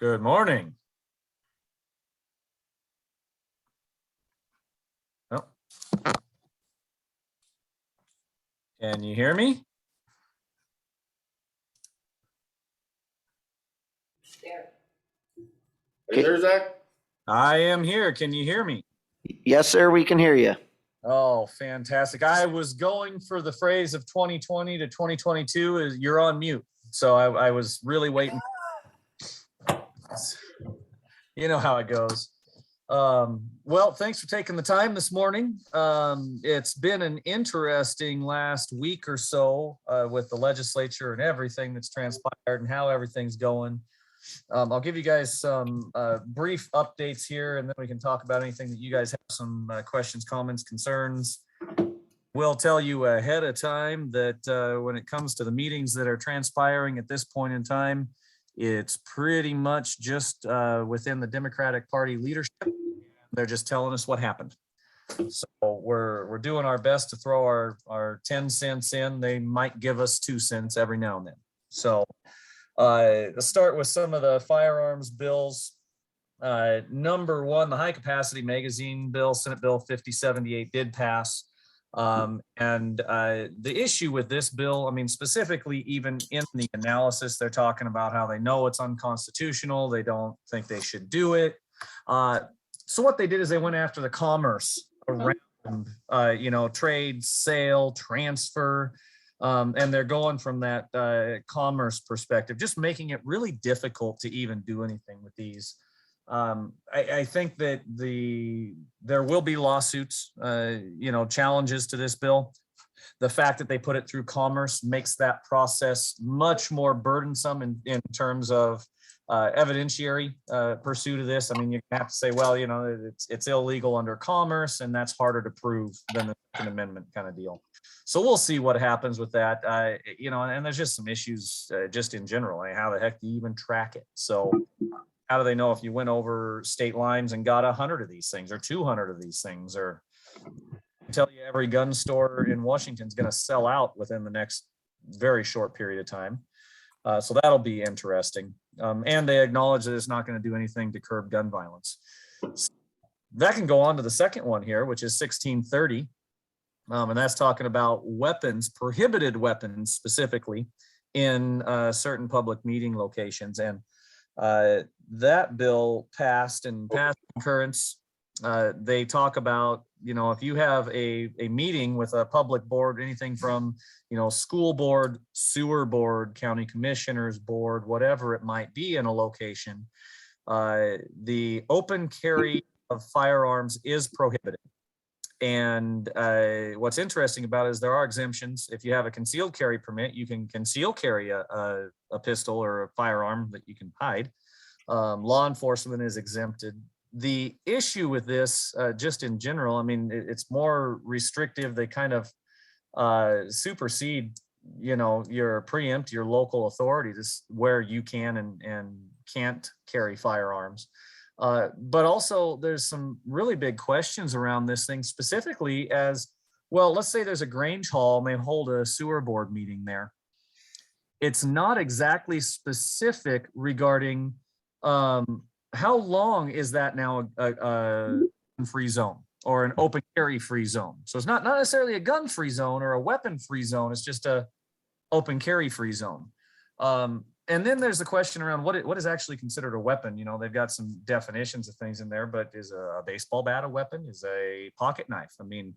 Good morning. Oh. Can you hear me? Are you there, Zach? I am here. Can you hear me? Yes, sir, we can hear you. Oh, fantastic. I was going for the phrase of 2020 to 2022 is you're on mute. So I was really waiting. You know how it goes. Well, thanks for taking the time this morning. It's been an interesting last week or so with the legislature and everything that's transpired and how everything's going. I'll give you guys some brief updates here, and then we can talk about anything that you guys have some questions, comments, concerns. We'll tell you ahead of time that when it comes to the meetings that are transpiring at this point in time, it's pretty much just within the Democratic Party leadership. They're just telling us what happened. So we're doing our best to throw our 10 cents in. They might give us 2 cents every now and then. So let's start with some of the firearms bills. Number one, the high capacity magazine bill, Senate Bill 5078 did pass. And the issue with this bill, I mean, specifically even in the analysis, they're talking about how they know it's unconstitutional. They don't think they should do it. So what they did is they went after the commerce around, trade, sale, transfer. And they're going from that commerce perspective, just making it really difficult to even do anything with these. I think that there will be lawsuits, challenges to this bill. The fact that they put it through commerce makes that process much more burdensome in terms of evidentiary pursuit of this. I mean, you have to say, well, it's illegal under commerce, and that's harder to prove than the Second Amendment kind of deal. So we'll see what happens with that. And there's just some issues just in general. Like how the heck do you even track it? So how do they know if you went over state lines and got 100 of these things or 200 of these things? Or I tell you, every gun store in Washington is going to sell out within the next very short period of time. So that'll be interesting. And they acknowledge that it's not going to do anything to curb gun violence. So that can go on to the second one here, which is 1630. And that's talking about weapons, prohibited weapons specifically in certain public meeting locations. And that bill passed and passed concurrence. They talk about, if you have a meeting with a public board, anything from, school board, sewer board, county commissioners board, whatever it might be in a location, the open carry of firearms is prohibited. And what's interesting about it is there are exemptions. If you have a concealed carry permit, you can conceal carry a pistol or a firearm that you can hide. Law enforcement is exempted. The issue with this, just in general, I mean, it's more restrictive. They kind of supersede, preempt your local authorities where you can and can't carry firearms. But also there's some really big questions around this thing, specifically as, well, let's say there's a Grange Hall and they hold a sewer board meeting there. It's not exactly specific regarding how long is that now a free zone or an open carry free zone. So it's not necessarily a gun free zone or a weapon free zone. It's just a open carry free zone. And then there's the question around what is actually considered a weapon. They've got some definitions of things in there, but is a baseball bat a weapon? Is a pocket knife? I mean,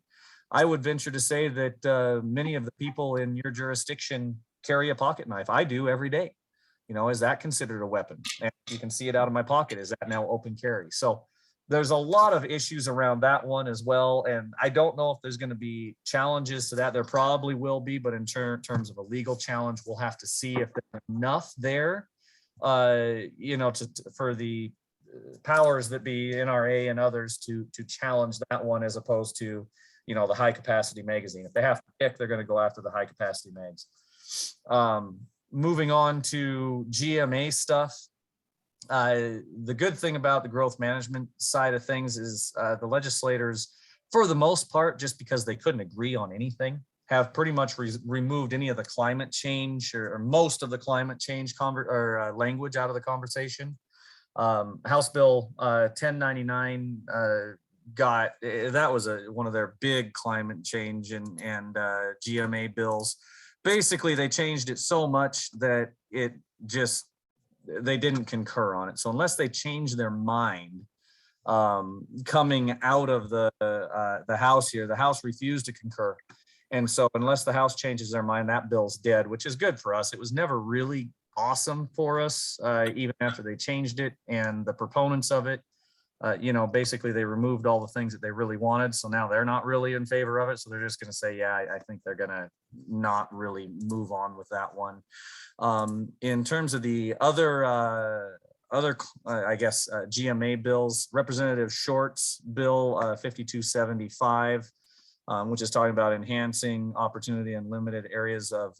I would venture to say that many of the people in your jurisdiction carry a pocket knife. I do every day. Is that considered a weapon? And you can see it out of my pocket. Is that now open carry? So there's a lot of issues around that one as well. And I don't know if there's going to be challenges to that. There probably will be, but in terms of a legal challenge, we'll have to see if there's enough there, for the powers that be, NRA and others to challenge that one as opposed to, the high capacity magazine. If they have to pick, they're going to go after the high capacity mags. Moving on to GMA stuff. The good thing about the growth management side of things is the legislators, for the most part, just because they couldn't agree on anything, have pretty much removed any of the climate change or most of the climate change language out of the conversation. House Bill 1099 that was one of their big climate change and GMA bills. Basically, they changed it so much that they didn't concur on it. So unless they change their mind, coming out of the House here, the House refused to concur. And so unless the House changes their mind, that bill's dead, which is good for us. It was never really awesome for us, even after they changed it. And the proponents of it, basically they removed all the things that they really wanted. So now they're not really in favor of it. So they're just going to say, yeah, I think they're going to not really move on with that one. In terms of the other GMA bills, Representative Short's bill 5275, which is talking about enhancing opportunity in limited areas of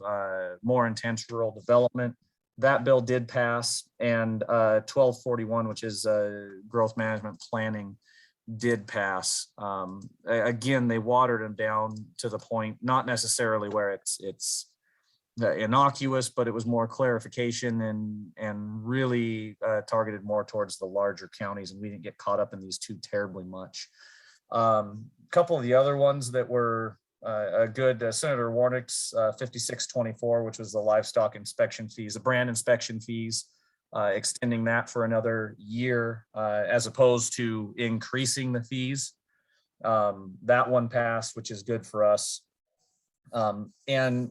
more intense rural development. That bill did pass, and 1241, which is growth management planning, did pass. Again, they watered them down to the point, not necessarily where it's innocuous, but it was more clarification and really targeted more towards the larger counties, and we didn't get caught up in these too terribly much. A couple of the other ones that were a good, Senator Warnick's 5624, which was the livestock inspection fees, the brand inspection fees, extending that for another year as opposed to increasing the fees. That one passed, which is good for us. And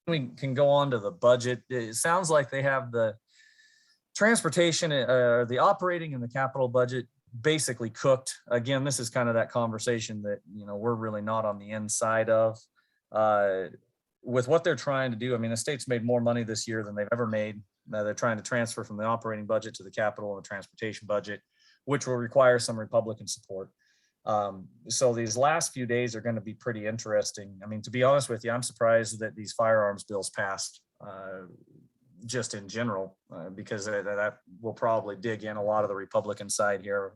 we can go on to the budget. It sounds like they have the transportation, the operating and the capital budget basically cooked. Again, this is kind of that conversation that, we're really not on the inside of. With what they're trying to do, I mean, the state's made more money this year than they've ever made. They're trying to transfer from the operating budget to the capital and the transportation budget, which will require some Republican support. So these last few days are going to be pretty interesting. I mean, to be honest with you, I'm surprised that these firearms bills passed just in general, because that will probably dig in a lot of the Republican side here,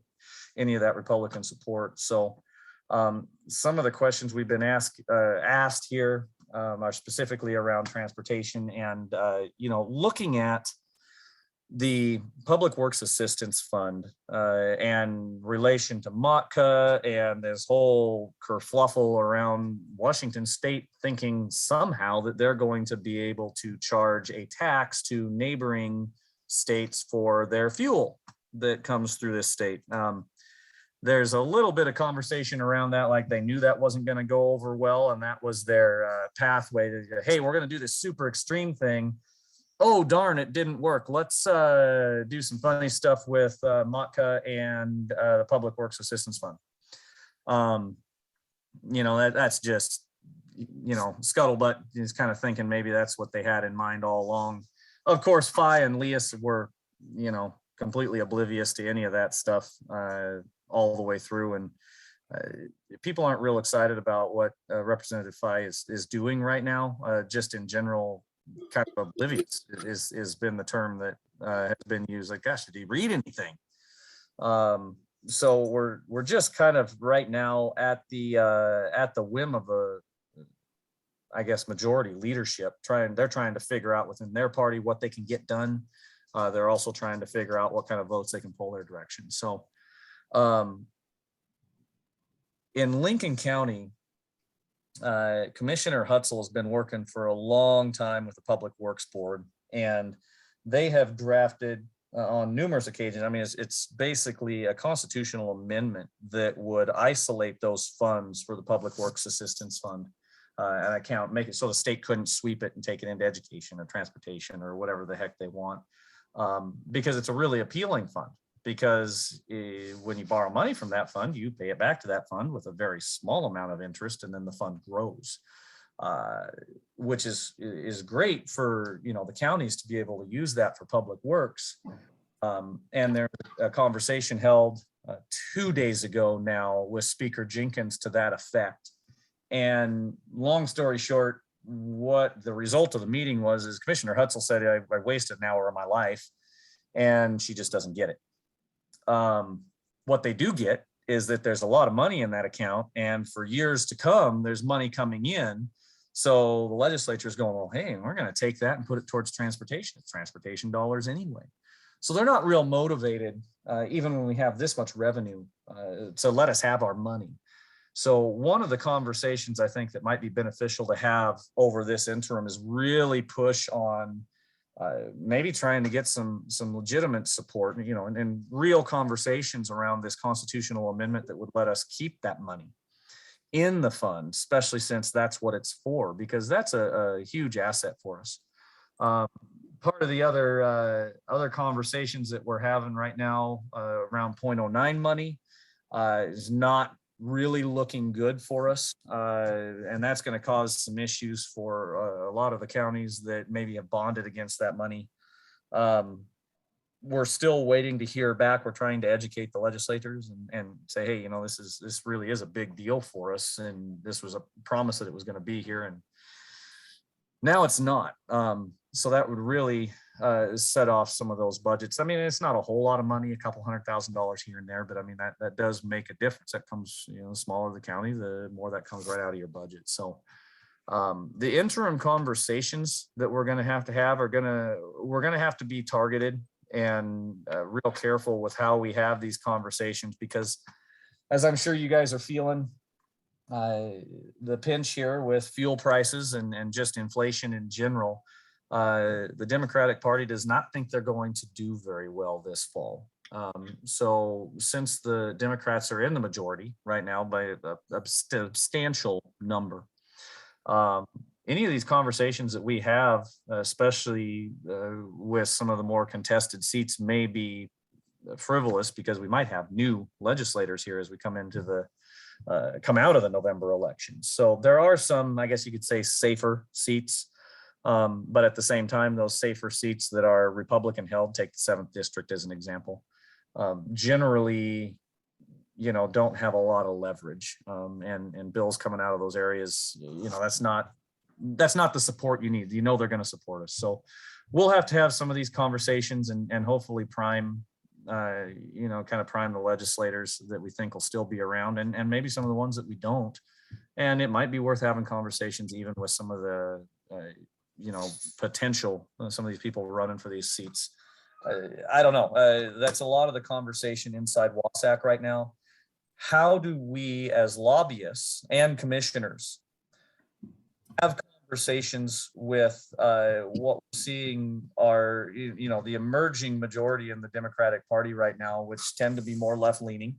any of that Republican support. So some of the questions we've been asked here are specifically around transportation and, looking at the Public Works Assistance Fund and relation to MOTCA and this whole kerfluffle around Washington State thinking somehow that they're going to be able to charge a tax to neighboring states for their fuel that comes through this state. There's a little bit of conversation around that, like they knew that wasn't going to go over well, and that was their pathway to, hey, we're going to do this super extreme thing. Oh, darn, it didn't work. Let's do some funny stuff with MOTCA and the Public Works Assistance Fund. That's just, scuttlebutt is kind of thinking maybe that's what they had in mind all along. Of course, Phi and Leas were, completely oblivious to any of that stuff all the way through. And people aren't real excited about what Representative Phi is doing right now, just in general. Kind of oblivious has been the term that has been used. Like, gosh, did he read anything? So we're just kind of right now at the whim of majority leadership. They're trying to figure out within their party what they can get done. They're also trying to figure out what kind of votes they can pull their direction. So in Lincoln County, Commissioner Hutzel has been working for a long time with the Public Works Board, and they have drafted on numerous occasions. I mean, it's basically a constitutional amendment that would isolate those funds for the Public Works Assistance Fund and account, make it so the state couldn't sweep it and take it into education or transportation or whatever the heck they want, because it's a really appealing fund. Because when you borrow money from that fund, you pay it back to that fund with a very small amount of interest, and then the fund grows, which is great for the counties to be able to use that for public works. And there's a conversation held 2 days ago now with Speaker Jenkins to that effect. And long story short, what the result of the meeting was is Commissioner Hutzel said, I wasted an hour of my life, and she just doesn't get it. What they do get is that there's a lot of money in that account, and for years to come, there's money coming in. So the legislature is going, well, hey, we're going to take that and put it towards transportation. It's transportation dollars anyway. So they're not real motivated, even when we have this much revenue, to let us have our money. So one of the conversations I think that might be beneficial to have over this interim is really push on maybe trying to get some legitimate support, and real conversations around this constitutional amendment that would let us keep that money in the fund, especially since that's what it's for, because that's a huge asset for us. Part of the other conversations that we're having right now around 0.09 money is not really looking good for us, and that's going to cause some issues for a lot of the counties that maybe have bonded against that money. We're still waiting to hear back. We're trying to educate the legislators and say, hey, this really is a big deal for us, and this was a promise that it was going to be here, and now it's not. So that would really set off some of those budgets. I mean, it's not a whole lot of money, a couple $100,000 here and there, but I mean, that does make a difference. That comes, the smaller the county, the more that comes right out of your budget. So the interim conversations that we're going to have we're going to have to be targeted and real careful with how we have these conversations, because as I'm sure you guys are feeling, the pinch here with fuel prices and just inflation in general, the Democratic Party does not think they're going to do very well this fall. So since the Democrats are in the majority right now by a substantial number, any of these conversations that we have, especially with some of the more contested seats, may be frivolous, because we might have new legislators here as we come out of the November election. So there are some, I guess you could say, safer seats. But at the same time, those safer seats that are Republican held, take the 7th district as an example, generally, don't have a lot of leverage. And bills coming out of those areas, that's not the support you need. They're going to support us. So we'll have to have some of these conversations and hopefully prime the legislators that we think will still be around, and maybe some of the ones that we don't. And it might be worth having conversations even with some of the, potential, some of these people running for these seats. I don't know. That's a lot of the conversation inside WASAC right now. How do we as lobbyists and commissioners have conversations with what we're seeing are, the emerging majority in the Democratic Party right now, which tend to be more left-leaning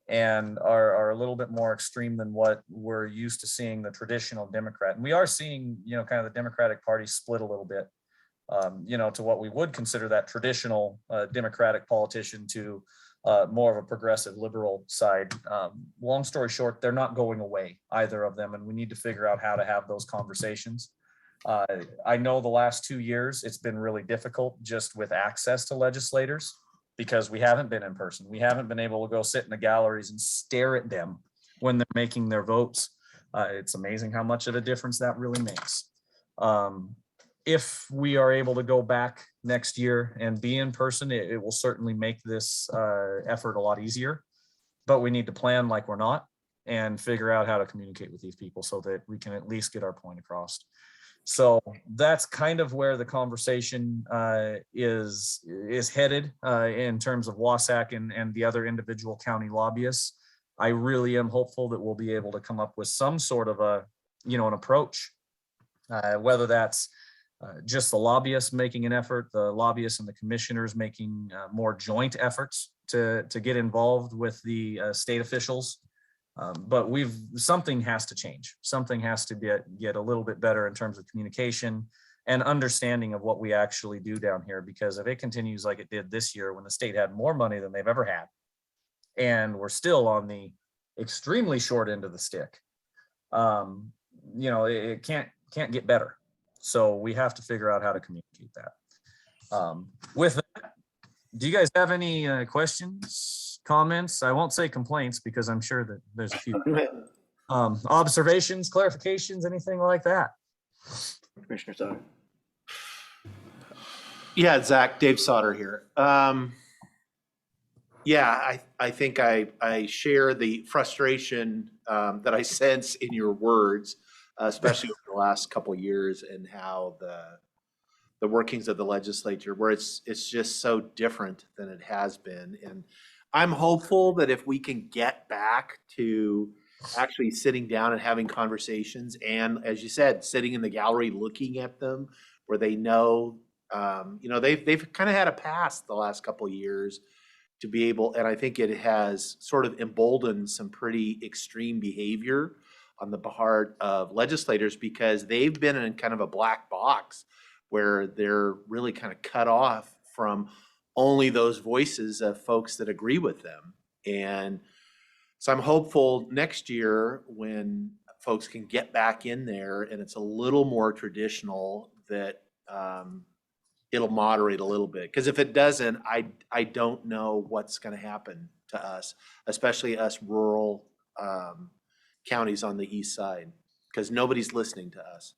and are a little bit more extreme than what we're used to seeing the traditional Democrat. And we are seeing, kind of the Democratic Party split a little bit, to what we would consider that traditional Democratic politician to more of a progressive liberal side. Long story short, they're not going away, either of them, and we need to figure out how to have those conversations. I know the last 2 years, it's been really difficult just with access to legislators, because we haven't been in person. We haven't been able to go sit in the galleries and stare at them when they're making their votes. It's amazing how much of a difference that really makes. If we are able to go back next year and be in person, it will certainly make this effort a lot easier, but we need to plan like we're not and figure out how to communicate with these people so that we can at least get our point across. So that's kind of where the conversation is headed in terms of WASAC and the other individual county lobbyists. I really am hopeful that we'll be able to come up with some sort of an approach, whether that's just the lobbyists making an effort, the lobbyists and the commissioners making more joint efforts to get involved with the state officials. But something has to change. Something has to get a little bit better in terms of communication and understanding of what we actually do down here. Because if it continues like it did this year, when the state had more money than they've ever had, and we're still on the extremely short end of the stick, it can't get better. So we have to figure out how to communicate that. With that, do you guys have any questions, comments? I won't say complaints, because I'm sure that there's a few. Observations, clarifications, anything like that? Commissioner Sauter. Yeah, Zach, Dave Sauter here. I think I share the frustration that I sense in your words, especially over the last couple of years, and how the workings of the legislature, where it's just so different than it has been. And I'm hopeful that if we can get back to actually sitting down and having conversations, and as you said, sitting in the gallery looking at them, where they know, they've kind of had a past the last couple of years to be able, and I think it has sort of emboldened some pretty extreme behavior on the part of legislators, because they've been in kind of a black box where they're really kind of cut off from only those voices of folks that agree with them. And so I'm hopeful next year, when folks can get back in there and it's a little more traditional, that it'll moderate a little bit. Because if it doesn't, I don't know what's going to happen to us, especially us rural counties on the east side, because nobody's listening to us.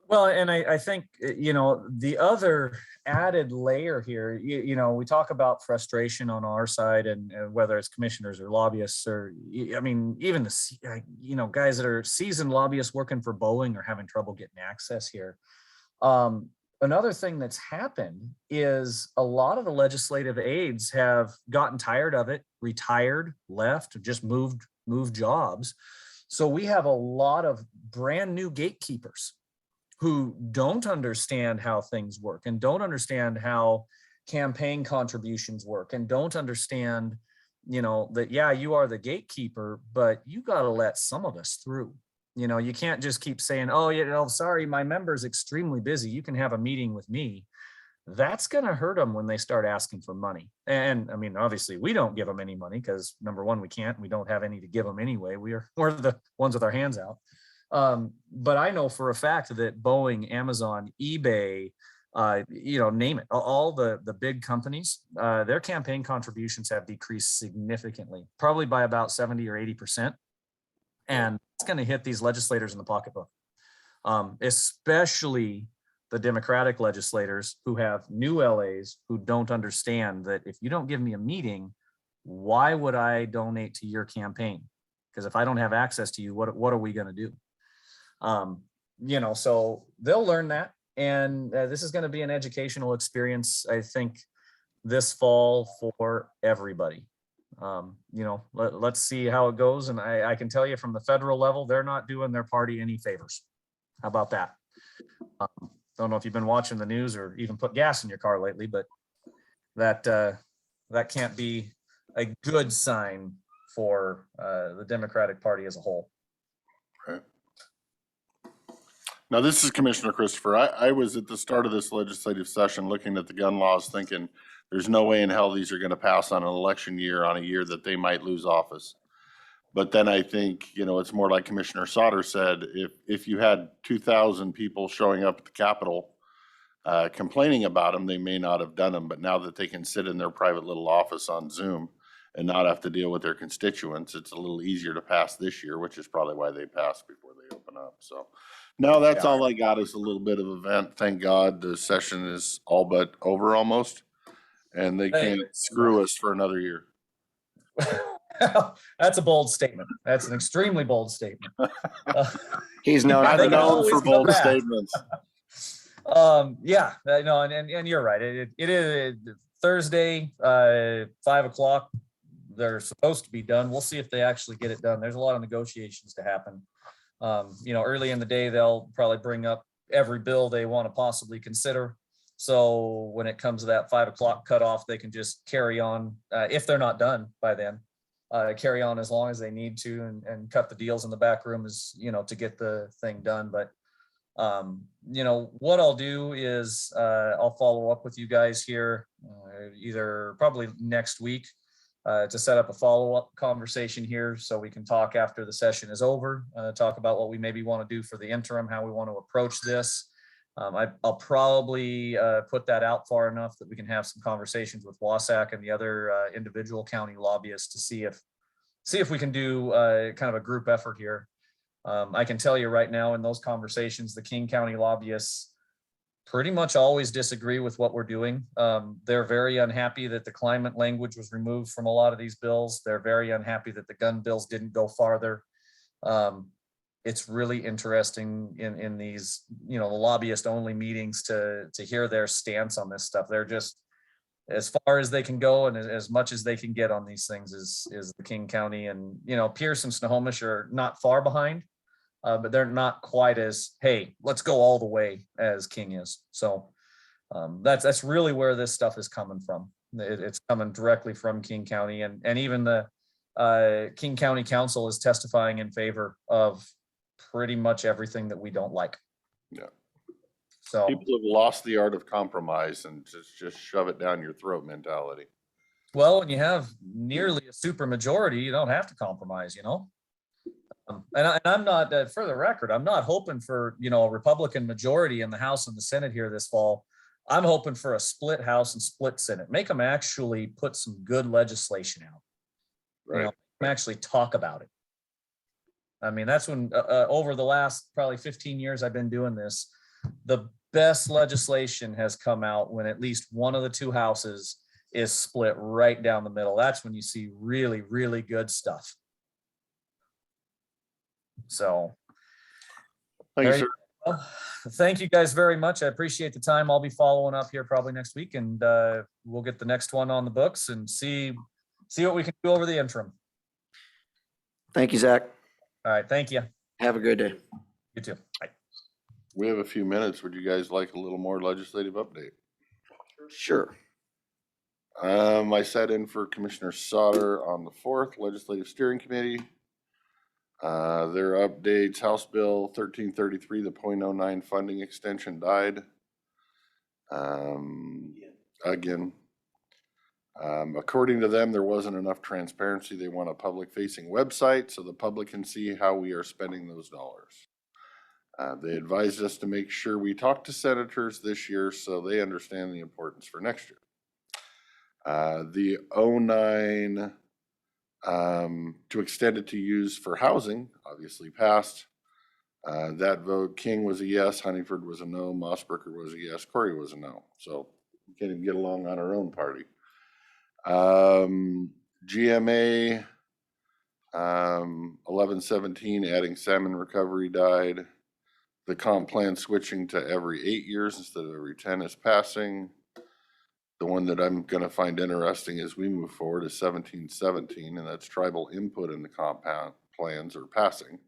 Well, and I think, the other added layer here, we talk about frustration on our side, and whether it's commissioners or lobbyists, or, I mean, even the, guys that are seasoned lobbyists working for Boeing are having trouble getting access here. Another thing that's happened is a lot of the legislative aides have gotten tired of it, retired, left, just moved jobs. So we have a lot of brand new gatekeepers who don't understand how things work, and don't understand how campaign contributions work, and don't understand, that, yeah, you are the gatekeeper, but you got to let some of us through. You can't just keep saying, oh, sorry, my member's extremely busy, you can have a meeting with me. That's going to hurt them when they start asking for money. And I mean, obviously we don't give them any money, because number one, we can't, we don't have any to give them anyway. We're the ones with our hands out. But I know for a fact that Boeing, Amazon, eBay, name it, all the big companies, their campaign contributions have decreased significantly, probably by about 70 or 80%. And it's going to hit these legislators in the pocketbook, especially the Democratic legislators who have new LAs who don't understand that if you don't give me a meeting, why would I donate to your campaign? Because if I don't have access to you, what are we going to do? So they'll learn that. And this is going to be an educational experience, I think, this fall for everybody. Let's see how it goes. And I can tell you from the federal level, they're not doing their party any favors. How about that? Don't know if you've been watching the news or even put gas in your car lately, but that can't be a good sign for the Democratic Party as a whole. Right. Now, this is Commissioner Christopher. I was at the start of this legislative session looking at the gun laws thinking there's no way in hell these are going to pass on an election year, on a year that they might lose office. But then I think, it's more like Commissioner Sauter said, if you had 2,000 people showing up at the Capitol complaining about them, they may not have done them. But now that they can sit in their private little office on Zoom and not have to deal with their constituents, it's a little easier to pass this year, which is probably why they passed before they open up. So no, that's all I got, is a little bit of event. Thank God the session is all but over almost, and they can't screw us for another year. That's a bold statement. That's an extremely bold statement. He's known I'm known for bold back. statements. Yeah, no, and you're right. It is Thursday, 5:00. They're supposed to be done. We'll see if they actually get it done. There's a lot of negotiations to happen. Early in the day, they'll probably bring up every bill they want to possibly consider. So when it comes to that 5:00 cutoff, they can just carry on, if they're not done by then, carry on as long as they need to, and cut the deals in the back room to get the thing done. But, what I'll do is I'll follow up with you guys here either probably next week to set up a follow-up conversation here, so we can talk after the session is over, talk about what we maybe want to do for the interim, how we want to approach this. I'll probably put that out far enough that we can have some conversations with Wasack and the other individual county lobbyists to see if we can do kind of a group effort here. I can tell you right now, in those conversations, the King County lobbyists pretty much always disagree with what we're doing. They're very unhappy that the climate language was removed from a lot of these bills. They're very unhappy that the gun bills didn't go farther. it's really interesting in these, you know, the lobbyist only meetings to hear their stance on this stuff. They're just as far as they can go and as much as they can get on these things is the King County. And, you know, Pierce and Snohomish are not far behind, but they're not quite as, hey, let's go all the way as King is. So that's really where this stuff is coming from. It's coming directly from King County, and even the King County Council is testifying in favor of pretty much everything that we don't like. Yeah. So People have lost the art of compromise and just shove it down your throat mentality. well, when you have nearly a super majority, you don't have to compromise, you know. And I'm not, for the record, I'm not hoping for, you know, a Republican majority in the House and the Senate here this fall. I'm hoping for a split House and split Senate. Make them actually put some good legislation out. Right. You know, actually talk about it. I mean, that's when over the last probably 15 years I've been doing this, the best legislation has come out when at least one of the two houses is split right down the middle. That's when you see really, really good stuff. So Thank you, there sir. well, thank you guys very much. I appreciate the time. I'll be following up here probably next week, and we'll get the next one on the books and see what we can do over the interim. Thank you, Zach. All right. Thank you. Have a good day. You too. Bye. We have a few minutes. Would you guys like a little more legislative update? Sure. I sat in for Commissioner Sauter on the 4th Legislative Steering Committee. Their updates, House Bill 1333, the .09 funding extension died. Again. According to them, there wasn't enough transparency. They want a public facing website so the public can see how we are spending those dollars. They advised us to make sure we talk to senators this year so they understand the importance for next year. The 09 to extend it to use for housing obviously passed. That vote, King was a yes, Honeyford was a no, Mossberger was a yes, Corey was a no. So we can't even get along on our own party. GMA 1117 adding salmon recovery died. The comp plan switching to every 8 years instead of every 10 is passing. The one that I'm going to find interesting as we move forward is 1717, and that's tribal input in the comp plans are passing,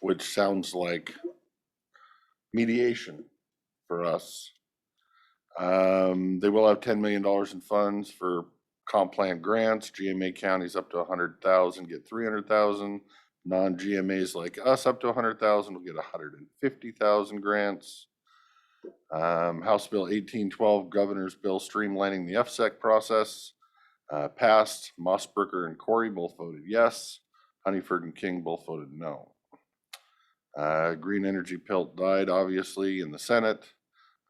which sounds like mediation for us. They will have $10 million in funds for comp plan grants. GMA counties up to 100,000 get 300,000. Non-GMAs like us up to 100,000 will get 150,000 grants. House Bill 1812, Governor's Bill streamlining the FSEC process, passed. Mossberger and Corey both voted yes. Honeyford and King both voted no. Green Energy Pilt died, obviously, in the Senate.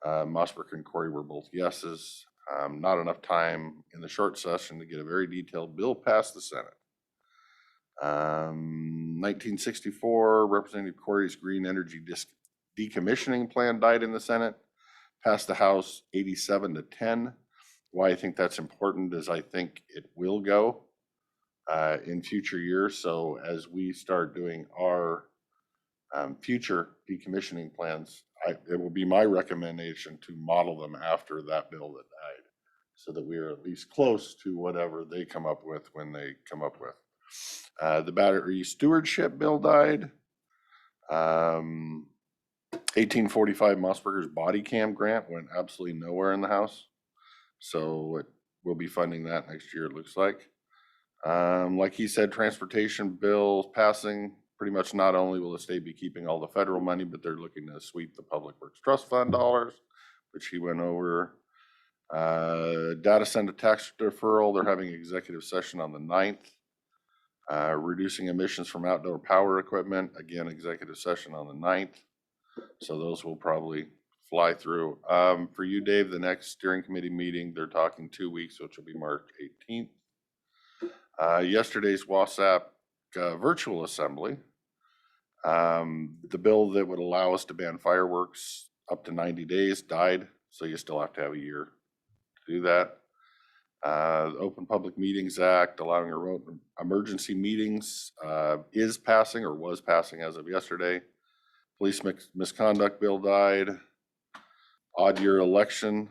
Mossberger and Corey were both yeses. Not enough time in the short session to get a very detailed bill past the Senate. 1964, Representative Corey's Green Energy decommissioning plan died in the Senate. Passed the House 87-10. Why I think that's important is I think it will go in future years. So as we start doing our future decommissioning plans, it will be my recommendation to model them after that bill that died so that we are at least close to whatever they come up with when they come up with. The battery stewardship bill died. 1845 Mossberger's body cam grant went absolutely nowhere in the House. So we'll be funding that next year, it looks like. Like he said, transportation bills passing. Pretty much not only will the state be keeping all the federal money, but they're looking to sweep the Public Works Trust Fund dollars, which he went over. Data center tax deferral, they're having executive session on the 9th. Reducing emissions from outdoor power equipment, again, executive session on the 9th. So those will probably fly through. For you, Dave, the next steering committee meeting, they're talking 2 weeks, which will be March 18th. Yesterday's WASAP virtual assembly, the bill that would allow us to ban fireworks up to 90 days died. So you still have to have a year to do that. Open Public Meetings Act allowing remote emergency meetings is passing or was passing as of yesterday. Police misconduct bill died. Odd year election,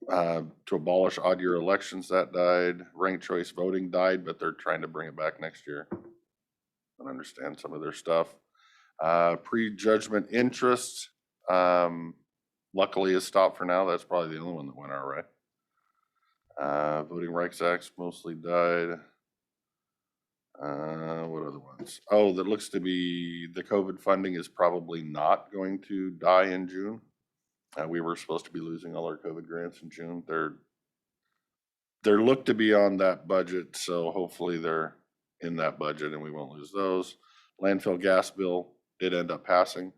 to abolish odd year elections, that died. Ranked choice voting died, but they're trying to bring it back next year. I don't understand some of their stuff. Prejudgment interest, luckily is stopped for now. That's probably the only one that went our way. Voting Rights Acts mostly died. What other ones? Oh, that looks to be the COVID funding is probably not going to die in June. We were supposed to be losing all our COVID grants in June. They're looked to be on that budget, so hopefully they're in that budget and we won't lose those. Landfill gas bill did end up passing.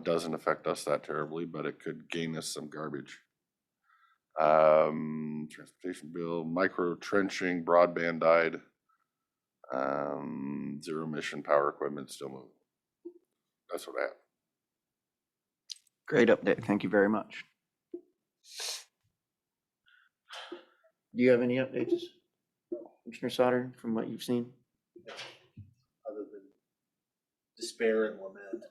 Doesn't affect us that terribly, but it could gain us some garbage. Transportation bill, micro trenching, broadband died. Zero emission power equipment still moving. That's what I have. Great update. Thank you very much. Do you have any updates, Commissioner Sauter, from what you've seen? Other than despair and lament.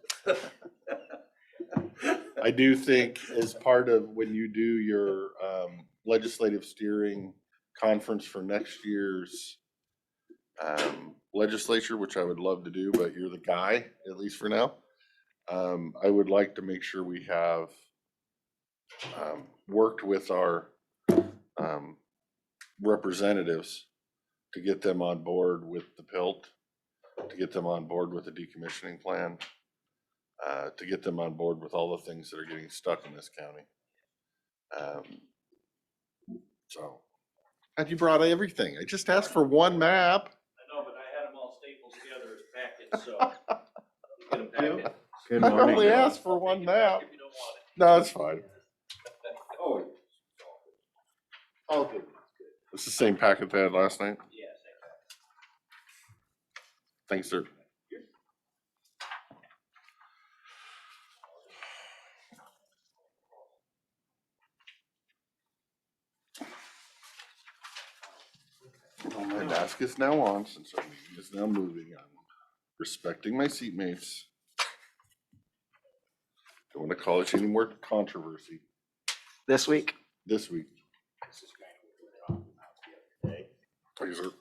I do think as part of when you do your legislative steering conference for next year's legislature, which I would love to do, but you're the guy, at least for now. I would like to make sure we have worked with our representatives to get them on board with the PILT, to get them on board with the decommissioning plan, to get them on board with all the things that are getting stuck in this county. So, had you brought everything? I just asked for one map. I know, but I had them all stapled together as packets, so. You get a packet. Good I morning. only asked for one map. If you don't want it. No, it's fine. Oh, all good. It's the same packet they had last night. Yes, Thanks, sir. Well, my desk is now on since our meeting is now moving. I'm respecting my seatmates. Don't want to call it any more controversy This week? this week. Thank you, sir.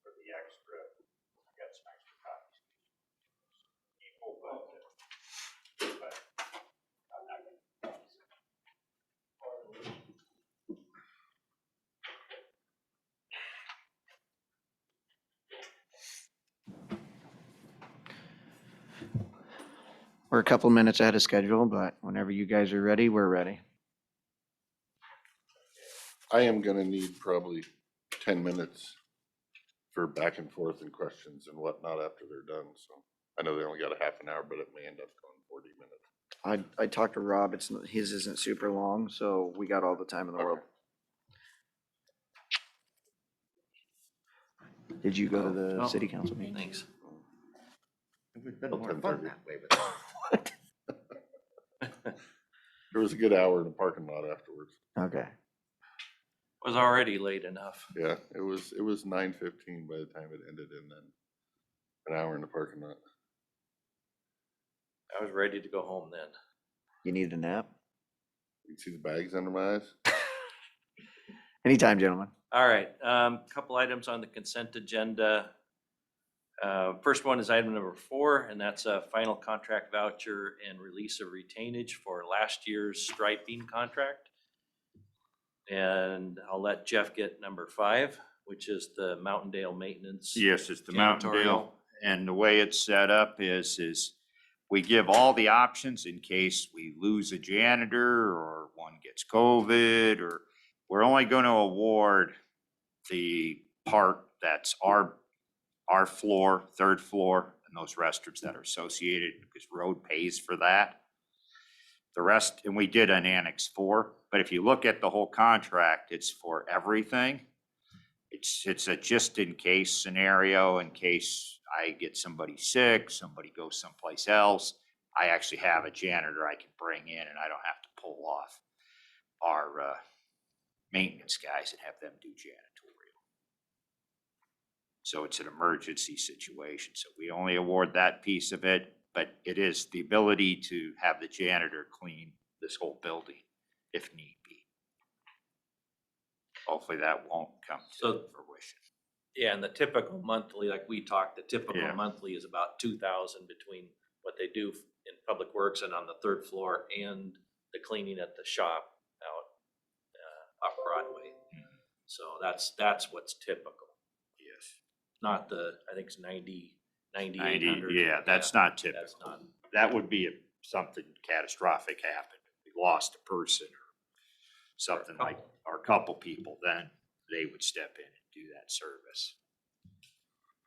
for the extra, I got some extra copies. People, but I'm not gonna. We're a couple minutes ahead of schedule, but whenever you guys are ready, we're ready. I am gonna need probably 10 minutes for back and forth and questions and whatnot after they're done, so. I know they only got a half an hour, but it may end up going 40 minutes. I talked to Rob, his isn't super long, so we got all the time in the world. Did you go to the city council meeting? Thanks. We've been Till more fun 10:30. that way, but What? There was a good hour in the parking lot afterwards. Okay. Was already late enough. Yeah, it was 9:15 by the time it ended and then an hour in the parking lot. I was ready to go home then. You need a nap? You can see the bags under my eyes. Anytime, gentlemen. All right, couple items on the consent agenda. First one is item number 4, and that's a final contract voucher and release of retainage for last year's striping contract. And I'll let Jeff get number 5, which is the Mountaindale maintenance. Yes, it's the Janitorial. Mountaindale, and the way it's set up is we give all the options in case we lose a janitor or one gets COVID, or we're only gonna award the part that's our floor, 3rd floor, and those restrooms that are associated, because road pays for that. The rest, and we did an Annex 4, but if you look at the whole contract, it's for everything. It's a just in case scenario, in case I get somebody sick, somebody goes someplace else. I actually have a janitor I can bring in and I don't have to pull off our maintenance guys and have them do janitorial. So it's an emergency situation. So we only award that piece of it, but it is the ability to have the janitor clean this whole building if need be. Hopefully that won't come So- to fruition. Yeah, and the typical monthly, like we talked, the typical Yeah. monthly is about 2,000 between what they do in Public Works and on the third floor and the cleaning at the shop out off Broadway. So that's what's typical, Yes. not the, I think it's 9,800. 90, yeah, that's not That's typical. not, That would be if something catastrophic happened. We lost a person or something like, or a couple people, then they would step in and do that service.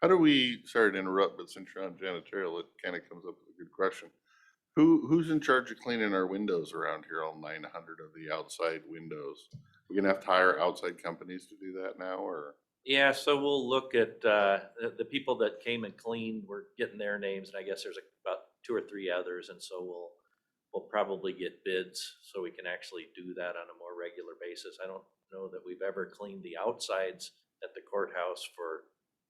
How do we, sorry to interrupt, but since you're on janitorial, it kind of comes up with a good question. Who's in charge of cleaning our windows around here, all 900 of the outside windows? We're gonna have to hire outside companies to do that now, or? yeah, so we'll look at the people that came and cleaned, we're getting their names, and I guess there's about 2 or 3 others, and so we'll probably get bids so we can actually do that on a more regular basis. I don't know that we've ever cleaned the outsides at the courthouse for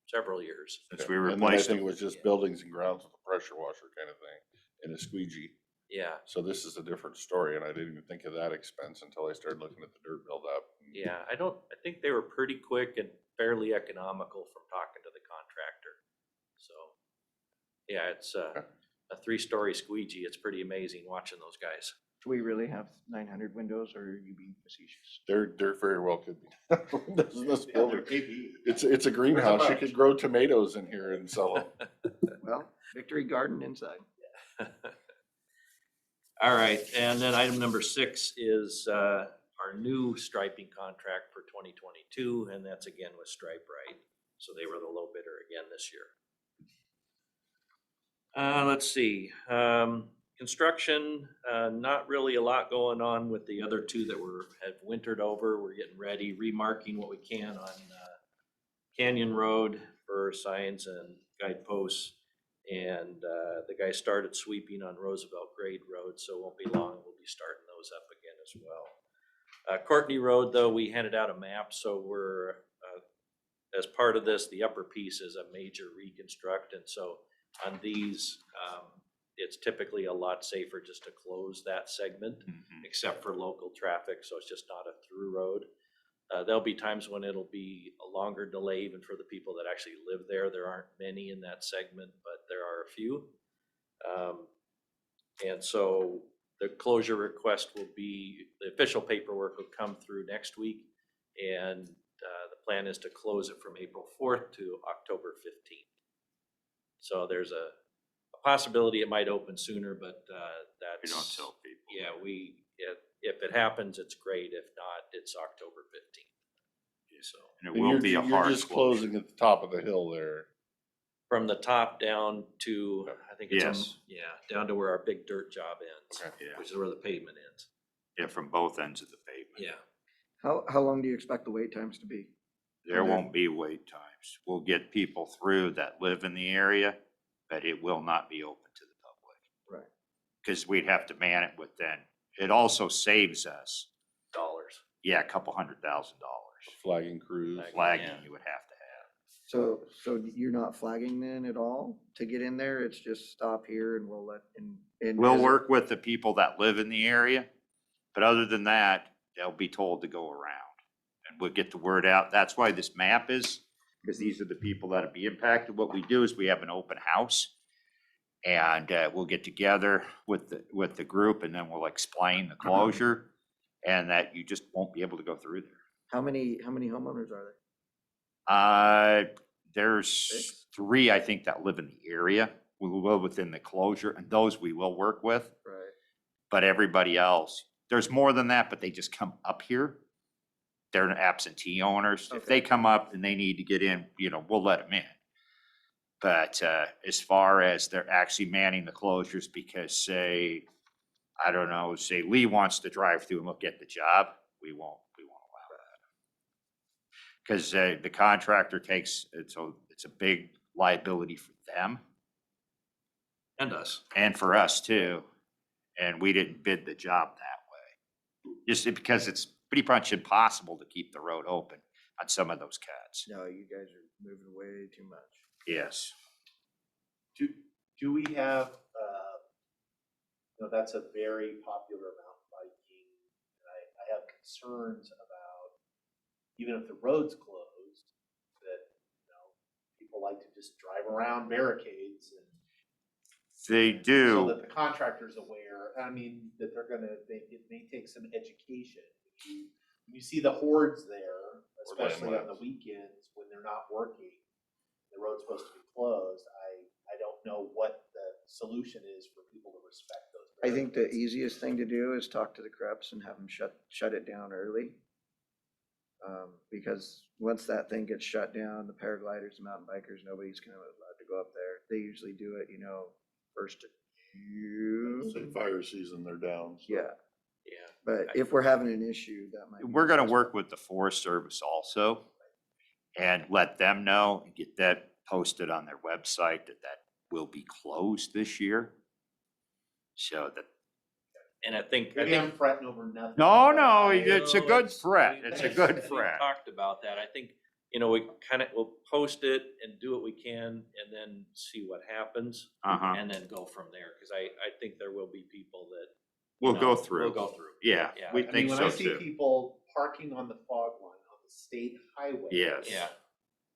several years. Since we And then I replaced think it them, was just buildings and grounds with a pressure washer kind of thing and a squeegee. Yeah, So this is a different story, and I didn't even think of that expense until I started looking at the dirt buildup. yeah, I think they were pretty quick and fairly economical from talking to the contractor. So, yeah, it's a 3-story squeegee. It's pretty amazing watching those guys. Do we really have 900 windows, or are you being facetious? There very well could be. Windows in this building. It's a greenhouse. You could grow tomatoes in here and sell them. Well, Victory Garden inside. All right, and then item number 6 is our new striping contract for 2022, and that's again with Stripe Right. So they were the low bidder again this year. Let's see, construction, not really a lot going on with the other 2 that have wintered over. We're getting ready, remarking what we can on Canyon Road for signs and guideposts. And the guy started sweeping on Roosevelt Grade Road, so it won't be long, we'll be starting those up again as well. Courtney Road, though, we handed out a map, so we're, as part of this, the upper piece is a major reconstruct, and so on these, it's typically a lot safer just to close that segment, except for local traffic, so it's just not a through road. There'll be times when it'll be a longer delay even for the people that actually live there. There aren't many in that segment, but there are a few. And so the closure request will be, the official paperwork will come through next week. And the plan is to close it from April 4th to October 15th. So there's a possibility it might open sooner, but we that's. don't tell people. Yeah, if it happens, it's great. If not, it's October 15th. So And it will be a You're hard just closure. closing at the top of the hill there. from the top down to, I think it's, Yes. down to where our big dirt job ends, Okay. Yeah, which is where the pavement ends. yeah, from both ends of the pavement. Yeah. How long do you expect the wait times to be? There Okay. won't be wait times. We'll get people through that live in the area, but it will not be open to the public. Right. Because we'd have to man it with then. It also saves us, Dollars. yeah, a couple $100,000 Flagging crews. flagging Yeah. you would have to have. So you're not flagging then at all to get in there? It's just stop here and we'll let, and. We'll is it- work with the people that live in the area, but other than that, they'll be told to go around. And we'll get the word out. That's why this map is, because these are the people that'll be impacted. What we do is we have an open house. And we'll get together with the group and then we'll explain the closure and that you just won't be able to go through there. How many homeowners are there? There's Six? 3, I think, that live in the area. We will live within the closure and those we will work with. Right. But everybody else, there's more than that, but they just come up here. They're absentee owners. If Okay. they come up and they need to get in, we'll let them in. But as far as they're actually manning the closures because say, I don't know, say Lee wants to drive through and look at the job, we won't allow that. Because the contractor takes, it's a big liability for them. And us. and for us too. And we didn't bid the job that way. Just because it's pretty much impossible to keep the road open on some of those cuts. No, you guys are moving way too much. Yes. Do we have, that's a very popular mountain biking. And I have concerns about, even if the road's closed, that, people like to just drive around barricades and. They So do. that the contractor's aware, I mean, that it may take some education. When you see the hordes there, especially on the weekends when they're not working, the road's supposed to be closed, I don't know what the solution is for people to respect those. I think the barricades. easiest thing to do is talk to the Krebs and have them shut it down early. Because once that thing gets shut down, the paragliders, the mountain bikers, nobody's gonna allowed to go up there. They usually do it, first of June. Say fire season, they're down. so. Yeah, Yeah. but if we're having an issue, that might. be We're gonna the best work with the Forest Service also and let them know and get that posted on their website that will be closed this year. So that, And I think. Maybe I'm fretting over nothing. no, but no, I- it's a good threat. It's a good We've threat. talked about that. I think, we'll post it and do what we can and then see what happens. Uh-huh. And then go from there, because I think there will be people that. We'll go We'll through. go through. Yeah, Yeah. we I mean, think when so I see too. people parking on the fog line on the state highway. Yes. Yeah,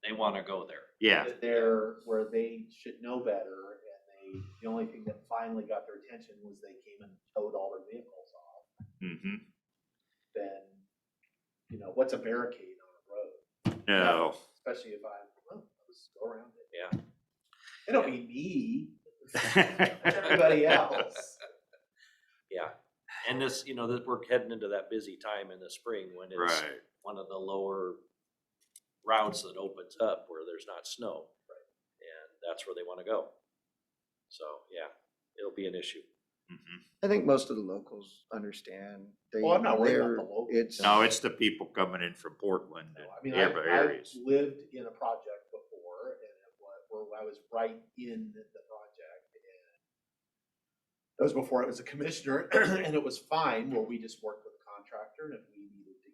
they want to go there. Yeah, that they're where they should know better, and the only thing that finally got their attention was they came and towed all their vehicles off. mm-hmm. Then, what's a barricade on a road? No, Especially if I'll just go around it. Yeah. It don't be me, it's everybody else. Yeah. And this, that we're heading into that busy time in the spring when it's right. one of the lower routes that opens up where there's not snow. And that's where they want to go. So, yeah, it'll be an issue. Mhm. I think most of the locals understand. Well, I'm not worried about the locals. No, it's the people coming in from Portland and I mean, nearby I've areas. lived in a project before, and where I was right in the project, and that was before I was a commissioner, and it was fine, where we just worked with the contractor, and if we needed to,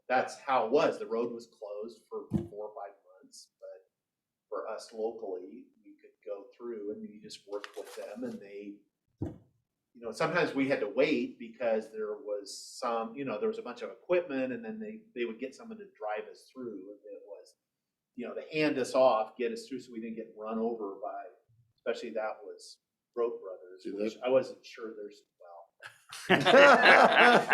that's how it was. The road was closed for 4 or 5 months, but for us locally, we could go through and we just worked with them, and they, sometimes we had to wait because there was there was a bunch of equipment, and then they would get someone to drive us through. It was, to hand us off, get us through so we didn't get run over by, especially that was Broke Brothers, See, which I wasn't sure there's,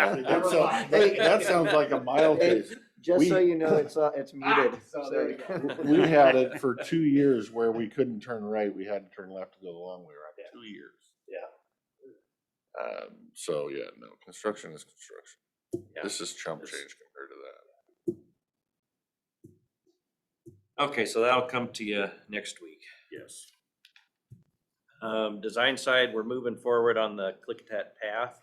That sounds like a mile Hey, case. Just so We- you know, it's muted. so there you go. We had it for 2 years where we couldn't turn right. We had to turn left to go the long way around. Yeah. 2 years. Yeah. So yeah, no, construction is construction. Yeah. This is chump This- change compared to that. Okay, so that'll come to you next week. Yes. Design side, we're moving forward on the Klickitat path.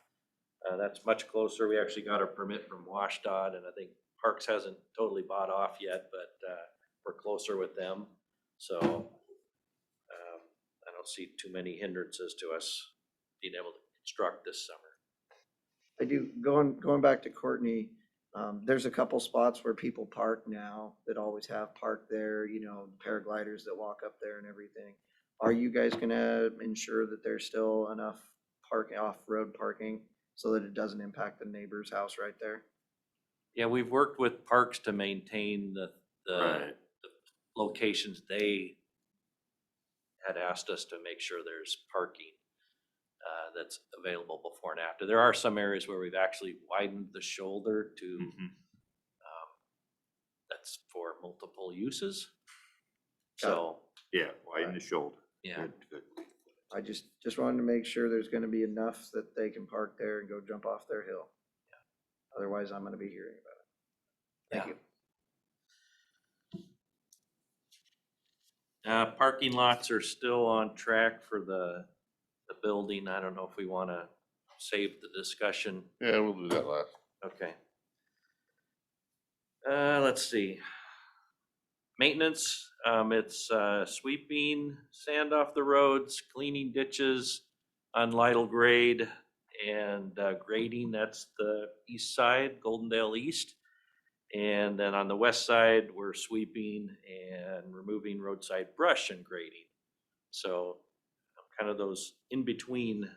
That's much closer. We actually got a permit from WashDOT, and I think Parks hasn't totally bought off yet, but we're closer with them. So I don't see too many hindrances to us being able to construct this summer. I do, going back to Courtney, there's a couple spots where people park now that always have parked there, paragliders that walk up there and everything. Are you guys gonna ensure that there's still enough off-road parking so that it doesn't impact the neighbor's house right there? Yeah, we've worked with Parks to maintain the Right. locations they had asked us to make sure there's parking that's available before and after. There are some areas where we've actually widened the shoulder to, Mhm. that's for multiple uses. Got it. So, Yeah, widen the shoulder. yeah, Good. I just wanted to make sure there's gonna be enough that they can park there and go jump off their hill. Otherwise, I'm gonna be hearing about it. Thank Yeah. you. Parking lots are still on track for the building. I don't know if we want to save the discussion. Yeah, we'll do that last. Okay. Let's see. Maintenance, it's sweeping sand off the roads, cleaning ditches on Lytle grade, and grading. That's the east side, Goldendale East. And then on the west side, we're sweeping and removing roadside brush and grading. So kind of those in-between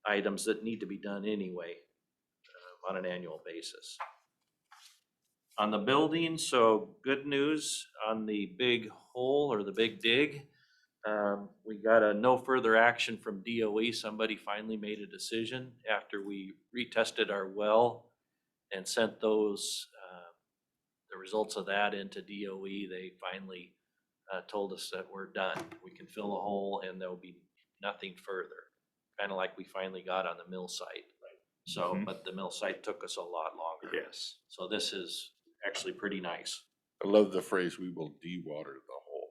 items that need to be done anyway on an annual basis. On the building, so good news on the big hole or the big dig. We got a no further action from DOE. Somebody finally made a decision after we retested our well and sent those, the results of that into DOE. They finally told us that we're done. We can fill a hole and there'll be nothing further. Kind of like we finally got on the mill site. So, but the mill site took us a lot longer. Yes. So this is actually pretty nice. I love the phrase, we will de-water the hole,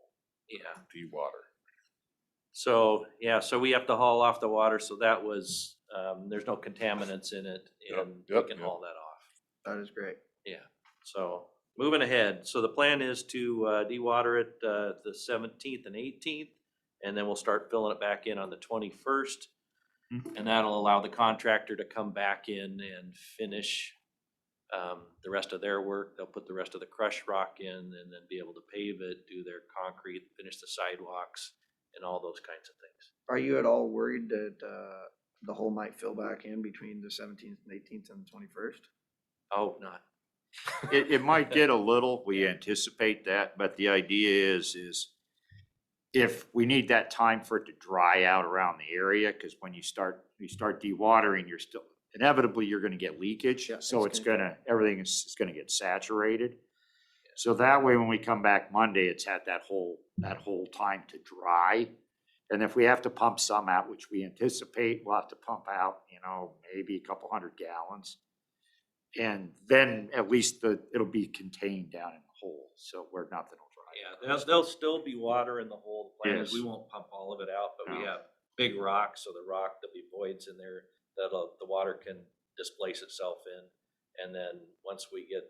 Yeah. de-water. So, yeah, so we have to haul off the water. So that was, there's no contaminants in it and we can haul that off. That is great. Yeah. So moving ahead. So the plan is to de-water it the 17th and 18th, and then we'll start filling it back in on the 21st. And that'll allow the contractor to come back in and finish the rest of their work. They'll put the rest of the crushed rock in and then be able to pave it, do their concrete, finish the sidewalks and all those kinds of things. Are you at all worried that the hole might fill back in between the 17th and 18th and the 21st? Oh, not. It might get a little, we anticipate that, but the idea is if we need that time for it to dry out around the area, because when you start dewatering, you're still, inevitably, you're gonna get leakage. Yeah, So it's it's gonna, everything is gonna get saturated. So that way, when we come back Monday, it's had that whole time to dry. And if we have to pump some out, which we anticipate, we'll have to pump out, maybe a couple hundred gallons. And then at least it'll be contained down in the hole, so where nothing will dry. Yeah, there'll still be water in the hole. The plan is we Yes. won't pump all of it out, but we No. have big rocks, so the rock, there'll be voids in there that the water can displace itself in. And then once we get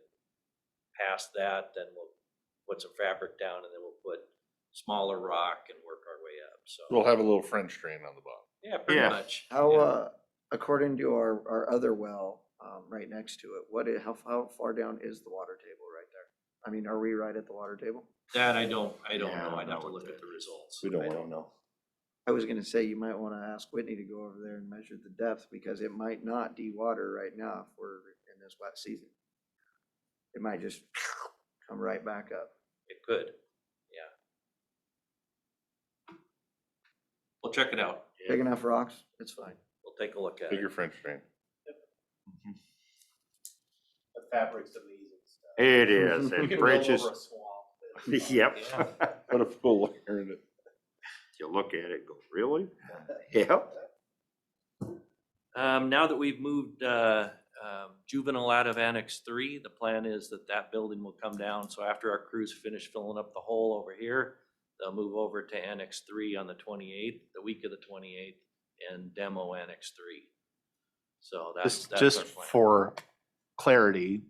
past that, then we'll put some fabric down and then we'll put smaller rock and work our way up. So, We'll have a little French drain on the bottom. yeah, pretty Yeah. much. How, Yeah. according to our other well, right next to it, how far down is the water table right there? I mean, are we right at the water table? That I don't Yeah, I know. don't I'd know have to what look that at the is. results. We don't I wanna know. I was gonna say, you might wanna ask Whitney to go over there and measure the depth, because it might not de-water right now if we're in this wet season. It might just come right back up. It could, yeah. We'll check it out. Big enough rocks, it's fine. We'll take a look at Bigger it. French drain. The fabric's amazing stuff. It is, You and can build bridges, over a swamp. yep. Yeah. Put a full layer in it. You look at it, and go, really? Yep. Now that we've moved juvenile out of Annex 3, the plan is that building will come down. So after our crews finish filling up the hole over here, they'll move over to Annex 3 on the 28th, the week of the 28th, and demo Annex 3. So that's our Just plan. for clarity,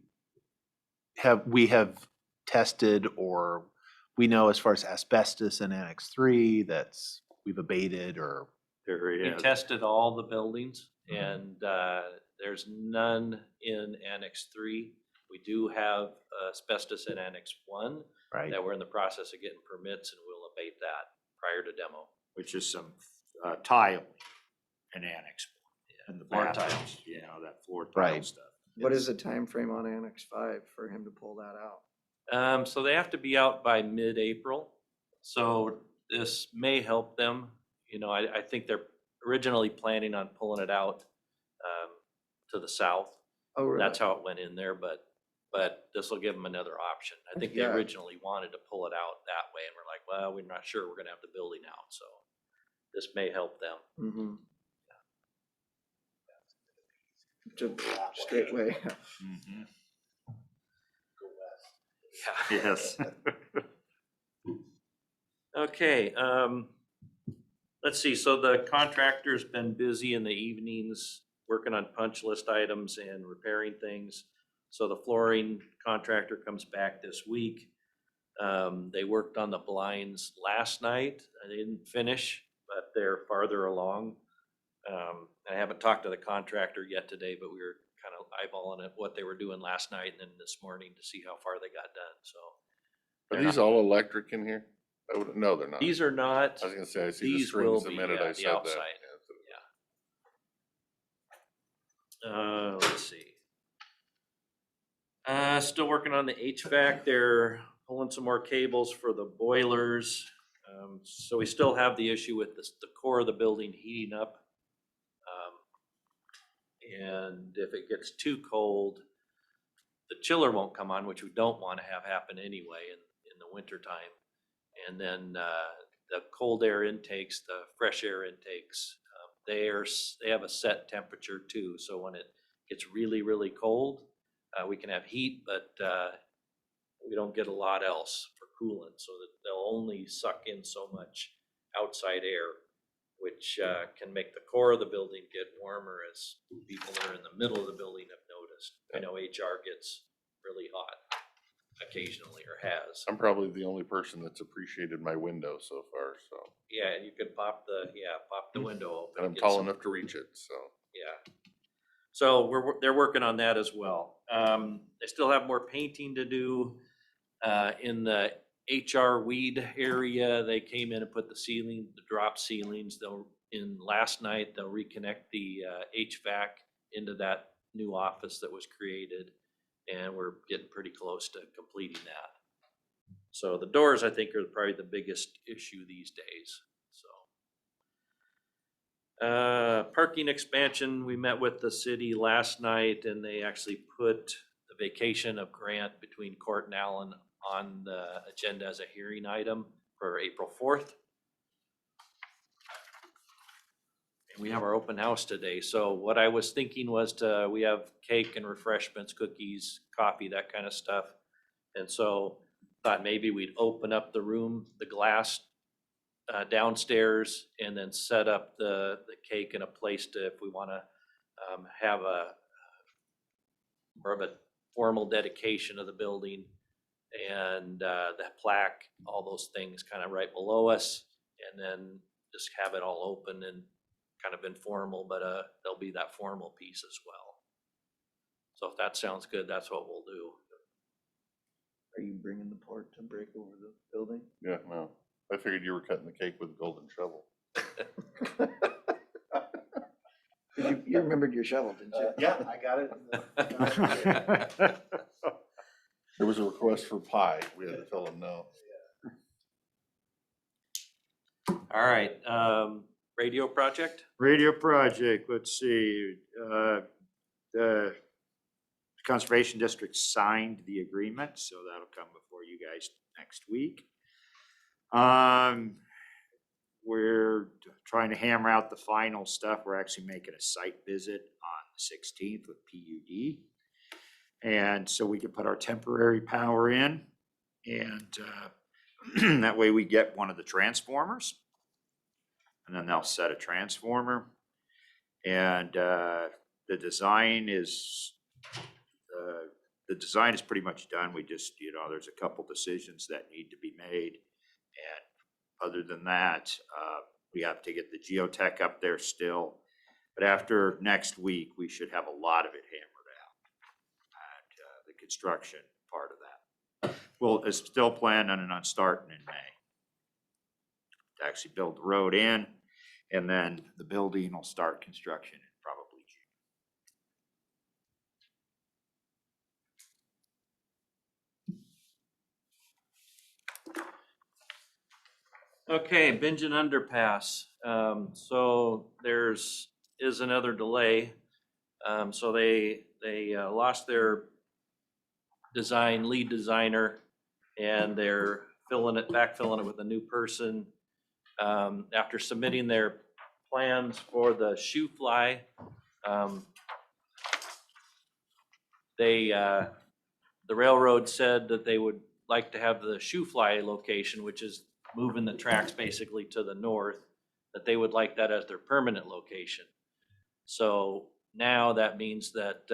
we have tested, or we know as far as asbestos in Annex 3 we've abated, or There We it is. tested all the buildings and there's none in Annex 3. We do have asbestos in Annex 1 right? that we're in the process of getting permits, and we'll abate that prior to demo. Which is some tile in Annex 1. And the Floor bathrooms, tiles. that floor tile Right. stuff. What is the time frame on Annex 5 for him to pull that out? So they have to be out by mid-April. So this may help them. I think they're originally planning on pulling it out to the south. Oh, really? That's how it went in there, but this will give them another option. I think they Yeah. originally wanted to pull it out that way, and we're like, well, we're not sure we're gonna have the building out, so this may help them. Mm-hmm. Straight way. Mhm. Yeah. Yes. Okay, let's see, so the contractor's been busy in the evenings, working on punch list items and repairing things. So the flooring contractor comes back this week. They worked on the blinds last night. They didn't finish, but they're farther along. I haven't talked to the contractor yet today, but we were kind of eyeballing at what they were doing last night and then this morning to see how far they got done, so. Are they're these not- all electric in here? No, they're not. These are not, I was gonna say, I see the these will strings the be, minute yeah, I the said that. outside. Yeah. Let's see. Still working on the HVAC. They're pulling some more cables for the boilers. So we still have the issue with the core of the building heating up. And if it gets too cold, the chiller won't come on, which we don't want to have happen anyway in the winter time. And then the cold air intakes, the fresh air intakes, they have a set temperature too. So when it gets really, really cold, we can have heat, but we don't get a lot else for coolant, so that they'll only suck in so much outside air, which can make the core of the building get warmer, as people that are in the middle of the building have noticed. I know HR gets really hot occasionally, or has. I'm probably the only person that's appreciated my window so far, so. Yeah, and you can pop the window open. And I'm get tall some- enough to reach it, so. Yeah. So they're working on that as well. They still have more painting to do. In the HR weed area, they came in and put the drop ceilings. Last night, they'll reconnect the HVAC into that new office that was created. And we're getting pretty close to completing that. So the doors, I think, are probably the biggest issue these days, so. Parking expansion, we met with the city last night and they actually put the vacation of Grant between Court and Allen on the agenda as a hearing item for April 4th. And we have our open house today. So what I was thinking was we have cake and refreshments, cookies, coffee, that kind of stuff. And so thought maybe we'd open up the room, the glass downstairs, and then set up the cake in a place to, if we want to have more of a formal dedication of the building, and the plaque, all those things kind of right below us, and then just have it all open and kind of informal, but there'll be that formal piece as well. So if that sounds good, that's what we'll do. Are you bringing the port to break over the building? Yeah, no, I figured you were cutting the cake with a golden shovel. You remembered your shovel, didn't you? Yeah, I got it. There was a request for pie. We had to tell them no. All right, radio project? Radio project, let's see, the Conservation District signed the agreement, so that'll come before you guys next week. We're trying to hammer out the final stuff. We're actually making a site visit on the 16th with PUD. And so we can put our temporary power in, and that way we get one of the transformers. And then they'll set a transformer. And the design is pretty much done. We just, there's a couple decisions that need to be made. And other than that, we have to get the geotech up there still. But after next week, we should have a lot of it hammered out. And the construction part of that. Well, it's still planning on starting in May. To actually build the road in, and then the building will start construction in probably June. Okay, Bingen Underpass. So is another delay. So they lost their lead designer, and they're backfilling it with a new person. After submitting their plans for the shoe fly, the railroad said that they would like to have the shoe fly location, which is moving the tracks basically to the north, that they would like that as their permanent location. So now that means that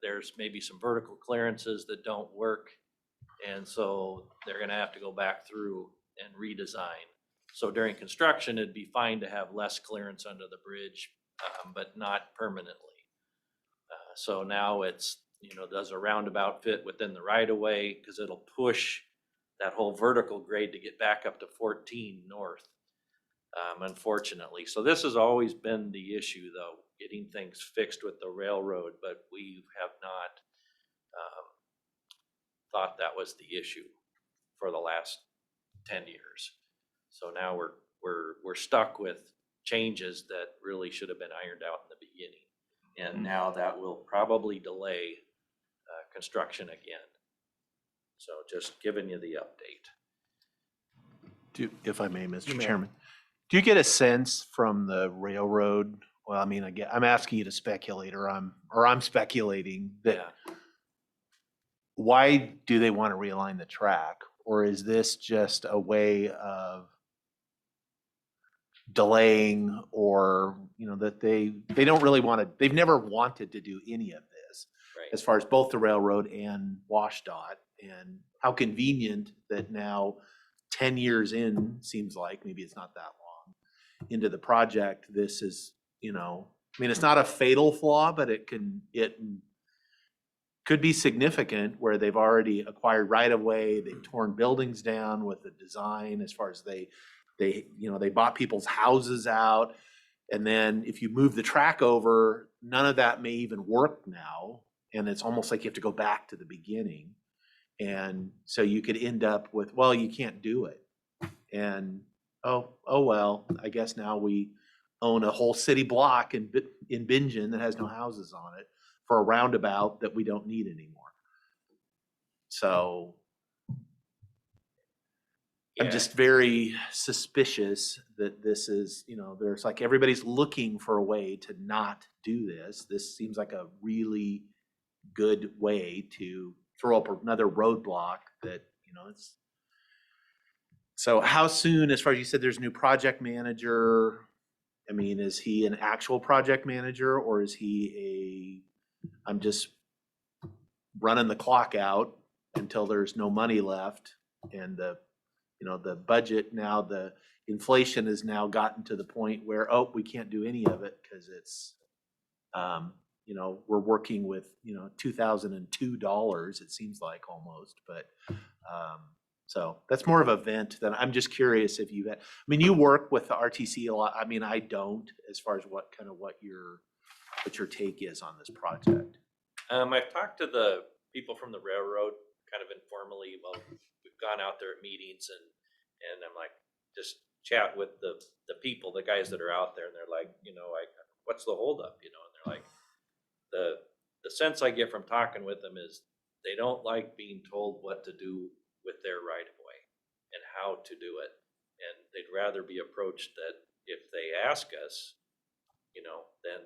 there's maybe some vertical clearances that don't work And so they're gonna have to go back through and redesign. So during construction, it'd be fine to have less clearance under the bridge, but not permanently. So now it's, does a roundabout fit within the right of way? Cause it'll push that whole vertical grade to get back up to 14 north. Unfortunately. So this has always been the issue though, getting things fixed with the railroad, but we have not thought that was the issue for the last 10 years. So now we're stuck with changes that really should have been ironed out in the beginning. And now that will probably delay construction again. So just giving you the update. If I may, Mr. You may. Chairman, do you get a sense from the railroad? Well, I mean, I'm asking you to speculate, or I'm speculating that Yeah. why do they want to realign the track? Or is this just a way of delaying, or, that they don't really want to, they've never wanted to do any of this Right. as far as both the railroad and WashDOT, and how convenient that now 10 years in, seems like, maybe it's not that long into the project, this is, I mean, it's not a fatal flaw, but it could be significant where they've already acquired right of way, they've torn buildings down with the design as far as they bought people's houses out. And then if you move the track over, none of that may even work now. And it's almost like you have to go back to the beginning. And so you could end up with, well, you can't do it. And, oh well, I guess now we own a whole city block in Bingen that has no houses on it for a roundabout that we don't need anymore. So I'm Yeah. just very suspicious that this is, there's like, everybody's looking for a way to not do this. This seems like a really good way to throw up another roadblock that, it's. So how soon, as far as you said, there's a new project manager, I mean, is he an actual project manager, or is he I'm just running the clock out until there's no money left, and the budget now, the inflation has now gotten to the point where, oh, we can't do any of it because it's, we're working with, $2002, it seems like, almost, but, so that's more of a vent than, I'm just curious if I mean, you work with the RTC a lot. I mean, I don't, as far as what your take is on this project. I've talked to the people from the railroad kind of informally. Well, we've gone out there at meetings and I'm like, just chat with the people, the guys that are out there, and they're like, what's the holdup? And they're like, the sense I get from talking with them is they don't like being told what to do with their right of way and how to do it. And they'd rather be approached that if they ask us, then,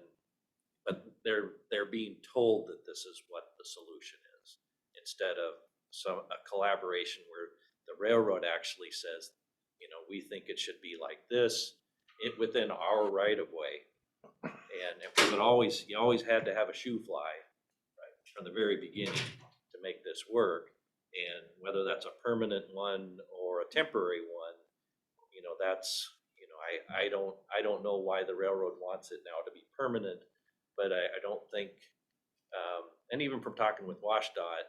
but they're being told that this is what the solution is, instead of a collaboration where the railroad actually says, we think it should be like this, within our right of way. And you always had to have a shoe fly, right, from the very beginning to make this work. And whether that's a permanent one or a temporary one, that's, I don't know why the railroad wants it now to be permanent, but I don't think, and even from talking with WashDOT,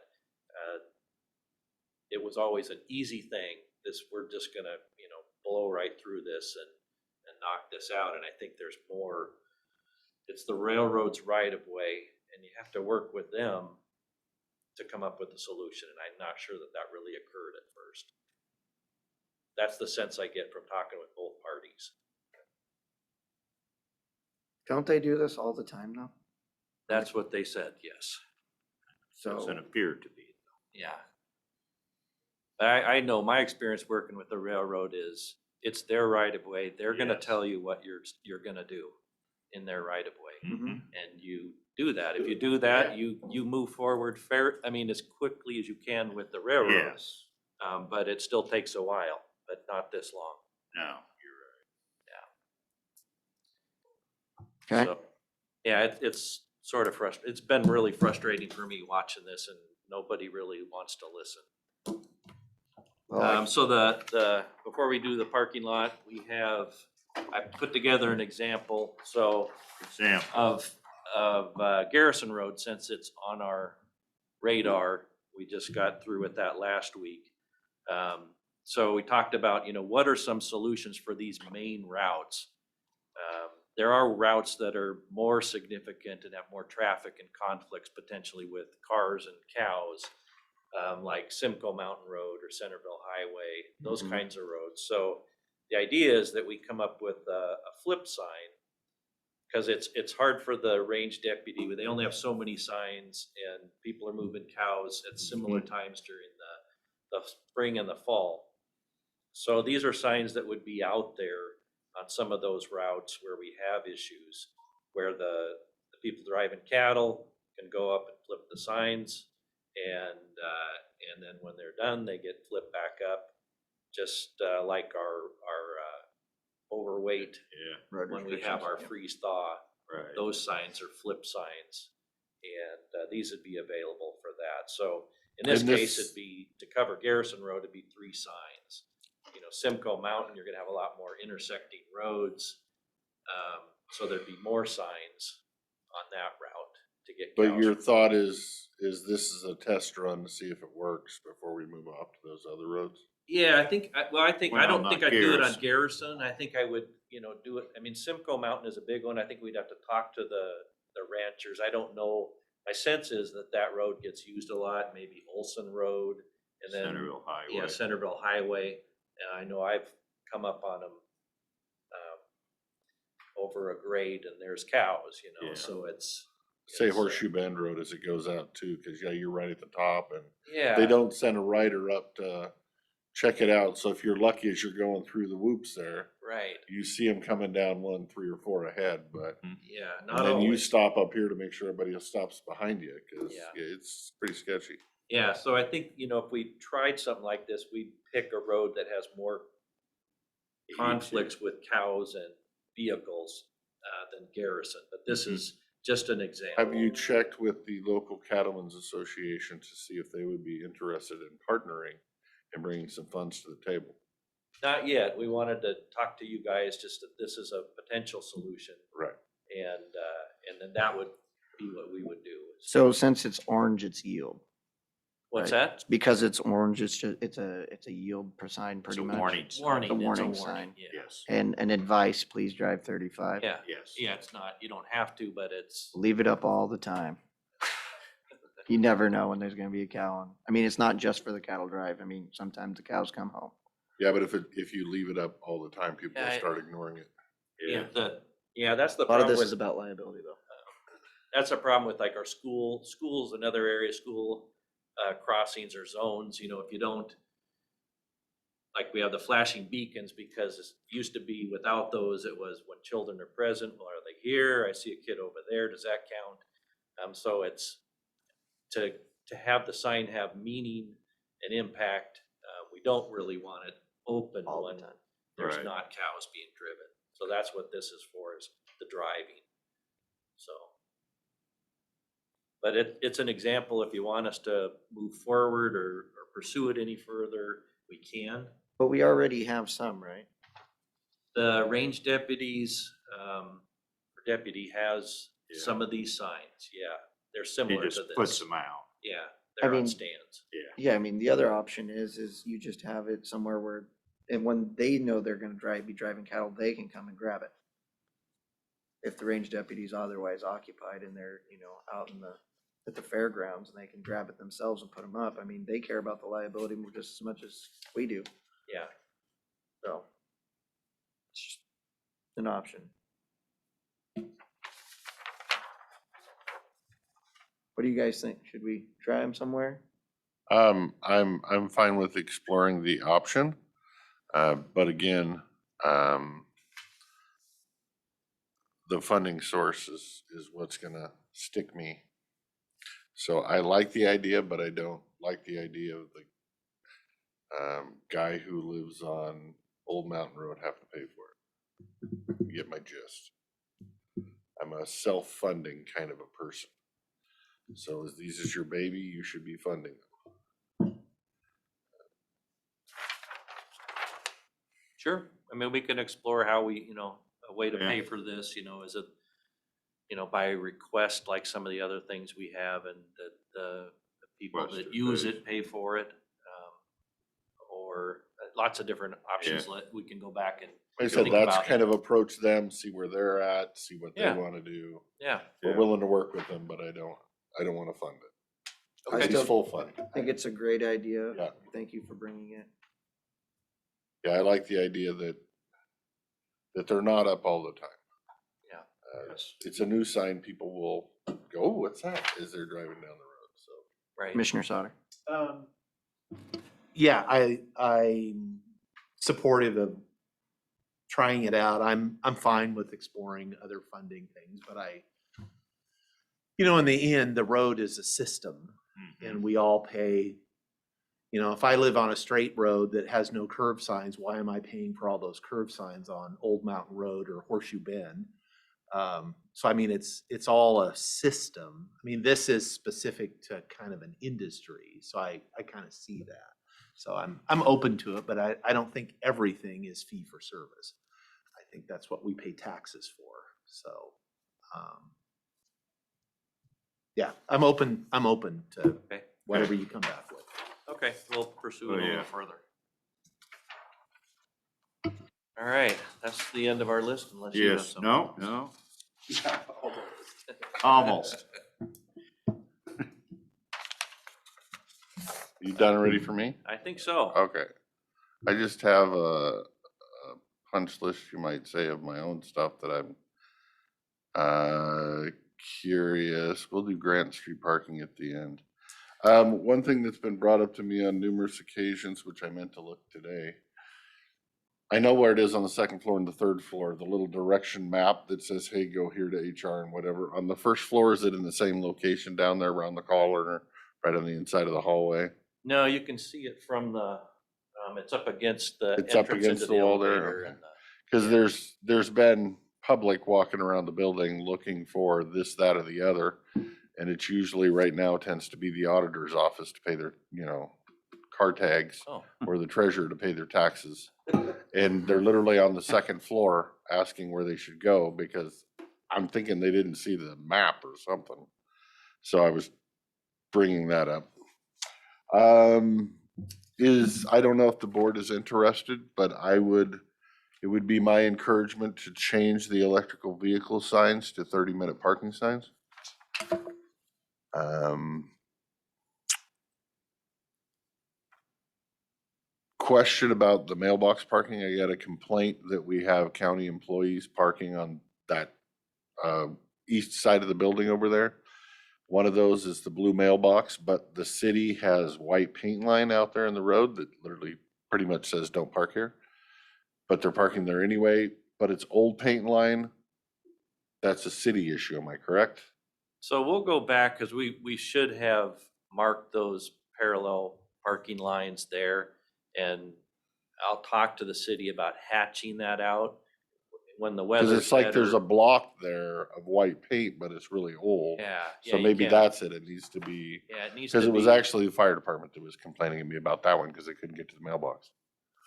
it was always an easy thing. We're just gonna, blow right through this and knock this out. And I think there's more, it's the railroad's right of way, and you have to work with them to come up with a solution. And I'm not sure that really occurred at first. That's the sense I get from talking with both parties. Don't they do this all the time now? That's what they said, yes. Doesn't appear to be. Yeah. I know my experience working with the railroad is it's their right of way. They're gonna Yes. tell you what you're gonna do in their right of way. Mm-hmm. And you do that. If you do that, you move forward as quickly as you can with the railroad. Yes, But it still takes a while, but not this long. no, you're right. Okay. So, yeah, it's sort of frustrating. It's been really frustrating for me watching this, and nobody really wants to listen. Well, So before we do the parking lot, I put together an example, so Example. of Garrison Road, since it's on our radar. We just got through with that last week. So we talked about, what are some solutions for these main routes? There are routes that are more significant and have more traffic and conflicts potentially with cars and cows, like Simcoe Mountain Road or Centerville Highway, those Mhm. kinds of roads. So the idea is that we come up with a flip sign, because it's hard for the range deputy, they only have so many signs, and people are moving cows at similar times during the spring and the fall. So these are signs that would be out there on some of those routes where we have issues, where the people driving cattle can go up and flip the signs, and then when they're done, they get flipped back up, just like our overweight, road when we have our restrictions, freeze thaw, Right. those signs are flip signs. And these would be available for that. So in this And case, this- it'd be, to cover Garrison Road, it'd be 3 signs. Simcoe Mountain, you're gonna have a lot more intersecting roads. So there'd be more signs on that route to get But cows. your thought is this is a test run to see if it works before we move up to those other roads? Yeah, I think, I Well, don't not think I'd do it on Garrison. Garrison. I think I would, do it, I mean, Simcoe Mountain is a big one. I think we'd have to talk to the ranchers. I don't know. My sense is that road gets used a lot, maybe Olson Road, and then. Centerville Highway. Yeah, Centerville Highway, and I know I've come up on them over a grade, and there's cows, Yeah. so it's. Say it's, Horseshoe Bend Road as it goes out too, cause yeah, you're right at the top and Yeah. they don't send a rider up to check it out. So if you're lucky as you're going through the whoops there, Right, you see them coming down 1, 3 or 4 ahead, but yeah, and not then you always. stop up here to make sure everybody else stops behind you, cause Yeah. it's pretty sketchy. Yeah, so I think, if we tried something like this, we'd pick a road that has more conflicts with cows and vehicles than Garrison, but this is just an example. Have you checked with the local Cattlemen's Association to see if they would be interested in partnering and bringing some funds to the table? Not yet. We wanted to talk to you guys, just that this is a potential solution, Right. and then that would be what we would do. so since it's orange, it's yield. What's right? that? Because it's orange, it's just, it's a yield per sign It's pretty a much. warning. sign. Warning, A it's a warning warning, sign. yeah. Yes. And an advice, please drive 35. Yeah, Yes. yeah, it's not, you don't have to, but it's, Leave it up all the time. You never know when there's gonna be a cow on. I mean, it's not just for the cattle drive. I mean, sometimes the cows come home. Yeah, but if you leave it up all the time, people will Yeah, start ignoring it. yeah, that's the A lot of problem this is with, about liability though. that's a problem with like our schools, another area, school crossings or zones, if you don't, like we have the flashing beacons, because it used to be without those, it was when children are present, well, are they here? I see a kid over there, does that count? So it's to have the sign have meaning and impact, we don't really want it open All when the time. there's Right. not cows being driven. So that's what this is for, is the driving, so. But it's an example. If you want us to move forward or pursue it any further, we can. But we already have some, right? The range deputies, or deputy has Yeah. some of these signs, yeah. They're He similar to just this. puts them out. Yeah, I they're on mean- stands. Yeah, I mean, the other option is you just have it somewhere where, and when they know they're gonna be driving cattle, they can come and grab it. If the range deputy's otherwise occupied and they're, out at the fairgrounds and they can grab it themselves and put them up, I mean, they care about the liability just as much as we do, Yeah, so. It's just an option. What do you guys think? Should we try them somewhere? I'm fine with exploring the option. But again, the funding source is what's gonna stick me. So I like the idea, but I don't like the idea of the guy who lives on Old Mountain Road having to pay for it. You get my gist. I'm a self-funding kind of a person. So as these is your baby, you should be funding them. Sure. I mean, we can explore how we, a way to Yeah. pay for this, is it, by request, like some of the other things we have, and that the people Request that or use pay. it pay for it. Or lots of different options that we can go back and Like I said, think that's about. kind of approach them, see where they're at, see what they Yeah. want to do. Yeah. We're Yeah. willing to work with them, but I don't want to fund it. I At still least full fund. think it's a great idea. Yeah. Thank you for bringing it. Yeah, I like the idea that they're not up all the time. Yeah. Yes. It's a new sign, people will go, "Oh, what's that?" as they're driving down the road, so. Right. Commissioner Sauter. Yeah, I'm supportive of trying it out. I'm fine with exploring other funding things, but in the end, the road is a system and we all pay. If I live on a straight road that has no curb signs, why am I paying for all those curb signs on Old Mountain Road or Horseshoe Bend? So I mean, it's all a system. I mean, this is specific to kind of an industry, so I kind of see that. So I'm open to it, but I don't think everything is fee for service. I think that's what we pay taxes for. So, yeah, I'm open to Okay. whatever you come back with. Okay. We'll pursue Oh, it a little yeah. further. All right. That's the end of our list unless you have Yes, something. no, almost. You done ready for me? I think so. Okay. I just have a punch list, you might say, of my own stuff that I'm curious. We'll do Grant Street parking at the end. One thing that's been brought up to me on numerous occasions, which I meant to look today. I know where it is on the second floor and the third floor, the little direction map that says, hey, go here to HR and whatever. On the first floor, is it in the same location down there around the corner, right on the inside of the hallway? No, you can see it from the, it's up against the It's up entrance against into the the wall there, elevator. okay. And Because there's been public walking around the building looking for this, that, or the other. And it's usually right now tends to be the auditor's office to pay their, car tags, Oh. or the treasurer to pay their taxes. And they're literally on the second floor asking where they should go because I'm thinking they didn't see the map or something. So I was bringing that up. I don't know if the board is interested, but it would be my encouragement to change the electrical vehicle signs to 30-minute parking signs. Question about the mailbox parking. I got a complaint that we have county employees parking on that east side of the building over there. One of those is the blue mailbox, but the city has white paint line out there in the road that literally pretty much says don't park here. But they're parking there anyway, but it's old paint line. That's a city issue, am I correct? So we'll go back because we should have marked those parallel parking lines there. And I'll talk to the city about hatching that out when the Because weather's it's like there's a better. block there of white paint, but it's really old. Yeah. So you maybe can't- that's it. It needs to be, Yeah, it needs to because be. it was actually the fire department that was complaining to me about that one because they couldn't get to the mailbox.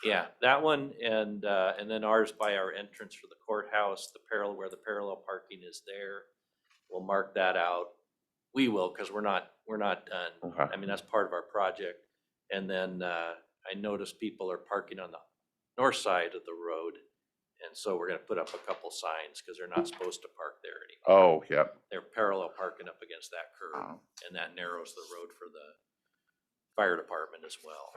Yeah, that one and then ours by our entrance for the courthouse, where the parallel parking is there. We'll mark that out. We will, because we're not done. Okay. I mean, that's part of our project. And then I noticed people are parking on the north side of the road. And so we're gonna put up a couple signs because they're not supposed to park there anymore. Oh, yep. They're parallel parking up against that curb, and that narrows the road for the fire department as well.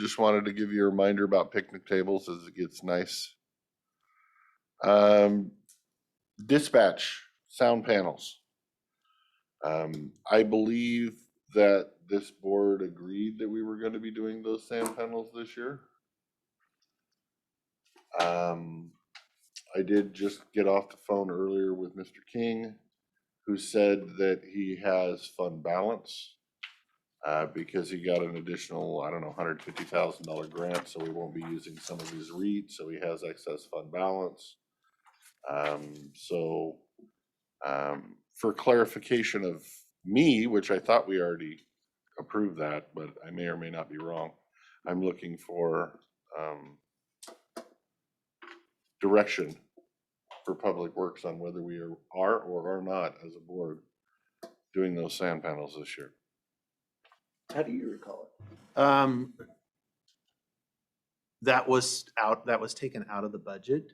Just wanted to give you a reminder about picnic tables as it gets nice. Dispatch sound panels. I believe that this board agreed that we were going to be doing those sound panels this year. I did just get off the phone earlier with Mr. King, who said that he has fund balance. Because he got an additional, I don't know, $150,000 grant, so we won't be using some of his REIT, so he has excess fund balance. For clarification of me, which I thought we already approved that, but I may or may not be wrong. I'm looking for direction for Public Works on whether we are or are not, as a board, doing those sand panels this year. How do you recall it? That was taken out of the budget.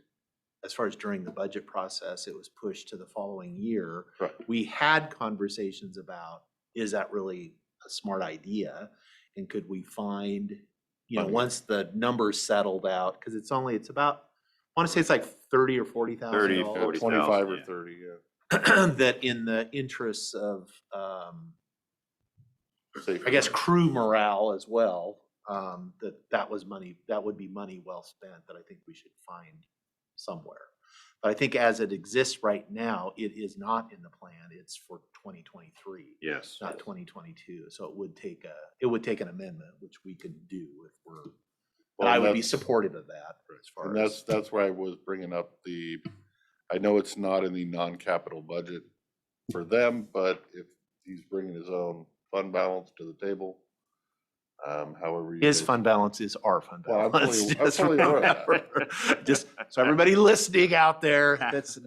As far as during the budget process, it was pushed to the following year. Right. We had conversations about, is that really a smart idea? And could we find, Funding. once the numbers settled out, because it's about, I want to say it's like 30 or 40,000 30, dollars. 40. 25 or yeah. 30, yeah. That in the interests of, Safer. I guess, crew morale as well, that would be money well spent that I think we should find somewhere. But I think as it exists right now, it is not in the plan. It's for 2023, Yes. not 2022. So it would take an amendment, which we could do if we're, and Well, I would be that's- supportive of that as far And as. that's why I was bringing up I know it's not in the non-capital budget for them, but if he's bringing his own fund balance to the table, however. His guys- fund balance is our fund Well, I'm balance. fully Just aware of that. remember. Just so everybody listening out there,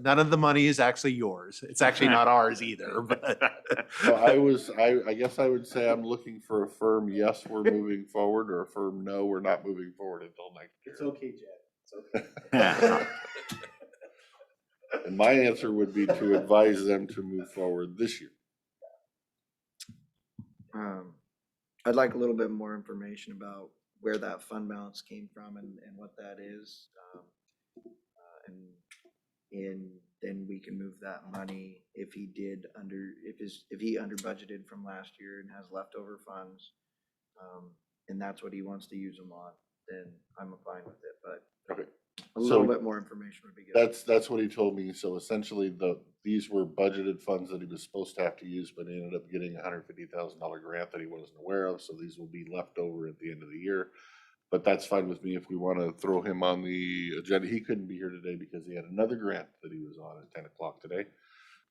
none of the money is actually yours. It's actually not ours either, but. So I guess I would say I'm looking for a firm, yes, we're moving forward, or a firm, no, we're not moving forward until next year. It's okay, Jed. It's okay. And my answer would be to advise them to move forward this year. I'd like a little bit more information about where that fund balance came from and what that is. And then we can move that money if he under budgeted from last year and has leftover funds. And that's what he wants to use them on, then I'm fine with it, but Okay. a little So bit more information would be good. That's what he told me. So essentially these were budgeted funds that he was supposed to have to use, but he ended up getting a $150,000 grant that he wasn't aware of. So these will be left over at the end of the year. But that's fine with me if we want to throw him on the agenda. He couldn't be here today because he had another grant that he was on at 10 o'clock today.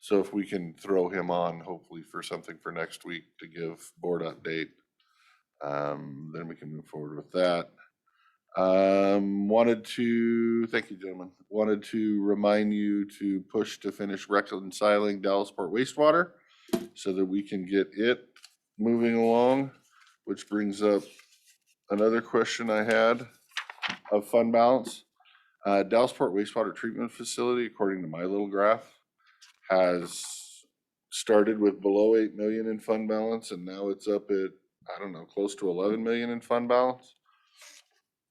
So if we can throw him on, hopefully for something for next week to give board update, then we can move forward with that. Thank you, gentlemen. Wanted to remind you to push to finish reconciling Dallasport wastewater so that we can get it moving along, which brings up another question I had of fund balance. Dallasport wastewater treatment facility, according to my little graph, has started with below 8 million in fund balance, and now it's up at, I don't know, close to 11 million in fund balance.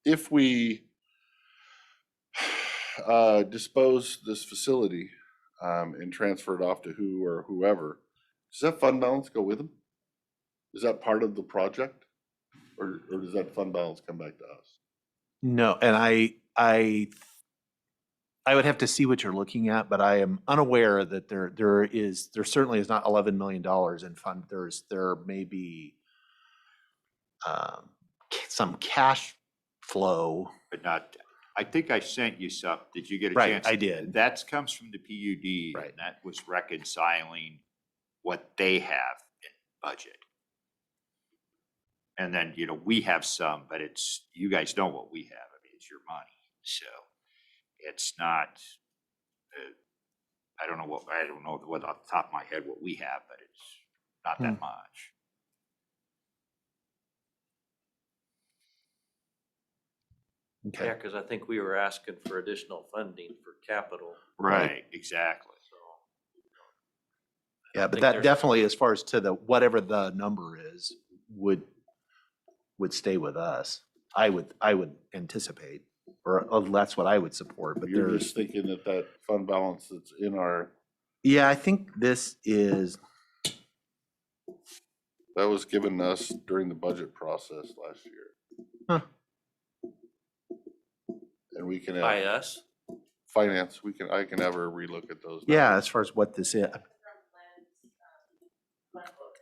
If we dispose this facility and transfer it off to who or whoever, does that fund balance go with them? Is that part of the project? Or does that fund balance come back to us? No, and I would have to see what you're looking at, but I am unaware that there certainly is not $11 million in fund. There may be some cash flow. But not, I think I sent you some. Did you get a Right, chance? I did. That comes from the PUD. Right. And that was reconciling what they have in budget. And then, we have some, but you guys know what we have. I mean, it's your money. So it's not, I don't know what off the top of my head what we have, but it's not that much. Okay. Yeah, because I think we were asking for additional funding for capital. Right, exactly. So Yeah, but think that there's- definitely, as far as to whatever the number is, would stay with us. I would anticipate, or that's what I would support, but You're there's, just thinking that fund balance that's in our, yeah, I think this is, that was given us during the budget process last year. Huh. And we can By have us, finance, I can have her relook at those. yeah, numbers. as far as what this is.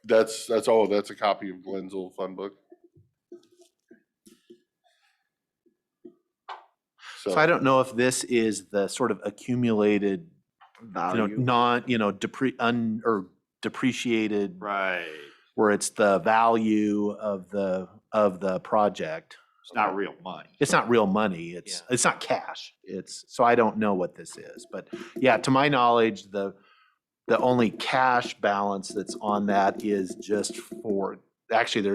That's a copy of Glenn's old fund book. So I don't know if this is the sort of accumulated, Value. depreciated, Right. where it's the value of the project. It's not real money. It's not real money. It's not cash. So I don't know what this is, but yeah, to my knowledge, the only cash balance that's on that is just for, actually, there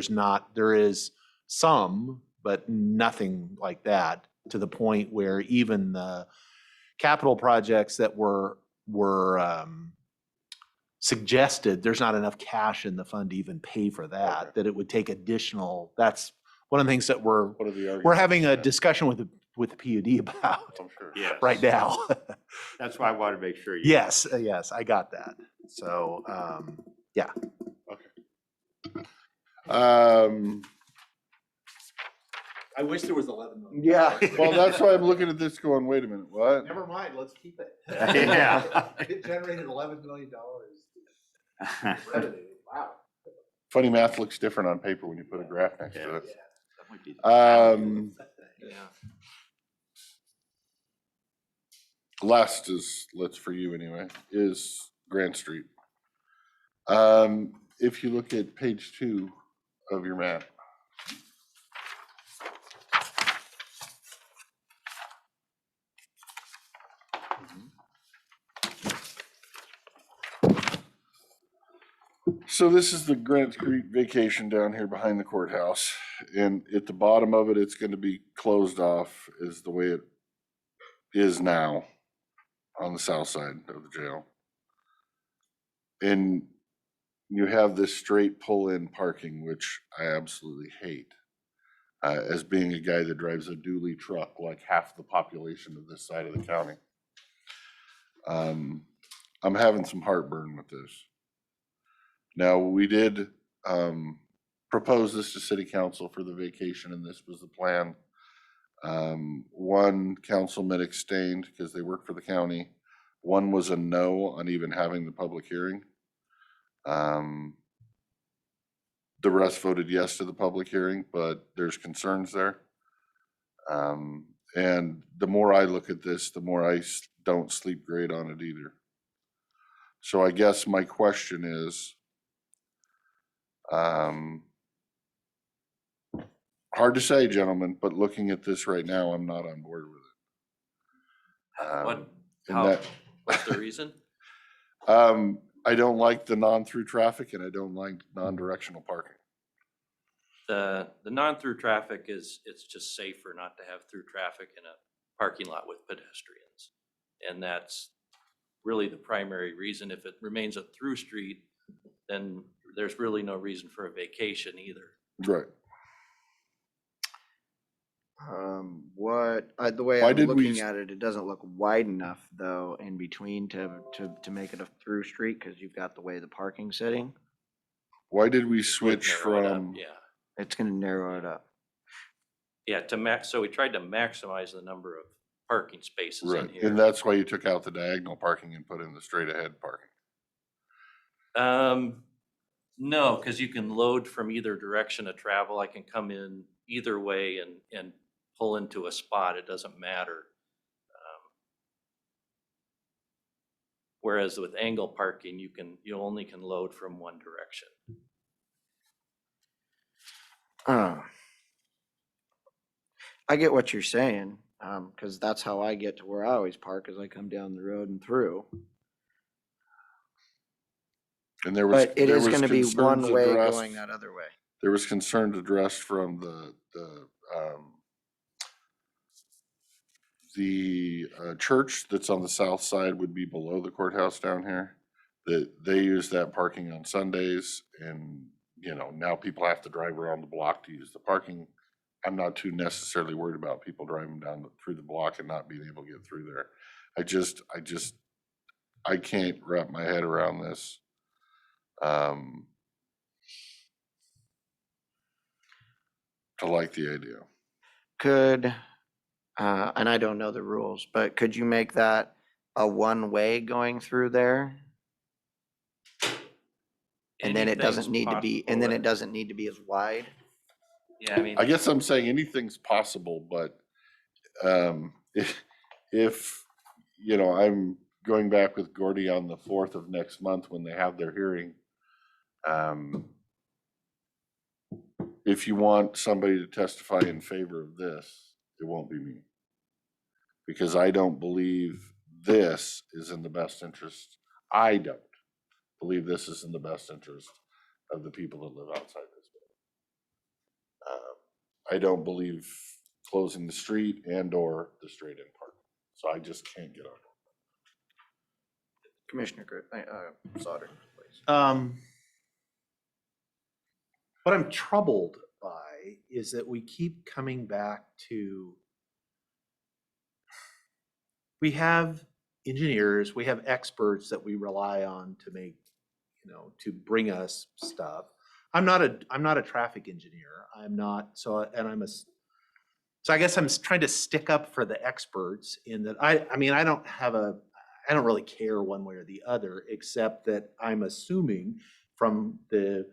is some, but nothing like that, to the point where even the capital projects that were suggested, there's not enough cash in the fund to even pay for that, Okay. that it would take additional, that's one of the things that we're What are the arguments? we're having a Yeah, discussion with the PUD about I'm sure. Yes. right now. That's why I want to make sure. Yes, I got that. So, yeah. I wish there was 11 million. Yeah. Well, that's why I'm looking at this going, wait a minute, what? Never mind, let's keep it. Yeah. It generated $11 million revenue. Wow. Funny math looks different on paper when you put a graph next to Yeah. it. That might be- Yeah. Last is, let's for you anyway, is Grant Street. If you look at page 2 of your map. So this is the Grant Street vacation down here behind the courthouse. And at the bottom of it, it's going to be closed off is the way it is now on the south side of the jail. And you have this straight pull-in parking, which I absolutely hate. As being a guy that drives a dually truck, like half the population of this side of the county. I'm having some heartburn with this. Now, we did propose this to city council for the vacation, and this was the plan. One councilman abstained because they work for the county. One was a no on even having the public hearing. The rest voted yes to the public hearing, but there's concerns there. And the more I look at this, the more I don't sleep great on it either. So I guess my question is, hard to say, gentlemen, but looking at this right now, I'm not on board with it. What, and how, that- what's the reason? I don't like the non-through traffic and I don't like non-directional parking. The non-through traffic it's just safer not to have through traffic in a parking lot with pedestrians. And that's really the primary reason. If it remains a through street, then there's really no reason for a vacation either. Right. The way Why I'm did we looking at it, it doesn't look wide enough though in between to make it a through street, because you've got the way the parking's sitting. Why did we Would switch narrow it up, from, Yeah, It's gonna narrow it up. yeah, so we tried to maximize the number of parking spaces in right, here. and that's why you took out the diagonal parking and put in the straight ahead parking. No, because you can load from either direction of travel. I can come in either way and pull into a spot. It doesn't matter. Whereas with angle parking, you only can load from one direction. I get what you're saying, because that's how I get to where I always park, is I come down the road and through. And there was, But it there is was gonna be one concerns way addressed- going that other way. There was concern addressed from the church that's on the south side would be below the courthouse down here. That they use that parking on Sundays and, now people have to drive around the block to use the parking. I'm not too necessarily worried about people driving through the block and not being able to get through there. I can't wrap my head around this. To like the idea. Could, and I don't know the rules, but could you make that a one-way going through there? And then it doesn't need to be, and then it doesn't need to be as wide? Yeah, I mean, I guess I'm saying anything's possible, but if I'm going back with Gordy on the 4th of next month when they have their hearing. if you want somebody to testify in favor of this, it won't be me. Because I don't believe this is in the best interest. I don't believe this is in the best interest of the people that live outside this building. I don't believe closing the street and or the straight-in parking. So I just can't get on it. Commissioner Sauter, please. What I'm troubled by is that we keep coming back to, we have engineers, we have experts that we rely on to make, to bring us stuff. I'm not a traffic engineer. I'm not, so I guess I'm trying to stick up for the experts in that I mean, I don't really care one way or the other, except that I'm assuming from the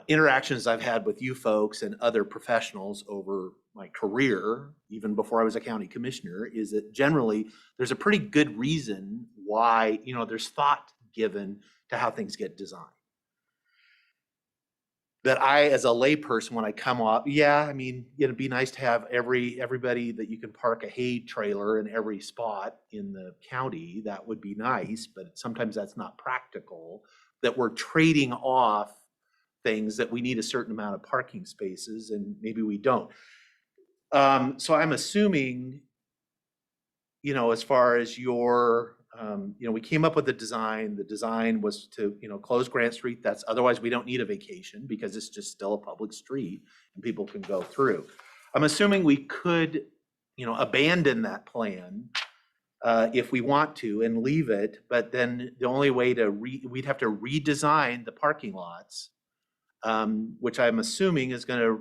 interactions I've had with you folks and other professionals over my career, even before I was a county commissioner, is that generally there's a pretty good reason why, there's thought given to how things get designed. That I, as a layperson, when I come up, I mean, it'd be nice to have everybody that you can park a hay trailer in every spot in the county. That would be nice, but sometimes that's not practical. That we're trading off things that we need a certain amount of parking spaces and maybe we don't. So I'm assuming, as far as your, we came up with the design was to, close Grant Street. Otherwise we don't need a vacation because it's just still a public street and people can go through. I'm assuming we could, abandon that plan if we want to and leave it, but then the only way we'd have to redesign the parking lots, which I'm assuming is gonna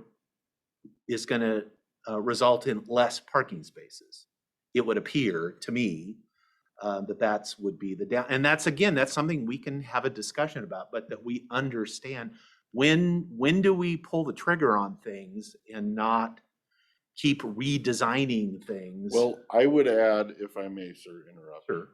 result in less parking spaces. It would appear to me that would be the down. And that's something we can have a discussion about, but that we understand when do we pull the trigger on things and not keep redesigning things. Well, I would add, if I may, sir, interrupt. Sure.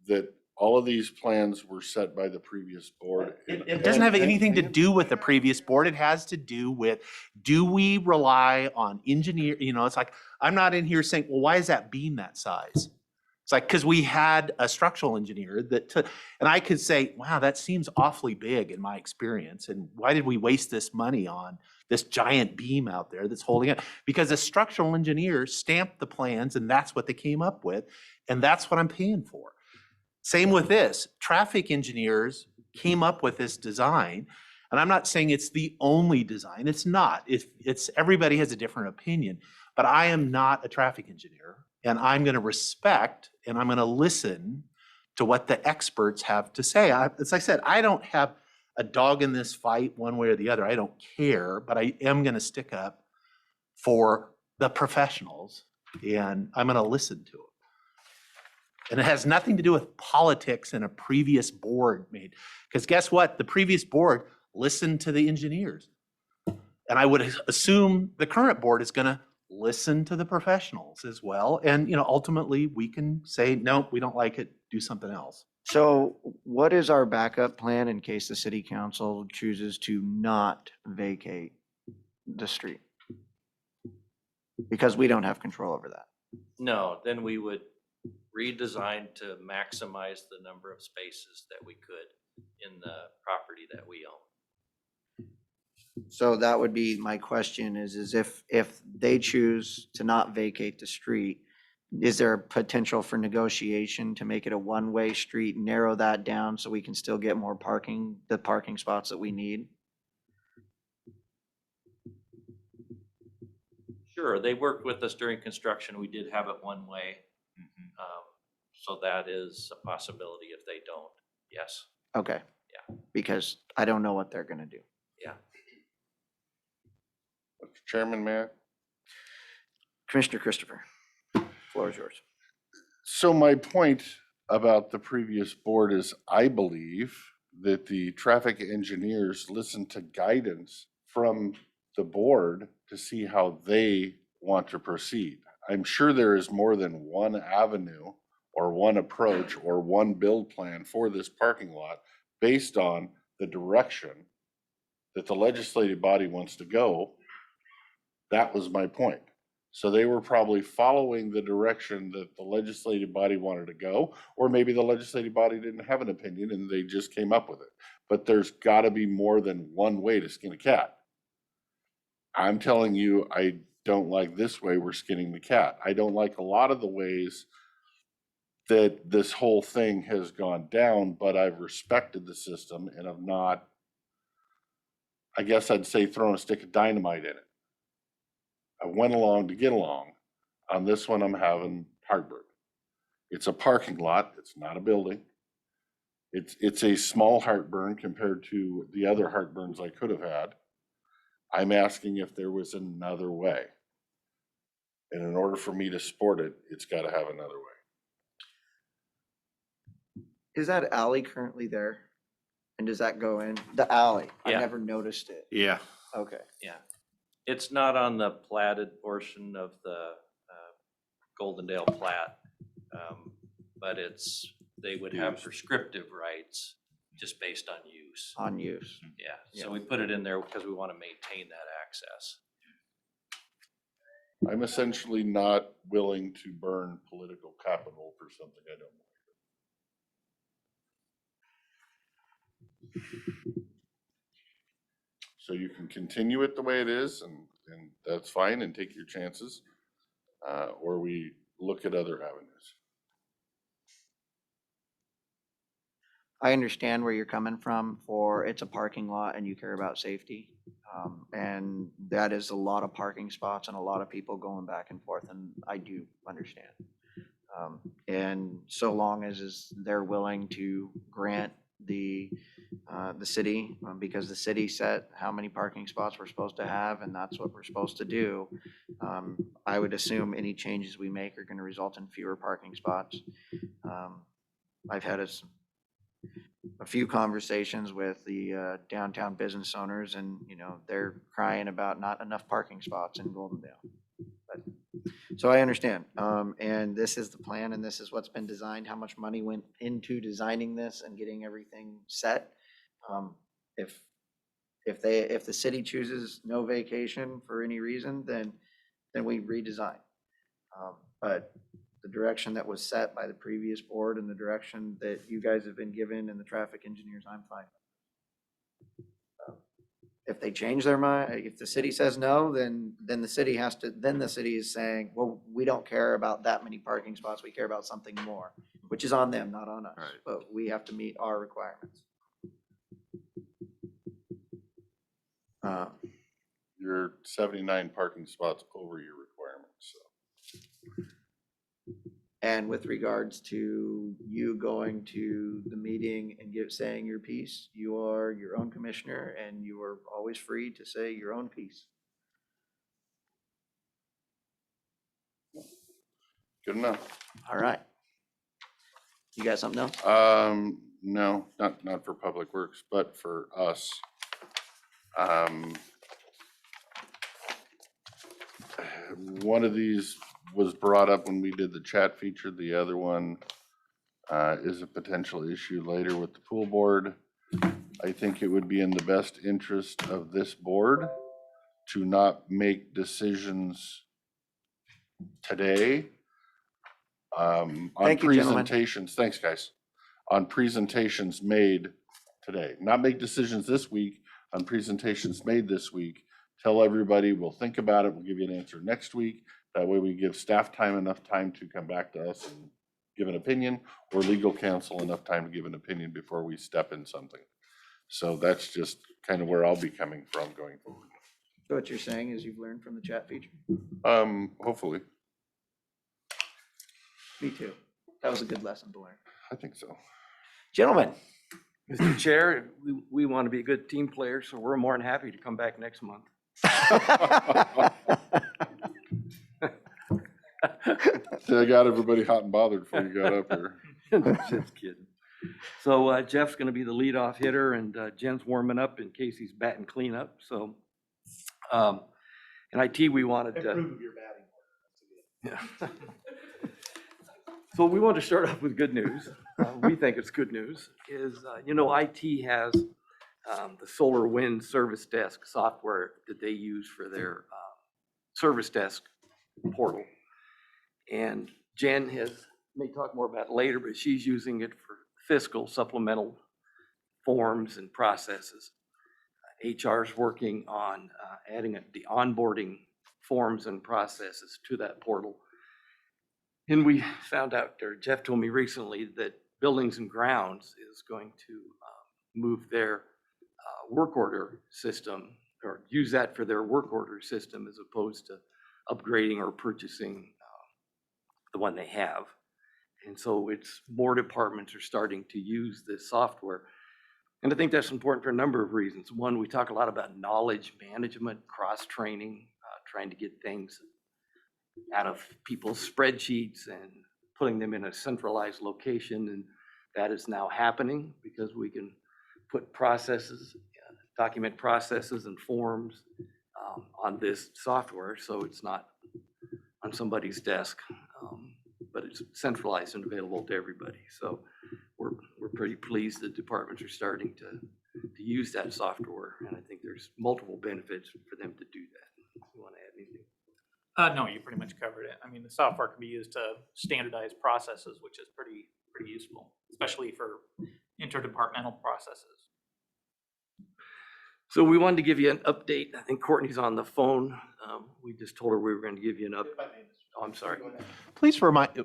That all of these plans were set by the previous board. It doesn't have anything to do with the previous board. It has to do with, do we rely on engineer? It's like, I'm not in here saying, well, why is that beam that size? It's like, because we had a structural engineer and I could say, wow, that seems awfully big in my experience. And why did we waste this money on this giant beam out there that's holding it? Because the structural engineer stamped the plans and that's what they came up with. And that's what I'm paying for. Same with this. Traffic engineers came up with this design. And I'm not saying it's the only design. It's not. It's everybody has a different opinion. But I am not a traffic engineer. And I'm going to respect and I'm going to listen to what the experts have to say. As I said, I don't have a dog in this fight one way or the other. I don't care, but I am going to stick up for the professionals and I'm going to listen to them. And it has nothing to do with politics and a previous board made. Because guess what? The previous board listened to the engineers. And I would assume the current board is going to listen to the professionals as well. And, ultimately we can say, no, we don't like it, do something else. So what is our backup plan in case the city council chooses to not vacate the street? Because we don't have control over that. No, then we would redesign to maximize the number of spaces that we could in the property that we own. So that would be my question is if they choose to not vacate the street, is there a potential for negotiation to make it a one-way street, narrow that down so we can still get more the parking spots that we need? Sure, they worked with us during construction. We did have it one way. So that is a possibility if they don't, yes. Okay. Yeah. Because I don't know what they're gonna do. Yeah. Mr. Chairman, may I? Commissioner Christopher, floor is yours. So my point about the previous board is I believe that the traffic engineers listened to guidance from the board to see how they want to proceed. I'm sure there is more than one avenue or one approach or one build plan for this parking lot based on the direction that the legislative body wants to go. That was my point. So they were probably following the direction that the legislative body wanted to go, or maybe the legislative body didn't have an opinion and they just came up with it. But there's got to be more than one way to skin a cat. I'm telling you, I don't like this way we're skinning the cat. I don't like a lot of the ways that this whole thing has gone down, but I've respected the system and have not, I guess I'd say, thrown a stick of dynamite in it. I went along to get along. On this one, I'm having heartburn. It's a parking lot. It's not a building. It's a small heartburn compared to the other heartburns I could have had. I'm asking if there was another way. And in order for me to support it, it's got to have another way. Is that alley currently there? And does that go in? The alley, I Yeah. never noticed it. Yeah. Okay. It's not on the platted portion of the Goldendale plat, but they would have Use. prescriptive rights just based on use. On use. Yeah, Yeah. so we put it in there because we want to maintain that access. I'm essentially not willing to burn political capital for something I don't want. So you can continue it the way it is, and that's fine, and take your chances, or we look at other avenues. I understand where you're coming from for it's a parking lot and you care about safety. And that is a lot of parking spots and a lot of people going back and forth, and I do understand. And so long as they're willing to grant the city, because the city set how many parking spots we're supposed to have, and that's what we're supposed to do. I would assume any changes we make are gonna result in fewer parking spots. I've had a few conversations with the downtown business owners, and, they're crying about not enough parking spots in Goldendale. But so I understand, and this is the plan, and this is what's been designed, how much money went into designing this and getting everything set. If the city chooses no vacation for any reason, then we redesign. But the direction that was set by the previous board and the direction that you guys have been given and the traffic engineers, I'm fine. If they change their mind, if the city says no, then the city the city is saying, well, we don't care about that many parking spots, we care about something more, which is on them, not on us. Right. But we have to meet our requirements. You're 79 parking spots over your requirements, so. And with regards to you going to the meeting and saying your piece, you are your own commissioner and you are always free to say your own piece. Good enough. All right. You got something else? No, not for Public Works, but for us. One of these was brought up when we did the chat feature. The other one is a potential issue later with the pool board. I think it would be in the best interest of this board to not make decisions today. On Thank you, gentlemen. presentations, thanks guys, on presentations made today, not make decisions this week, on presentations made this week. Tell everybody, we'll think about it, we'll give you an answer next week. That way we give staff time enough time to come back to us and give an opinion, or legal counsel enough time to give an opinion before we step in something. So that's just kind of where I'll be coming from going forward. So what you're saying is you've learned from the chat feature? Hopefully, Me too. That was a good lesson to learn. I think so. Gentlemen, Mr. Chair, we want to be good team players, so we're more than happy to come back next month. I got everybody hot and bothered before you got up here. Just kidding. So Jeff's going to be the leadoff hitter, and Jen's warming up in case he's batting cleanup. So, in IT, we wanted to. Improve your batting. Yeah. So we want to start off with good news. We think it's good news, is, IT has the Solar Wind Service Desk software that they use for their service desk portal. And Jen may talk more about it later, but she's using it for fiscal supplemental forms and processes. HR is working on adding the onboarding forms and processes to that portal. And we found out, or Jeff told me recently, that Buildings and Grounds is going to move their work order system, or use that for their work order system as opposed to upgrading or purchasing the one they have. And so it's more departments are starting to use this software. And I think that's important for a number of reasons. One, we talk a lot about knowledge management, cross-training, trying to get things out of people's spreadsheets and putting them in a centralized location. And that is now happening because we can put processes, document processes and forms on this software. So it's not on somebody's desk, but it's centralized and available to everybody. So we're pretty pleased that departments are starting to use that software. And I think there's multiple benefits for them to do that. You want to add anything? No, you pretty much covered it. I mean, the software can be used to standardize processes, which is pretty useful, especially for interdepartmental processes. So we wanted to give you an update. I think Courtney's on the phone. We just told her we were going to give you an update. Oh, I'm sorry. Please remind,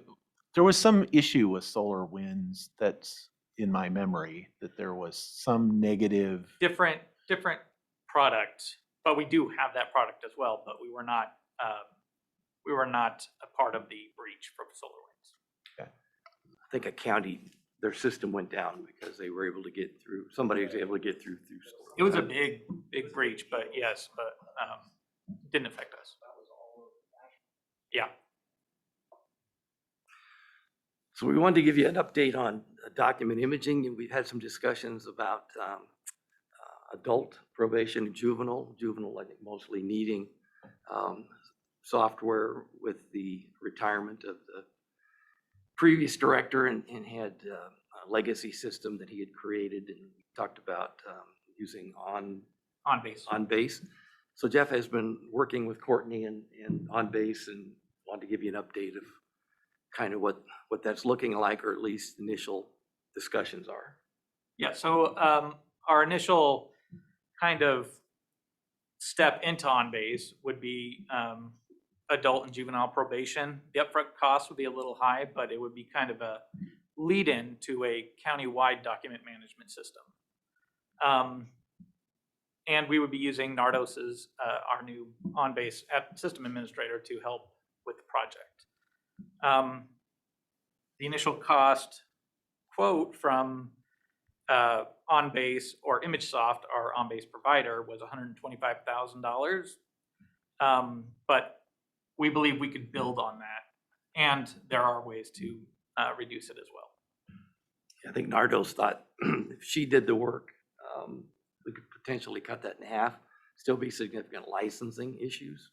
there was some issue with Solar Winds that's in my memory, that there was some negative. Different product, but we do have that product as well, but we were not a part of the breach from SolarWinds. I think a county, their system went down because they were able to get through, somebody was able to get through solar. It was a big breach, but yes, didn't affect us. Yeah. So we wanted to give you an update on document imaging, and we've had some discussions about adult probation and juvenile, I think mostly needing software with the retirement of the previous director, and had a legacy system that he had created, and we talked about using on base. So Jeff has been working with Courtney and on base, and wanted to give you an update of kind of what that's looking like, or at least initial discussions are. Yeah, so our initial kind of step into on-base would be adult and juvenile probation. The upfront cost would be a little high, but it would be kind of a lead-in to a county-wide document management system. And we would be using Nardos's, our new on-base system administrator, to help with the project. The initial cost quote from on-base or ImageSoft, our on-base provider, was $125,000. But we believe we could build on that, and there are ways to reduce it as well. I think Nardos thought if she did the work, we could potentially cut that in half, still be significant licensing issues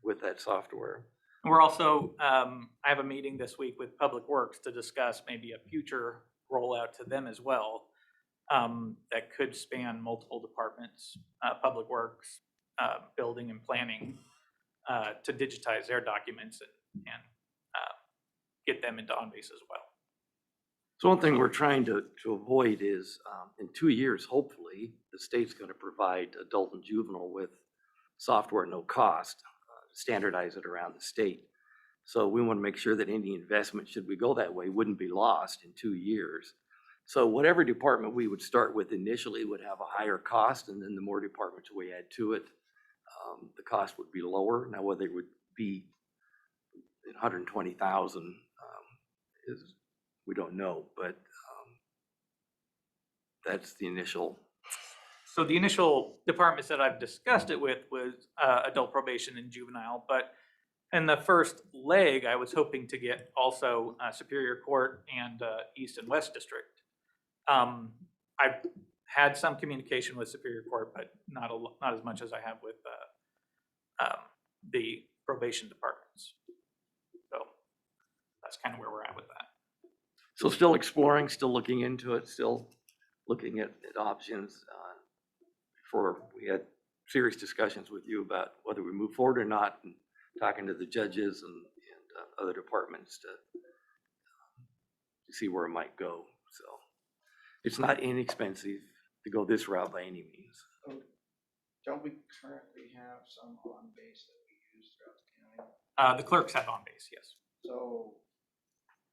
with that software. And we're also, I have a meeting this week with Public Works to discuss maybe a future rollout to them as well, that could span multiple departments, Public Works, building and planning, to digitize their documents and get them into on-base as well. So one thing we're trying to avoid is in 2 years, hopefully, the state's going to provide adult and juvenile with software at no cost, standardize it around the state. So we want to make sure that any investment, should we go that way, wouldn't be lost in 2 years. So whatever department we would start with initially would have a higher cost, and then the more departments we add to it, the cost would be lower. Now, whether it would be 120,000 is, we don't know, but that's the initial. So the initial departments that I've discussed it with was adult probation and juvenile, but in the first leg, I was hoping to get also Superior Court and East and West District. I've had some communication with Superior Court, but not as much as I have with the probation departments. So that's kind of where we're at with that. So still exploring, still looking into it, still looking at options. Before we had serious discussions with you about whether we move forward or not, and talking to the judges and other departments to see where it might go. So it's not inexpensive to go this route by any means. Don't we currently have some on base that we use throughout the county? The clerks have on base, yes. So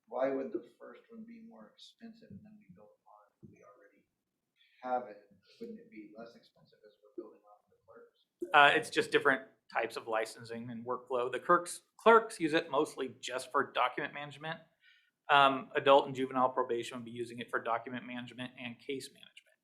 why would the first one be more expensive than we build upon it? We already have it. Wouldn't it be less expensive as we're building off the clerks? It's just different types of licensing and workflow. The clerks use it mostly just for document management. Adult and juvenile probation would be using it for document management and case management.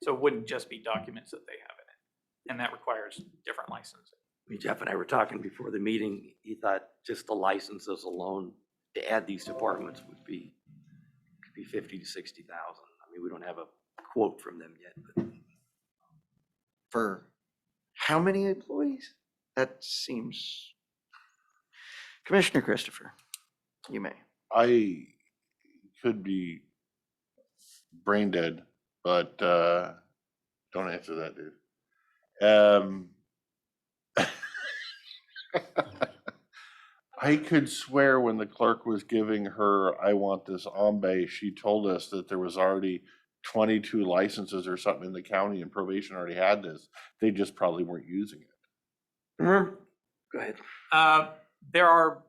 So it wouldn't just be documents that they have in it, and that requires different licensing. I mean, Jeff and I were talking before the meeting. He thought just the licenses alone to add these departments could be 50 to 60,000. I mean, we don't have a quote from them yet, but For how many employees? That seems. Commissioner Christopher, you may. I could be brain dead, but don't answer that, dude. I could swear when the clerk was giving her, I want this on base, she told us that there was already 22 licenses or something in the county, and probation already had this. They just probably weren't using it. remember, go ahead. There are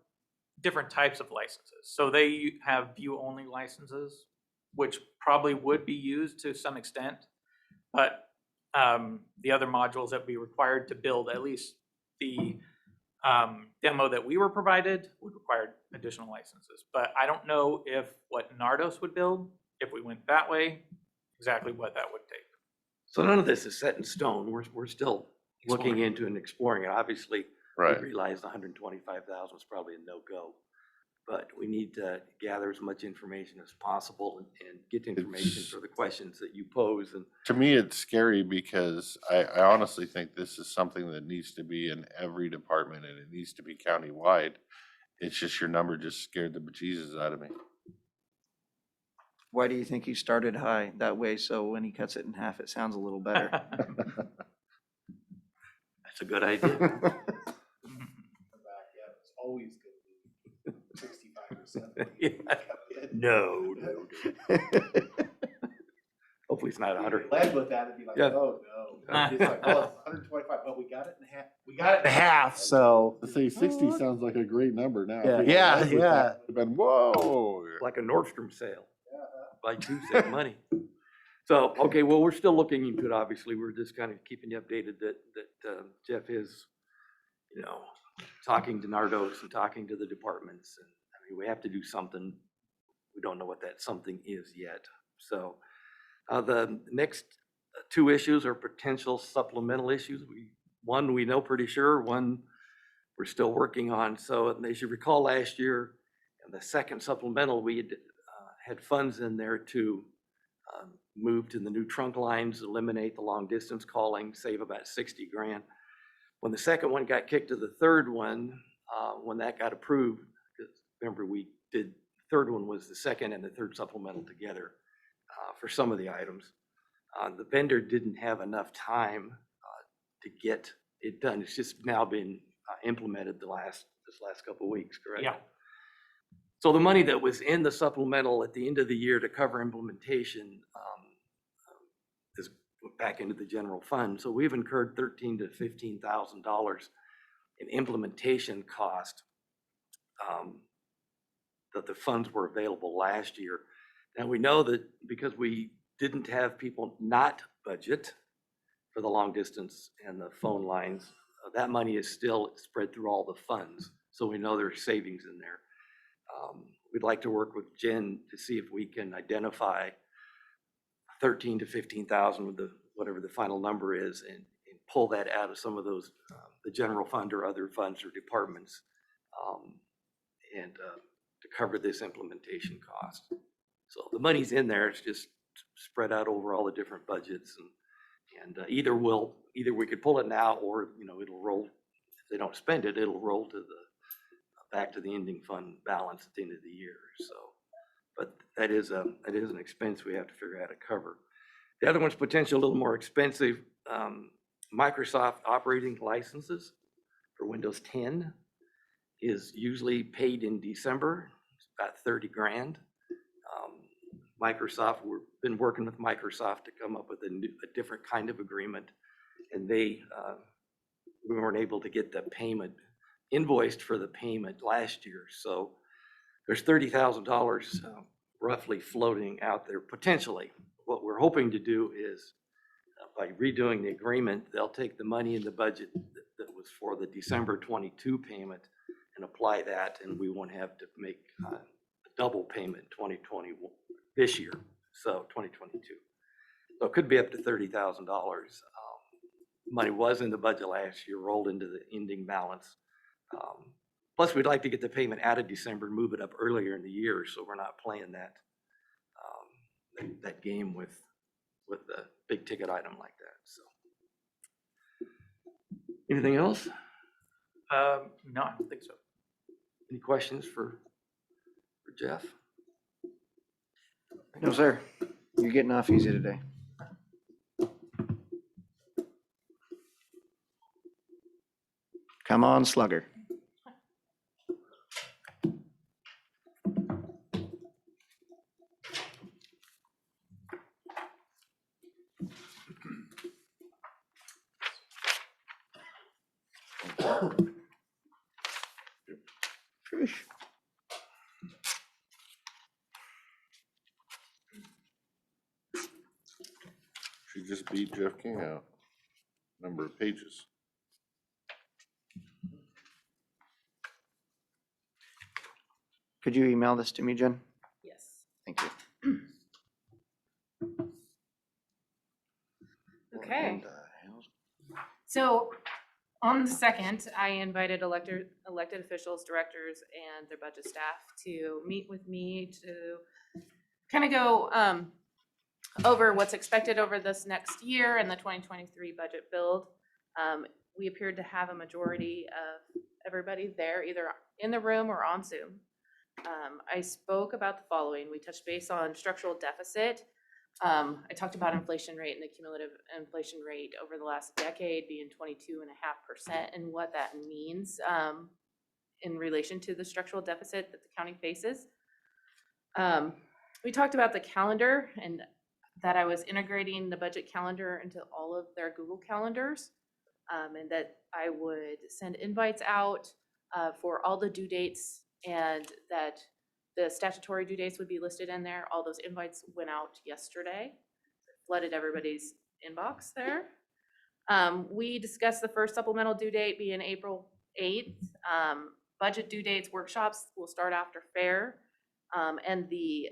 different types of licenses. So they have view-only licenses, which probably would be used to some extent. But the other modules that would be required to build, at least the demo that we were provided, would require additional licenses. But I don't know if what Nardos would build, if we went that way, exactly what that would take. So none of this is set in stone. We're still looking Exploring. into and exploring it. Obviously, Right. we realized 125,000 is probably a no-go. But we need to gather as much information as possible and get the information for the questions that you pose. And To me, it's scary because I honestly think this is something that needs to be in every department and it needs to be countywide. It's just your number just scared the bejesus out of me. Why do you think he started high that way? So when he cuts it in half, it sounds a little better. that's a good idea. It's always going to be 65%. Yeah. No. Hopefully it's not 100. Led with that, it'd be like, Yeah. oh, no. It's like, oh, it's 125, but we got it in half. We got it in half, so. To say 60 sounds like a great number now. Yeah, If we yeah, led with yeah. that, it'd been, whoa. Like a Nordstrom sale. Buy two, save money. So, okay, well, we're still looking into it, obviously. We're just kind of keeping you updated that Jeff is, talking to Nardos and talking to the departments. And I mean, we have to do something. We don't know what that something is yet. So the next two issues are potential supplemental issues. One we know pretty sure, one we're still working on. So as you recall last year, in the second supplemental, we had funds in there to move to the new trunk lines, eliminate the long distance calling, save about 60 grand. When the second one got kicked to the third one, when that got approved, because remember we did, the third one was the second and the third supplemental together for some of the items. The vendor didn't have enough time to get it done. It's just now been implemented this last couple of weeks, correct? Yeah. So the money that was in the supplemental at the end of the year to cover implementation is back into the general fund. So we've incurred $13,000 to $15,000 in implementation cost that the funds were available last year. Now we know that because we didn't have people not budget for the long distance and the phone lines, that money is still spread through all the funds. So we know there's savings in there. We'd like to work with Jen to see if we can identify 13 to 15,000 with whatever the final number is, and pull that out of some of those, the general fund or other funds or departments, and to cover this implementation cost. So the money's in there, it's just spread out over all the different budgets, and either we could pull it now, or it'll roll. If they don't spend it, it'll roll to back to the ending fund balance at the end of the year. So, but that is an expense we have to figure out how to cover. The other one's potentially a little more expensive. Microsoft operating licenses for Windows 10 is usually paid in December. It's about 30 grand. Microsoft, we've been working with Microsoft to come up with a different kind of agreement, and we weren't able to get the payment invoiced for the payment last year. So there's $30,000 roughly floating out there potentially. What we're hoping to do is by redoing the agreement, they'll take the money in the budget that was for the December 22 payment and apply that, and we won't have to make a double payment in 2021 this year, so 2022. So it could be up to $30,000. Money was in the budget last year, rolled into the ending balance. Plus, we'd like to get the payment out of December and move it up earlier in the year, so we're not playing that game with the big ticket item like that. So, anything else? No, I don't think so. Any questions for Jeff? No, sir. You're getting off easy today. Come on, slugger. Trish. She just beat Jeff King out. Number of pages. Could you email this to me, Jen? Yes. Thank you. Okay. And, So on the 2nd, I invited elected officials, directors, and their budget staff to meet with me to kind of go over what's expected over this next year and the 2023 budget build. We appeared to have a majority of everybody there, either in the room or on Zoom. I spoke about the following. We touched base on structural deficit. I talked about inflation rate and the cumulative inflation rate over the last decade being 22.5% and what that means in relation to the structural deficit that the county faces. We talked about the calendar and that I was integrating the budget calendar into all of their Google calendars, and that I would send invites out for all the due dates, and that the statutory due dates would be listed in there. All those invites went out yesterday, flooded everybody's inbox there. We discussed the first supplemental due date being April 8th. Budget due dates workshops will start after fair, and the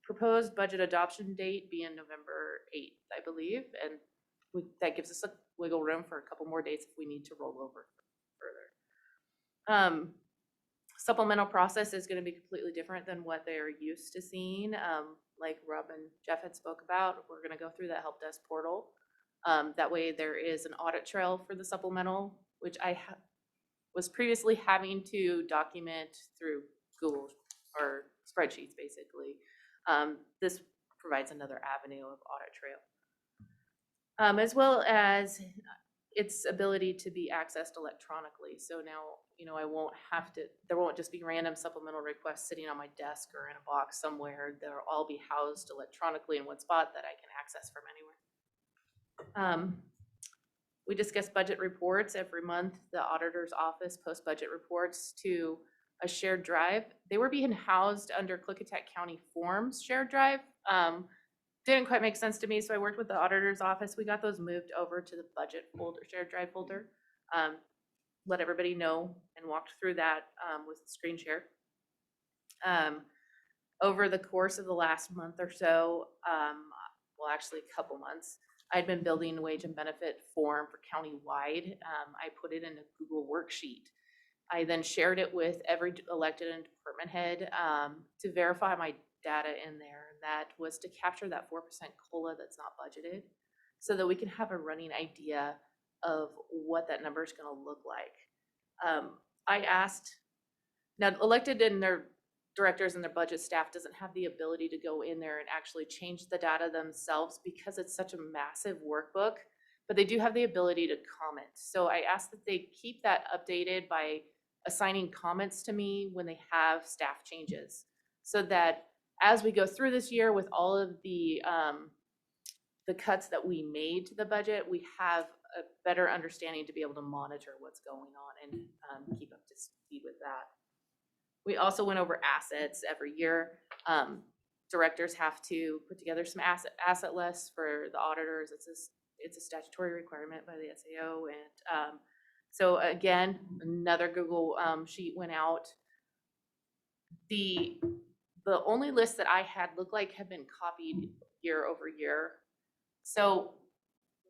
proposed budget adoption date being November 8th, I believe. And that gives us a wiggle room for a couple more dates if we need to roll over further. Supplemental process is going to be completely different than what they're used to seeing. Like Rob and Jeff had spoke about, we're going to go through that help desk portal. That way there is an audit trail for the supplemental, which I was previously having to document through Google or spreadsheets, basically. This provides another avenue of audit trail. As well as its ability to be accessed electronically. So now, I won't have to, there won't just be random supplemental requests sitting on my desk or in a box somewhere. They'll all be housed electronically in one spot that I can access from anywhere. We discuss budget reports every month. The auditor's office posts budget reports to a shared drive. They were being housed under Klickitat County Forms shared drive. Didn't quite make sense to me, so I worked with the auditor's office. We got those moved over to the budget folder, shared drive folder. Let everybody know and walked through that with screen share. Over the course of the last month or so, well, actually a couple months, I'd been building a wage and benefit form for countywide. I put it in a Google worksheet. I then shared it with every elected and department head to verify my data in there. And that was to capture that 4% COLA that's not budgeted so that we can have a running idea of what that number is going to look like. I asked, now elected and their directors and their budget staff doesn't have the ability to go in there and actually change the data themselves because it's such a massive workbook, but they do have the ability to comment. So I ask that they keep that updated by assigning comments to me when they have staff changes, so that as we go through this year with all of the cuts that we made to the budget, we have a better understanding to be able to monitor what's going on and keep up to speed with that. We also went over assets every year. Directors have to put together some asset lists for the auditors. It's a statutory requirement by the SAO. And so again, another Google sheet went out. The only list that I had looked like had been copied year over year. So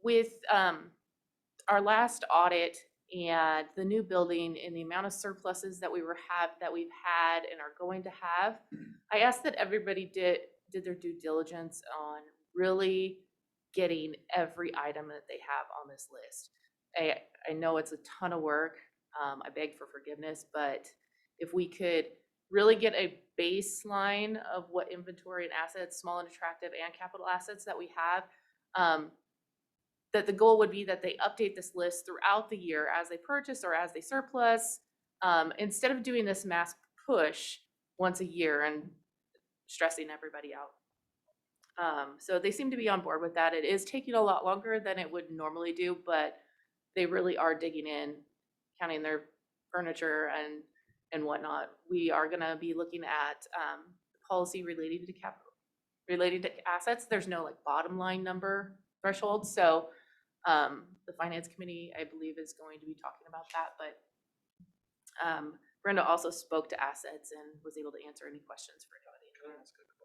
with our last audit and the new building and the amount of surpluses that we've had and are going to have, I asked that everybody did their due diligence on really getting every item that they have on this list. I know it's a ton of work. I beg for forgiveness, but if we could really get a baseline of what inventory and assets, small and attractive and capital assets that we have, that the goal would be that they update this list throughout the year as they purchase or as they surplus, instead of doing this mass push once a year and stressing everybody out. So they seem to be on board with that. It is taking a lot longer than it would normally do, but they really are digging in, counting their furniture and whatnot. We are gonna be looking at policy related to capital, related to assets. There's no like bottom line number threshold. So the finance committee, I believe, is going to be talking about that, but Brenda also spoke to assets and was able to answer any questions for anybody.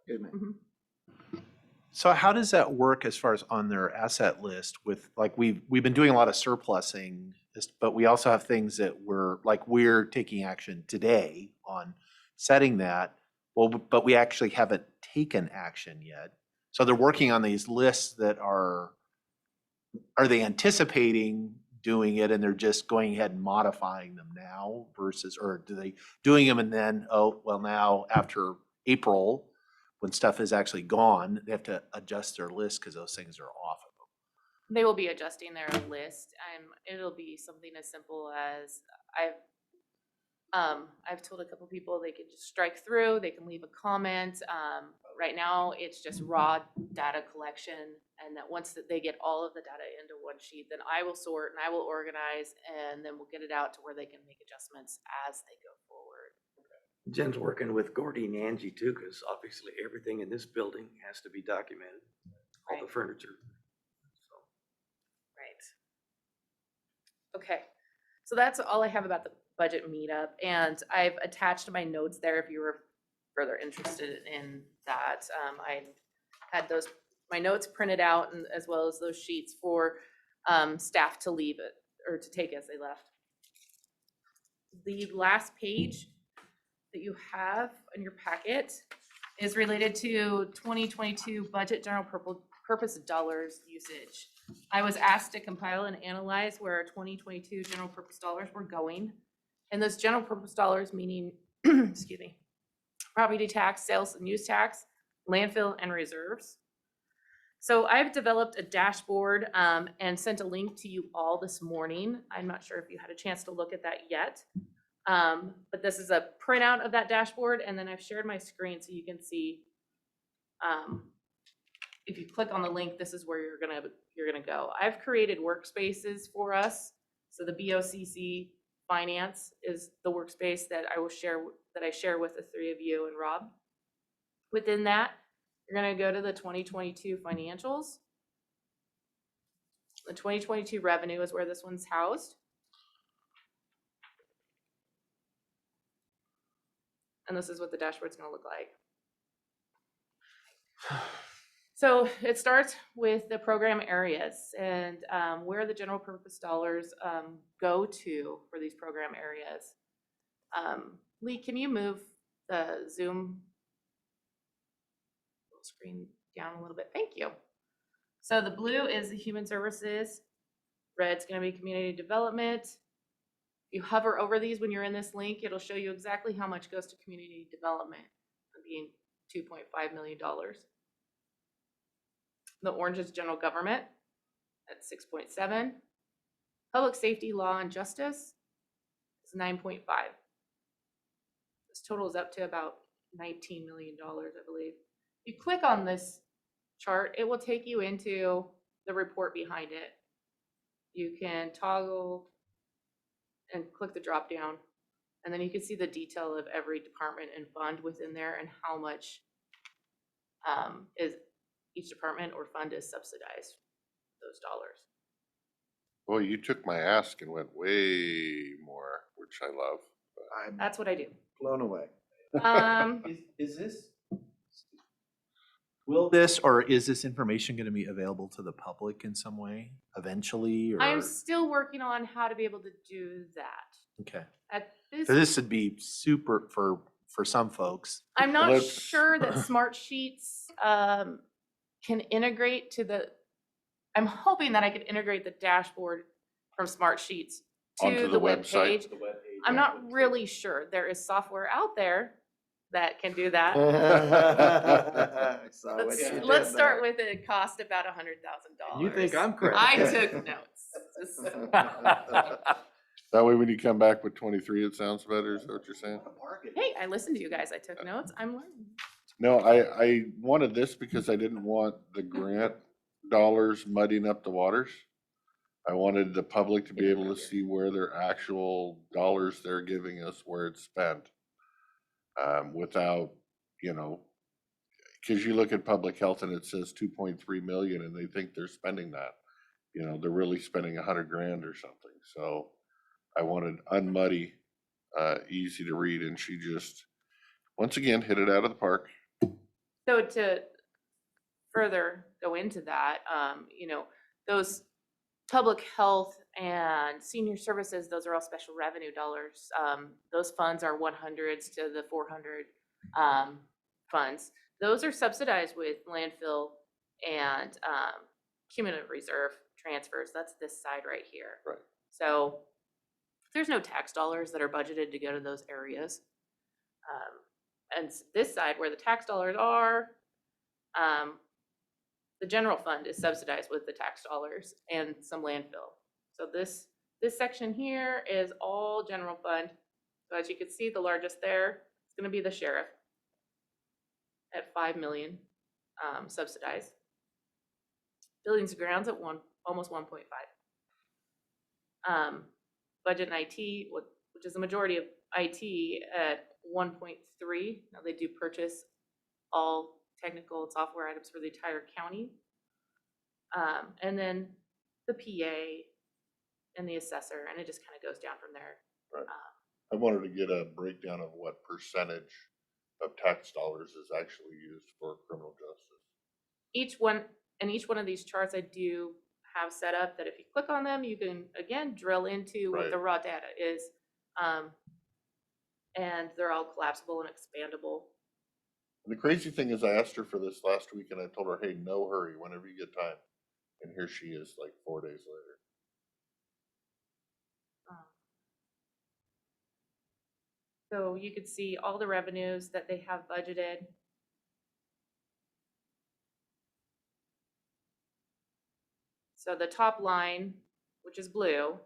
Good, man. Mhm. So how does that work as far as on their asset list with, like, we've been doing a lot of surplusing, but we also have things that we're taking action today on setting that. Well, but we actually haven't taken action yet. So they're working on these lists that are they anticipating doing it and they're just going ahead and modifying them now versus, or do they doing them and then, oh, well, now after April, when stuff is actually gone, they have to adjust their list because those things are off of them. They will be adjusting their list, and it'll be something as simple as I've told a couple people they can just strike through, they can leave a comment. Right now, it's just raw data collection, and that once that they get all of the data into one sheet, then I will sort and I will organize, and then we'll get it out to where they can make adjustments as they go forward. Jen's working with Gordy and Angie too, because obviously everything in this building has to be documented, all the Right. furniture. So, Right. Okay, so that's all I have about the budget meetup, and I've attached my notes there if you were further interested in that. I had my notes printed out, and as well as those sheets for staff to leave it or to take as they left. The last page that you have in your packet is related to 2022 budget general purpose dollars usage. I was asked to compile and analyze where our 2022 general purpose dollars were going. And those general purpose dollars meaning, excuse me, property tax, sales and use tax, landfill, and reserves. So I've developed a dashboard and sent a link to you all this morning. I'm not sure if you had a chance to look at that yet. But this is a printout of that dashboard, and then I've shared my screen so you can see. If you click on the link, this is where you're gonna go. I've created workspaces for us. So the BOCC Finance is the workspace that I share with the three of you and Rob. Within that, you're gonna go to the 2022 financials. The 2022 revenue is where this one's housed. And this is what the dashboard's gonna look like. So it starts with the program areas and where the general purpose dollars go to for these program areas. Lee, can you move the Zoom screen down a little bit? Thank you. So the blue is the human services. Red's gonna be community development. you hover over these when you're in this link, it'll show you exactly how much goes to community development, being $2.5 million. The orange is general government at 6.7. Public safety, law, and justice is 9.5. This total is up to about $19 million, I believe. You click on this chart, it will take you into the report behind it. You can toggle and click the drop down, and then you can see the detail of every department and fund within there and how much is each department or fund is subsidized those dollars. Well, you took my ask and went way more, which I love. I'm That's what I do. blown away. Is this? Will this, or is this information going to be available to the public in some way eventually? Or I'm still working on how to be able to do that. okay, At this, so this would be super for some folks. I'm not Let's- sure that Smart Sheets can integrate to the, I'm hoping that I could integrate the dashboard from Smart Sheets Onto to the the web website. page. I'm not really sure. There is software out there that can do that. I saw what you did Let's start there. with it cost about $100,000. You think I'm crazy? I took notes. That way when you come back with 23, it sounds better, is that what you're saying? Hey, I listened to you guys. I took notes. I'm learning. No, I wanted this because I didn't want the grant dollars muddying up the waters. I wanted the public to be able to see where their actual dollars they're giving us, where it's spent. Without, cause you look at public health and it says 2.3 million and they think they're spending that. They're really spending $100,000 or something. So I wanted unmuddy, easy to read, and she just, once again, hit it out of the park. So to further go into that, those public health and senior services, those are all special revenue dollars. Those funds are 100s to the 400 funds. Those are subsidized with landfill and cumulative reserve transfers. That's this side right here. Right. So there's no tax dollars that are budgeted to go to those areas. And this side where the tax dollars are, the general fund is subsidized with the tax dollars and some landfill. So this section here is all general fund. So as you can see, the largest there is going to be the sheriff at 5 million subsidized. Buildings and grounds at almost 1.5. Budget and IT, which is the majority of IT, at 1.3. Now they do purchase all technical and software items for the entire county. And then the PA and the assessor, and it just kind of goes down from there. Right. I wanted to get a breakdown of what percentage of tax dollars is actually used for criminal justice. Each one of these charts I do have set up that if you click on them, you can again drill into what the raw data is. And they're all collapsible and expandable. And the crazy thing is I asked her for this last week and I told her, hey, no hurry, whenever you get time. And here she is like 4 days later. So you could see all the revenues that they have budgeted. So the top line, which is blue,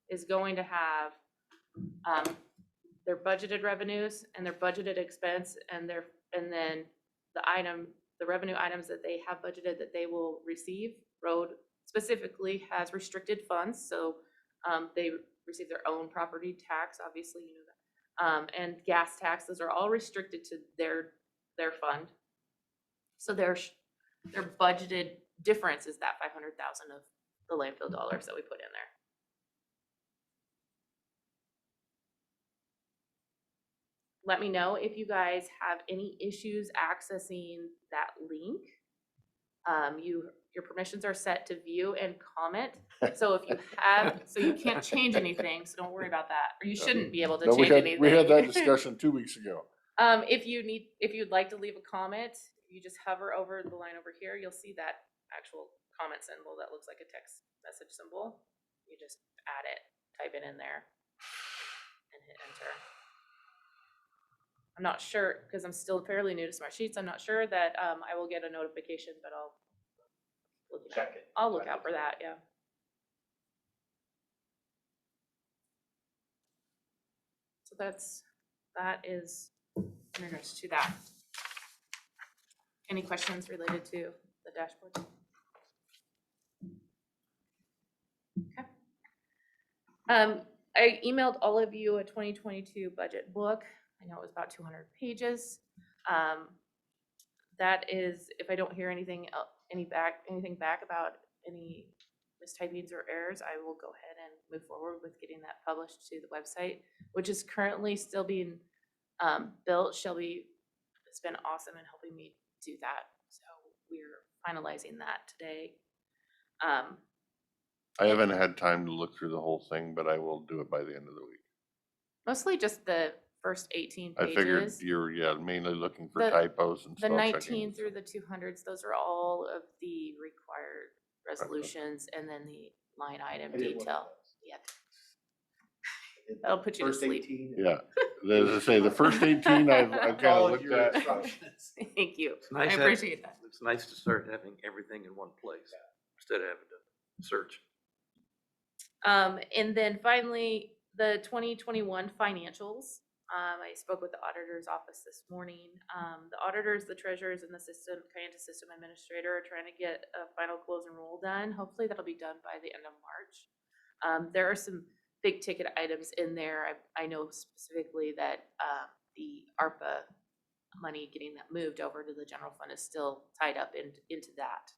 is going to have their budgeted revenues and their budgeted expense and then the revenue items that they have budgeted that they will receive. Road specifically has restricted funds, so they receive their own property tax, obviously, you know that. And gas tax, those are all restricted to their fund. So their budgeted difference is that 500,000 of the landfill dollars that we put in there. Let me know if you guys have any issues accessing that link. Your permissions are set to view and comment. So if you you can't change anything, so don't worry about that. Or you shouldn't be able to No, change anything. we had that discussion 2 weeks ago. If you'd like to leave a comment, you just hover over the line over here, you'll see that actual comment symbol that looks like a text message symbol. You just add it, type it in there. and hit enter. I'm not sure, because I'm still fairly new to Smart Sheets, I'm not sure that I will get a notification, but I'll Check it. I'll look out for that, yeah. So that is in regards to that. Any questions related to the dashboard? Okay. I emailed all of you a 2022 budget book. I know it was about 200 pages. That is, if I don't hear anything back about any mistypings or errors, I will go ahead and move forward with getting that published to the website, which is currently still being built. Shelby has been awesome in helping me do that. So we're finalizing that today. I haven't had time to look through the whole thing, but I will do it by the end of the week. Mostly just the first 18 I figured pages. you're, mainly looking for The- typos and The spell 19 checking. through the 200s, those are all of the required resolutions and then the line item I didn't look detail. at Yeah, those. that'll put you to First sleep. 18. Yeah, as I say, the first 18 I've kind of Followed looked your at. instructions. Thank you. It's nice I that- appreciate that. It's nice to start having everything in one place instead of having to search. And then finally, the 2021 financials. I spoke with the auditor's office this morning. The auditors, the treasurers, and the Klickitat system administrator are trying to get a final close and roll done. Hopefully that'll be done by the end of March. There are some big ticket items in there. I know specifically that the ARPA money, getting that moved over to the general fund, is still tied up into that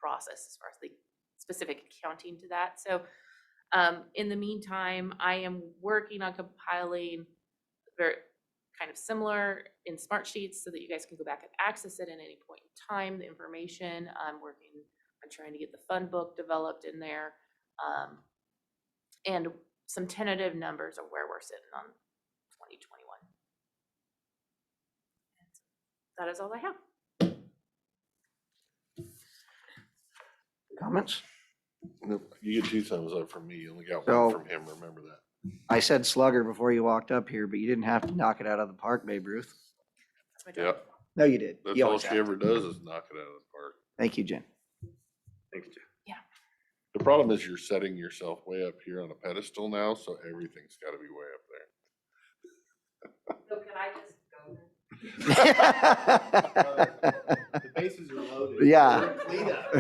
process as far as the specific accounting to that. So in the meantime, I am working on compiling very kind of similar in Smart Sheets so that you guys can go back and access it at any point in time, the information. I'm working on trying to get the fund book developed in there, and some tentative numbers of where we're sitting on 2021. That is all I have. Comments? Nope, you get 2 thumbs up from me. You only got So- 1 from him, remember that. I said slugger before you walked up here, but you didn't have to knock it out of the park, Babe Ruth. That's my job. Yep, No, you did. that's You all always she have ever to. does is knock it out of the park. Thank you, Jen. Thanks, Jeff. The problem is you're setting yourself way up here on a pedestal now, so everything's gotta be way up there. So can I just go then? The bases are loaded. Yeah. We're clean up.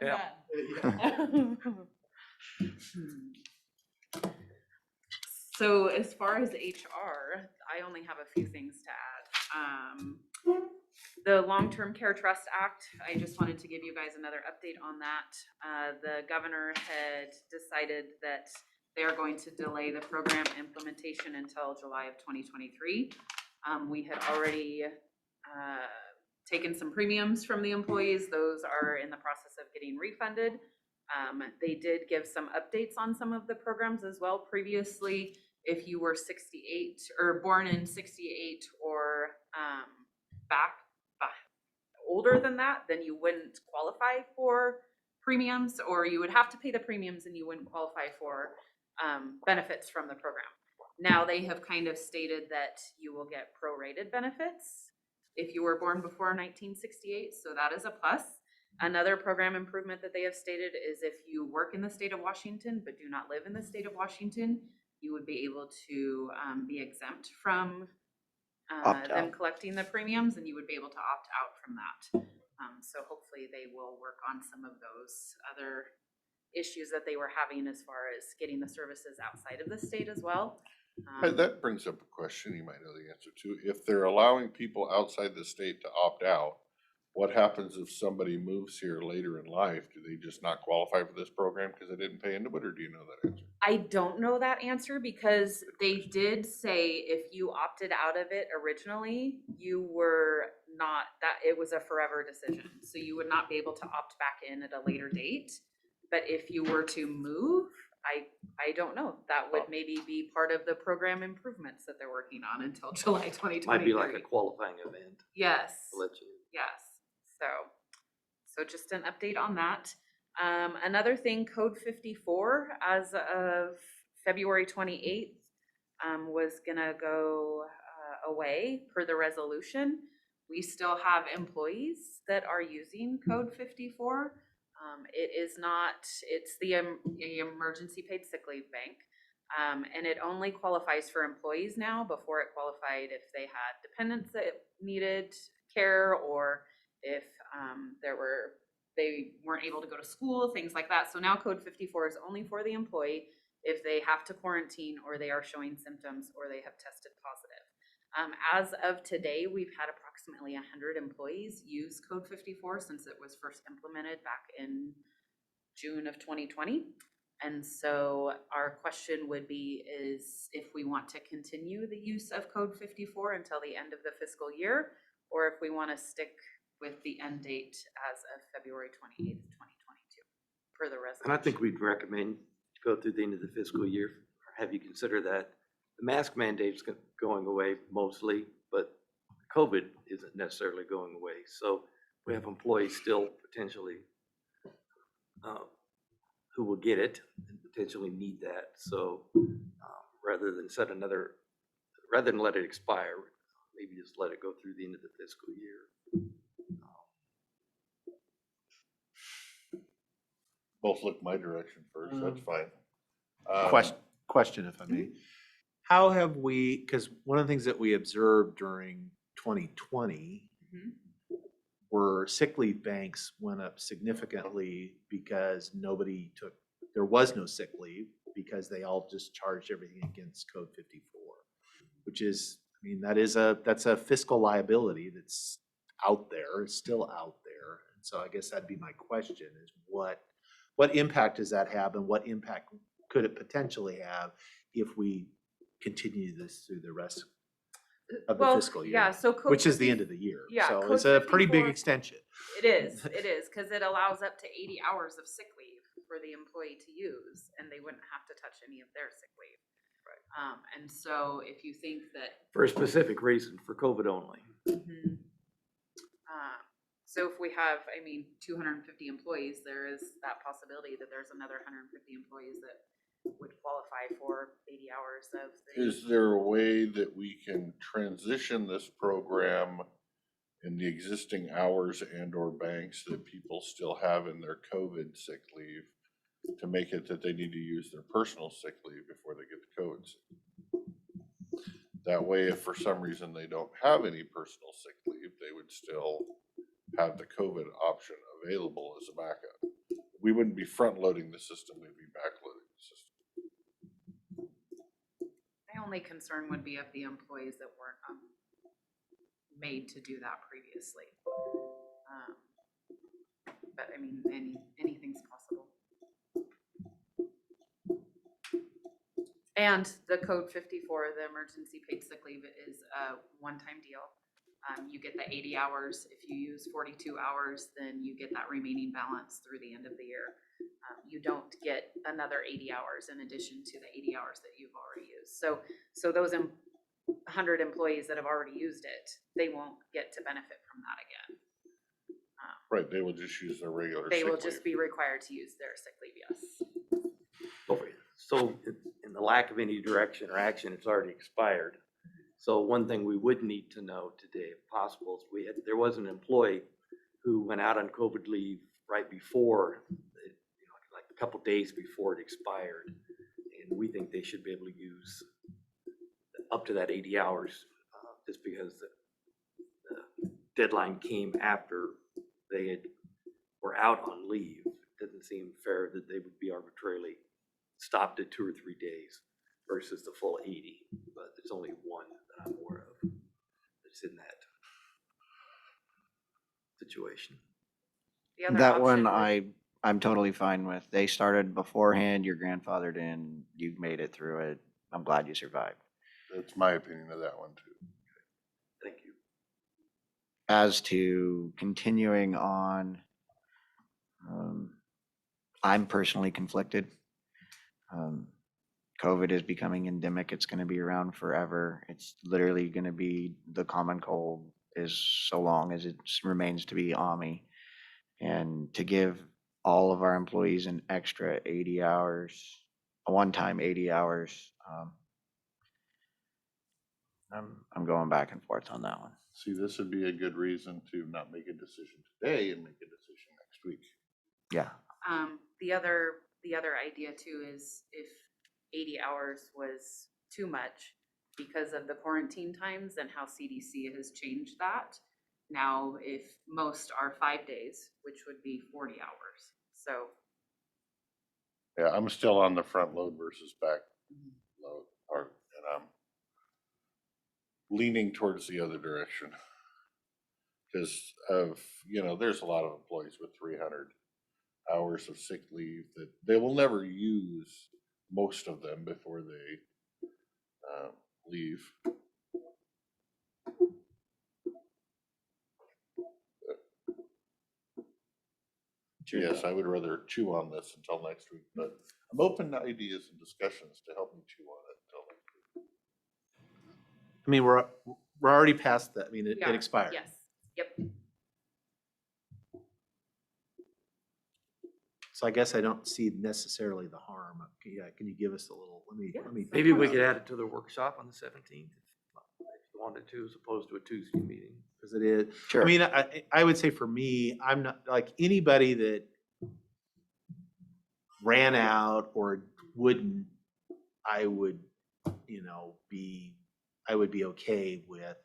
Yeah. So as far as HR, I only have a few things to add. The Long-Term Care Trust Act, I just wanted to give you guys another update on that. The governor had decided that they are going to delay the program implementation until July of 2023. We had already taken some premiums from the employees. Those are in the process of getting refunded. They did give some updates on some of the programs as well. Previously, if you were 68 or born in 68 or older than that, then you wouldn't qualify for premiums, or you would have to pay the premiums and you wouldn't qualify for benefits from the program. Now they have kind of stated that you will get prorated benefits if you were born before 1968, so that is a plus. Another program improvement that they have stated is if you work in the state of Washington but do not live in the state of Washington, you would be able to be exempt from Opt them out. collecting the premiums, and you would be able to opt out from that. So hopefully they will work on some of those other issues that they were having as far as getting the services outside of the state as well. That brings up a question you might know the answer to. If they're allowing people outside the state to opt out, what happens if somebody moves here later in life? Do they just not qualify for this program because they didn't pay into it, or do you know that answer? I don't know that answer because they did say if you opted out of it originally, you were not, that it was a forever decision. So you would not be able to opt back in at a later date. But if you were to move, I don't know. That would maybe be part of the program improvements that they're working on until July 2023. Might be like a qualifying event. Yes. To let you. Yes. So just an update on that. Another thing, Code 54, as of February 28th, was gonna go away per the resolution. We still have employees that are using code 54. It is not, it's the emergency paid sick leave bank. And it only qualifies for employees now. Before it qualified if they had dependents that needed care, or if they weren't able to go to school, things like that. So now code 54 is only for the employee if they have to quarantine, or they are showing symptoms, or they have tested positive. As of today, we've had approximately 100 employees use code 54 since it was first implemented back in June of 2020. And so our question would be is if we want to continue the use of code 54 until the end of the fiscal year, or if we want to stick with the end date as of February 28th, 2022 per the resolution. And I think we'd recommend go through the end of the fiscal year, or have you consider that. The mask mandate's going away mostly, but COVID isn't necessarily going away. So we have employees still potentially who will get it and potentially need that. So rather than let it expire, maybe just let it go through the end of the fiscal year. Both look my direction first, that's fine. Question, if I may. How have we, because one of the things that we observed during 2020 were sick leave banks went up significantly because there was no sick leave because they all just charged everything against code 54, which is, I mean, that's a fiscal liability that's out there, it's still out there. And so I guess that'd be my question is what impact does that have, and what impact could it potentially have if we continue this through the rest of the fiscal year? Yeah, so code which is 50 the end of the year. Yeah, So code it's a pretty big 54 extension. It is, because it allows up to 80 hours of sick leave for the employee to use, and they wouldn't have to touch any of their sick leave. Right. And so if you think that. For a specific reason, for COVID only. So if we have, 250 employees, there is that possibility that there's another 150 employees that would qualify for 80 hours of the. Is there a way that we can transition this program in the existing hours and or banks that people still have in their COVID sick leave to make it that they need to use their personal sick leave before they get the COVID sick leave? That way, if for some reason they don't have any personal sick leave, they would still have the COVID option available as a backup. We wouldn't be front loading the system, we'd be back loading the system. My only concern would be of the employees that weren't made to do that previously. But anything's possible. And the code 54, the emergency paid sick leave, is a one-time deal. You get the 80 hours. If you use 42 hours, then you get that remaining balance through the end of the year. You don't get another 80 hours in addition to the 80 hours that you've already used. So those 100 employees that have already used it, they won't get to benefit from that again. Right, they will just use their regular sick They will leave. just be required to use their sick leave, yes. So in the lack of any direction or action, it's already expired. So one thing we would need to know today, if possible, is there was an employee who went out on COVID leave right before, like a couple days before it expired. And we think they should be able to use up to that 80 hours just because the deadline came after they were out on leave. It doesn't seem fair that they would be arbitrarily stopped at 2 or 3 days versus the full 80, but there's only one that I'm aware of that's in that situation. The other That one option would- I'm totally fine with. They started beforehand, you're grandfathered in, you've made it through it. I'm glad you survived. That's my opinion of that one too. Thank you. As to continuing on, I'm personally conflicted. COVID is becoming endemic. It's going to be around forever. It's literally going to be the common cold is so long as it remains to be OMI. And to give all of our employees an extra 80 hours, a one-time 80 hours, I'm going back and forth on that one. See, this would be a good reason to not make a decision today and make a decision next week. Yeah. The other idea too is if 80 hours was too much because of the quarantine times and how CDC has changed that. Now, if most are 5 days, which would be 40 hours. So, Yeah, I'm still on the front load versus back load part, and I'm leaning towards the other direction. Because of, there's a lot of employees with 300 hours of sick leave that they will never use most of them before they leave. Yes, I would rather chew on this until next week, but I'm open to ideas and discussions to help me chew on it until next week. I mean, we're already past that. I mean, we it are- expired. Yes, yep. So I guess I don't see necessarily the harm. Yeah, can you give us a little, let me. Maybe we could add it to the workshop on the 17th if you wanted to, as opposed to a Tuesday meeting. Because it is, Sure. I mean, I would say for me, I'm not, like, anybody that ran out or wouldn't, I would be okay with,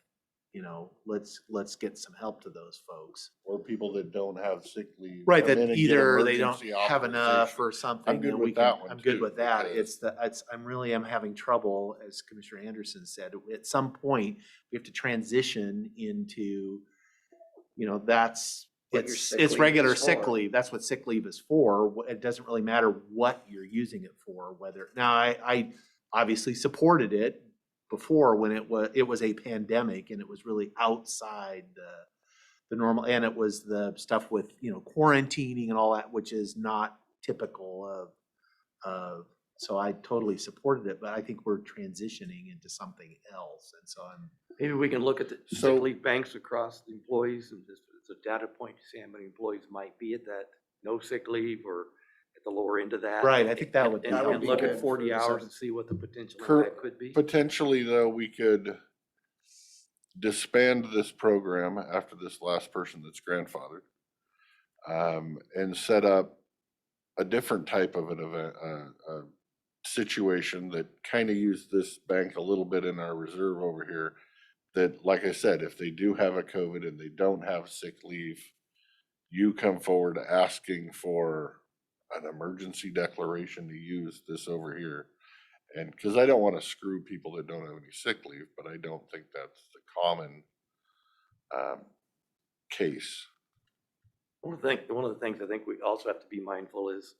let's get some help to those folks. Or people that don't have sick leave. Right, come in that and get either they don't emergency have enough authorization. or something. I'm good then with we can- that one I'm good too, with that. because- I'm having trouble, as Commissioner Anderson said, at some point, we have to transition into, that's, What your sick it's leave regular is sick for. leave. That's what sick leave is for. It doesn't really matter what you're using it for, now, I obviously supported it before when it was a pandemic and it was really outside the normal, and it was the stuff with, quarantining and all that, which is not typical of, so I totally supported it, but I think we're transitioning into something else. And so Maybe we can look at the So- sick leave banks across the employees and just as a data point to see how many employees might be at that no sick leave or at the lower end of that. Right, I think that would And be look good at 40 for hours some- and see what the potential Cur- impact could be. Potentially, though, we could disband this program after this last person that's grandfathered, and set up a different type of an event, a situation that kind of used this bank a little bit in our reserve over here. That, like I said, if they do have a COVID and they don't have sick leave, you come forward asking for an emergency declaration to use this over here. And because I don't want to screw people that don't have any sick leave, but I don't think that's the common case. One of the things I think we also have to be mindful is,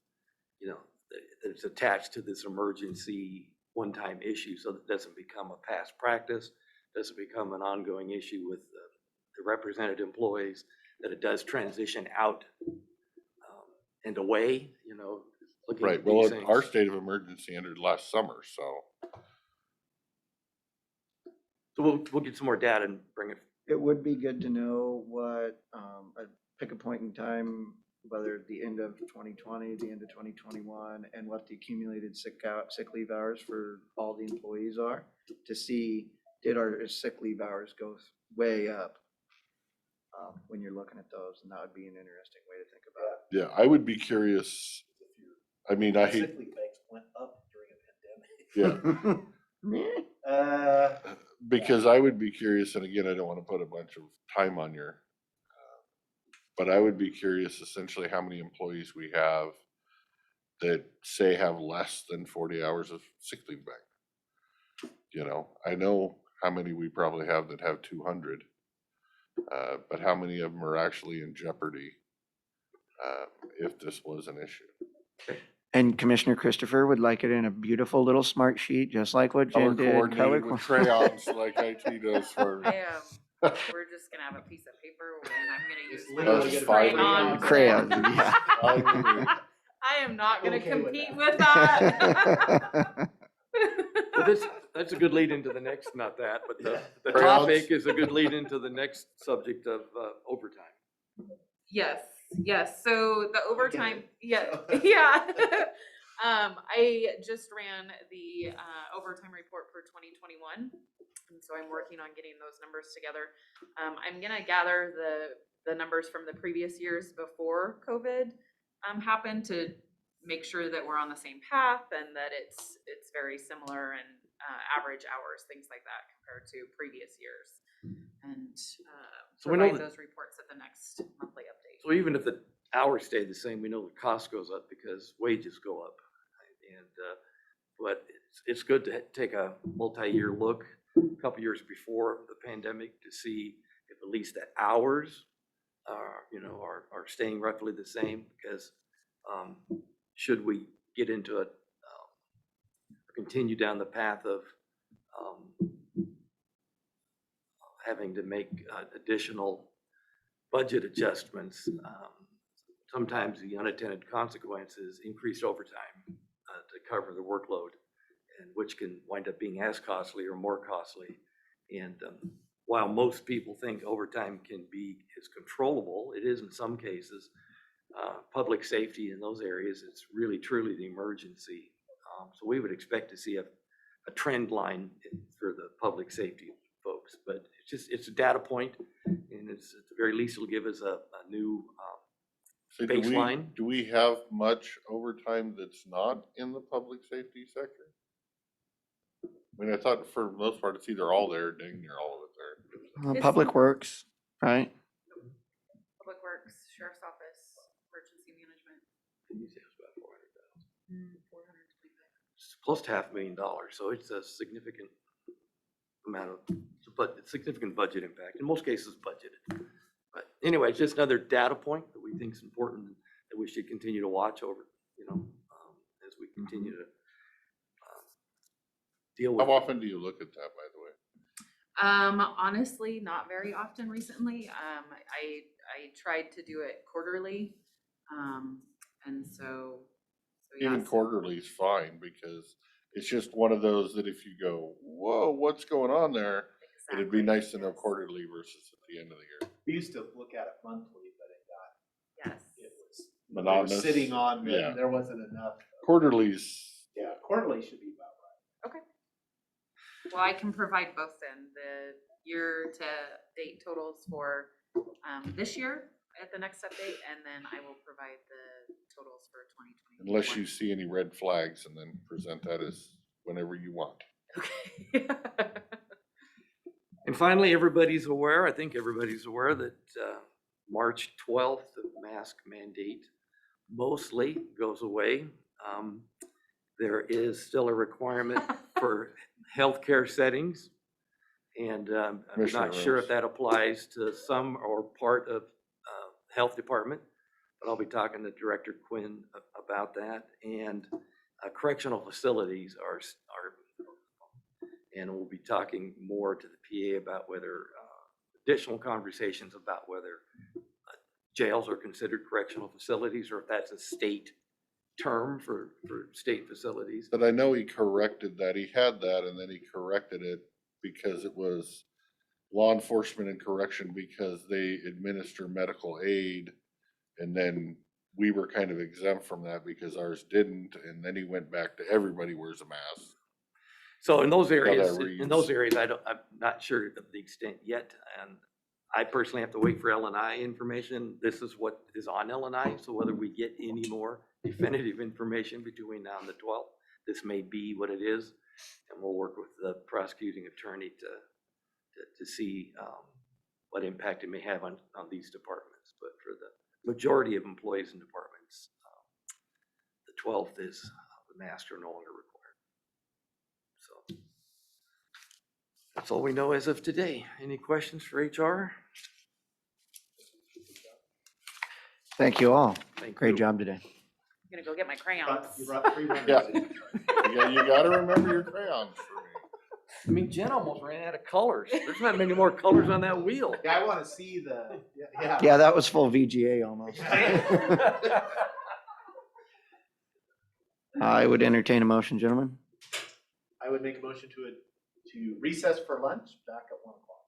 that it's attached to this emergency one-time issue, so that it doesn't become a past practice, doesn't become an ongoing issue with the represented employees, that it does transition out and away, looking Right, at well, these things. our state of emergency ended last summer, so. So we'll get some more data and bring it. It would be good to know what, pick a point in time, whether the end of 2020, the end of 2021, and what the accumulated sick leave hours for all the employees are, to see, did our sick leave hours go way up? When you're looking at those, and that would be an interesting way to think about it. Yeah, I would be curious. I mean, I hate, sick leave banks went up during a pandemic. yeah, because I would be curious, and again, I don't want to put a bunch of time on your, but I would be curious essentially how many employees we have that say have less than 40 hours of sick leave bank. I know how many we probably have that have 200, but how many of them are actually in jeopardy if this was an issue? And Commissioner Christopher would like it in a beautiful little smart sheet, just like what Color Jen did. coordinated with crayons like IT does for. We're just gonna have a piece of paper and I'm gonna use my literally little gonna be crayon. Crayons, yeah. I am not gonna Okay with compete that. with that. Well, that's a good lead into the next, not that, but the Crayons. topic is a good lead into the next subject of overtime. Yes, so the overtime, it. yeah. I just ran the overtime report for 2021, and so I'm working on getting those numbers together. I'm gonna gather the numbers from the previous years before COVID happened to make sure that we're on the same path and that it's very similar and average hours, things like that compared to previous years. And So we know provide that- those reports at the next monthly update. So even if the hours stay the same, we know the cost goes up because wages go up. And, but it's good to take a multi-year look, a couple years before the pandemic, to see if at least the hours are, are staying roughly the same, because should we get into a, continue down the path of having to make additional budget adjustments, sometimes the unintended consequences increased overtime to cover the workload, and which can wind up being as costly or more costly. And while most people think overtime is controllable, it is in some cases. Public safety in those areas, it's really truly the emergency. So we would expect to see a trend line for the public safety folks, but it's a data point, and it's at the very least it'll give us a new So baseline. do we have much overtime that's not in the public safety sector? I mean, I thought for the most part, it's either all there, dang near all of it there. Public Works, right? Public Works, Sheriff's Office, Emergency Management. It's about 400,000. 425. It's close to $500,000, so it's a significant amount of, but significant budget impact. In most cases, budgeted. But anyway, it's just another data point that we think is important, that we should continue to watch over, as we continue to deal with. How often do you look at that, by the way? Honestly, not very often recently. I tried to do it quarterly. And so Even yes. quarterly is fine, because it's just one of those that if you go, whoa, what's going on there? It'd be Exactly, nice to know yes. quarterly versus at the end of the year. We used to look at it monthly, but Yes. it was Monotonous. sitting on, Yeah. there wasn't enough. Quarterly's, Yeah, quarterly should be about right. Okay. Well, I can provide both then, the year to date totals for this year at the next update, and then I will provide the totals for 2020. unless you see any red flags, and then present that as whenever you want. Okay. And finally, I think everybody's aware that March 12th, the mask mandate mostly goes away. There is still a requirement for healthcare settings. And I'm Commissioner not sure if Rose. that applies to some or part of health department, but I'll be talking to Director Quinn about that. And correctional facilities are, and we'll be talking more to the PA about whether additional conversations about whether jails are considered correctional facilities, or if that's a state term for state facilities. But I know he corrected that. He had that, and then he corrected it because it was law enforcement and correction, because they administer medical aid. And then we were kind of exempt from that because ours didn't. And then he went back to everybody wears a mask. So in those that areas, reads. I'm not sure of the extent yet. And I personally have to wait for L&I information. This is what is on L&I. So whether we get any more definitive information between now and the 12th, this may be what it is. And we'll work with the prosecuting attorney to see what impact it may have on these departments. But for the majority of employees and departments, the 12th is the masks are no longer required. So that's all we know as of today. Any questions for HR? Thank you all. Thank Great you. job today. I'm gonna go get my crayons. You brought 3 numbers Yeah. in. You gotta remember your crayons for me. I mean, Jen almost ran out of colors. There's not many more colors on that wheel. Yeah, I want to see yeah. Yeah, that was full VGA almost. I would entertain a motion, gentlemen. I would make a motion to recess for lunch back at 1 o'clock.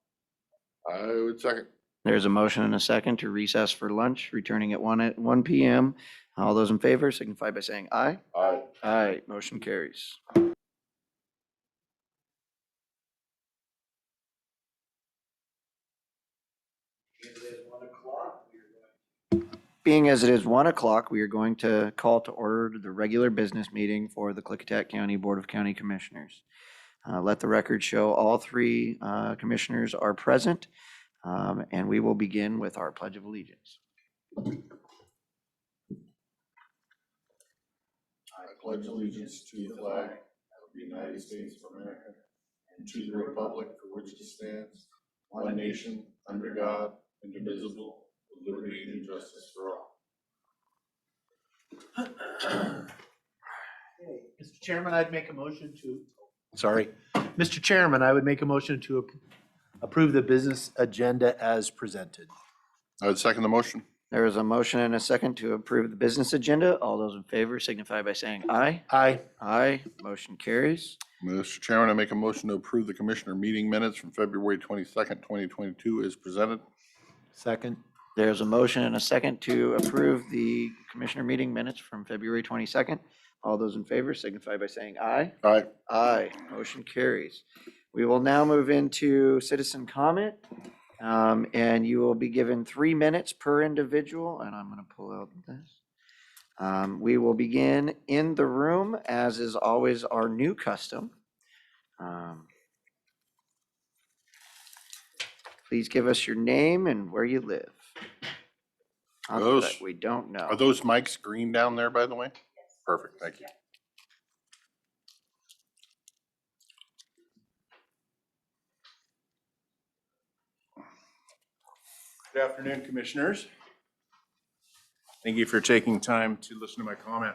I would second. There's a motion and a second to recess for lunch, returning at 1 PM. All those in favor signify by saying aye. Aye. Aye, motion carries. Being as it is 1 o'clock, we are going to call to order the regular business meeting for the Klickitat County Board of County Commissioners. Let the record show all three commissioners are present, and we will begin with our Pledge of Allegiance. I pledge allegiance to the flag of the United States of America and to the republic for which it stands, one nation, under God, indivisible, with liberty and justice for all. Mr. Chairman, I'd make a motion to, Mr. Chairman, I would make a motion to approve the business agenda as presented. I would second the motion. There is a motion and a second to approve the business agenda. All those in favor signify by saying aye. Aye. Aye, motion carries. Mr. Chairman, I make a motion to approve the commissioner meeting minutes from February 22nd, 2022 as presented. Second. There's a motion and a second to approve the commissioner meeting minutes from February 22nd. All those in favor signify by saying aye. Aye. Aye, motion carries. We will now move into citizen comment. And you will be given 3 minutes per individual, and I'm going to pull out this. We will begin in the room, as is always our new custom. Please give us your name and where you live. Not Those- that we don't know. Are those mics green down there, by the way? Perfect, thank you. Good afternoon, Commissioners. Thank you for taking time to listen to my comment.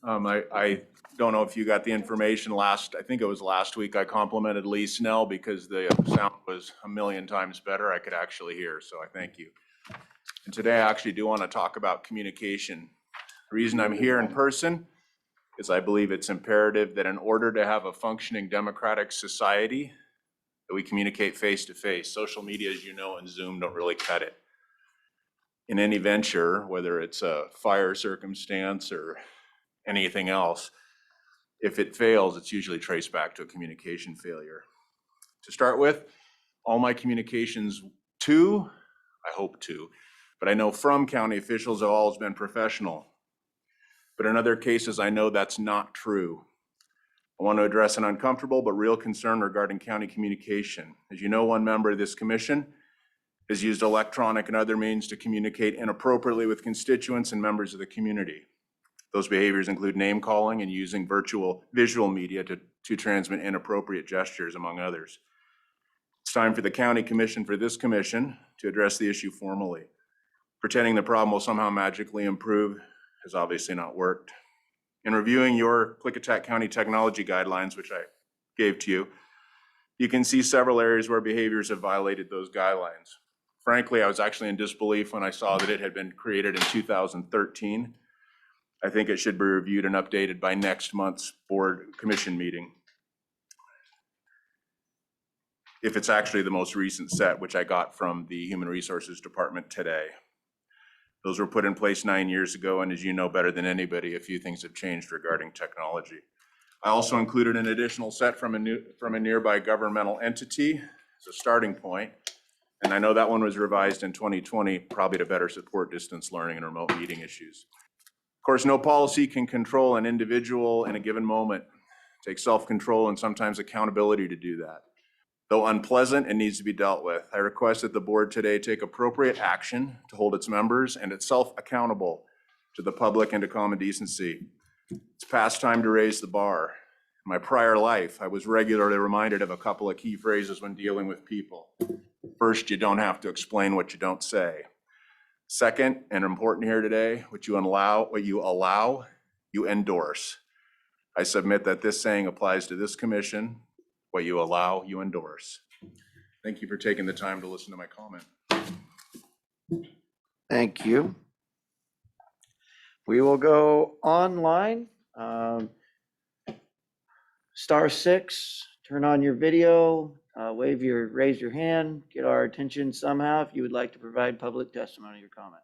I don't know if you got the information I think it was last week, I complimented Lee Snell because the sound was a million times better. I could actually hear, so I thank you. And today I actually do want to talk about communication. The reason I'm here in person is I believe it's imperative that in order to have a functioning democratic society, that we communicate face to face. Social media, as you know, and Zoom don't really cut it. In any venture, whether it's a fire circumstance or anything else, if it fails, it's usually traced back to a communication failure. To start with, all my communications I hope but I know from county officials have always been professional. But in other cases, I know that's not true. I want to address an uncomfortable but real concern regarding county communication. As you know, one member of this commission has used electronic and other means to communicate inappropriately with constituents and members of the community. Those behaviors include name calling and using visual media to transmit inappropriate gestures, among others. It's time for the county commission, for this commission, to address the issue formally. Pretending the problem will somehow magically improve has obviously not worked. In reviewing your Klickitat County technology guidelines, which I gave to you, you can see several areas where behaviors have violated those guidelines. Frankly, I was actually in disbelief when I saw that it had been created in 2013. I think it should be reviewed and updated by next month's board commission meeting. If it's actually the most recent set, which I got from the Human Resources Department today. Those were put in place 9 years ago, and as you know better than anybody, a few things have changed regarding technology. I also included an additional set from a nearby governmental entity as a starting point, and I know that one was revised in 2020, probably to better support distance learning and remote meeting issues. Of course, no policy can control an individual in a given moment. It takes self-control and sometimes accountability to do that. Though unpleasant, it needs to be dealt with. I request that the board today take appropriate action to hold its members and itself accountable to the public and to common decency. It's past time to raise the bar. In my prior life, I was regularly reminded of a couple of key phrases when dealing with people. First, you don't have to explain what you don't say. Second, and important here today, what you allow, you endorse. I submit that this saying applies to this commission. What you allow, you endorse. Thank you for taking the time to listen to my comment. Thank you. We will go online. *6, turn on your video, raise your hand, get our attention somehow if you would like to provide public testimony or comment.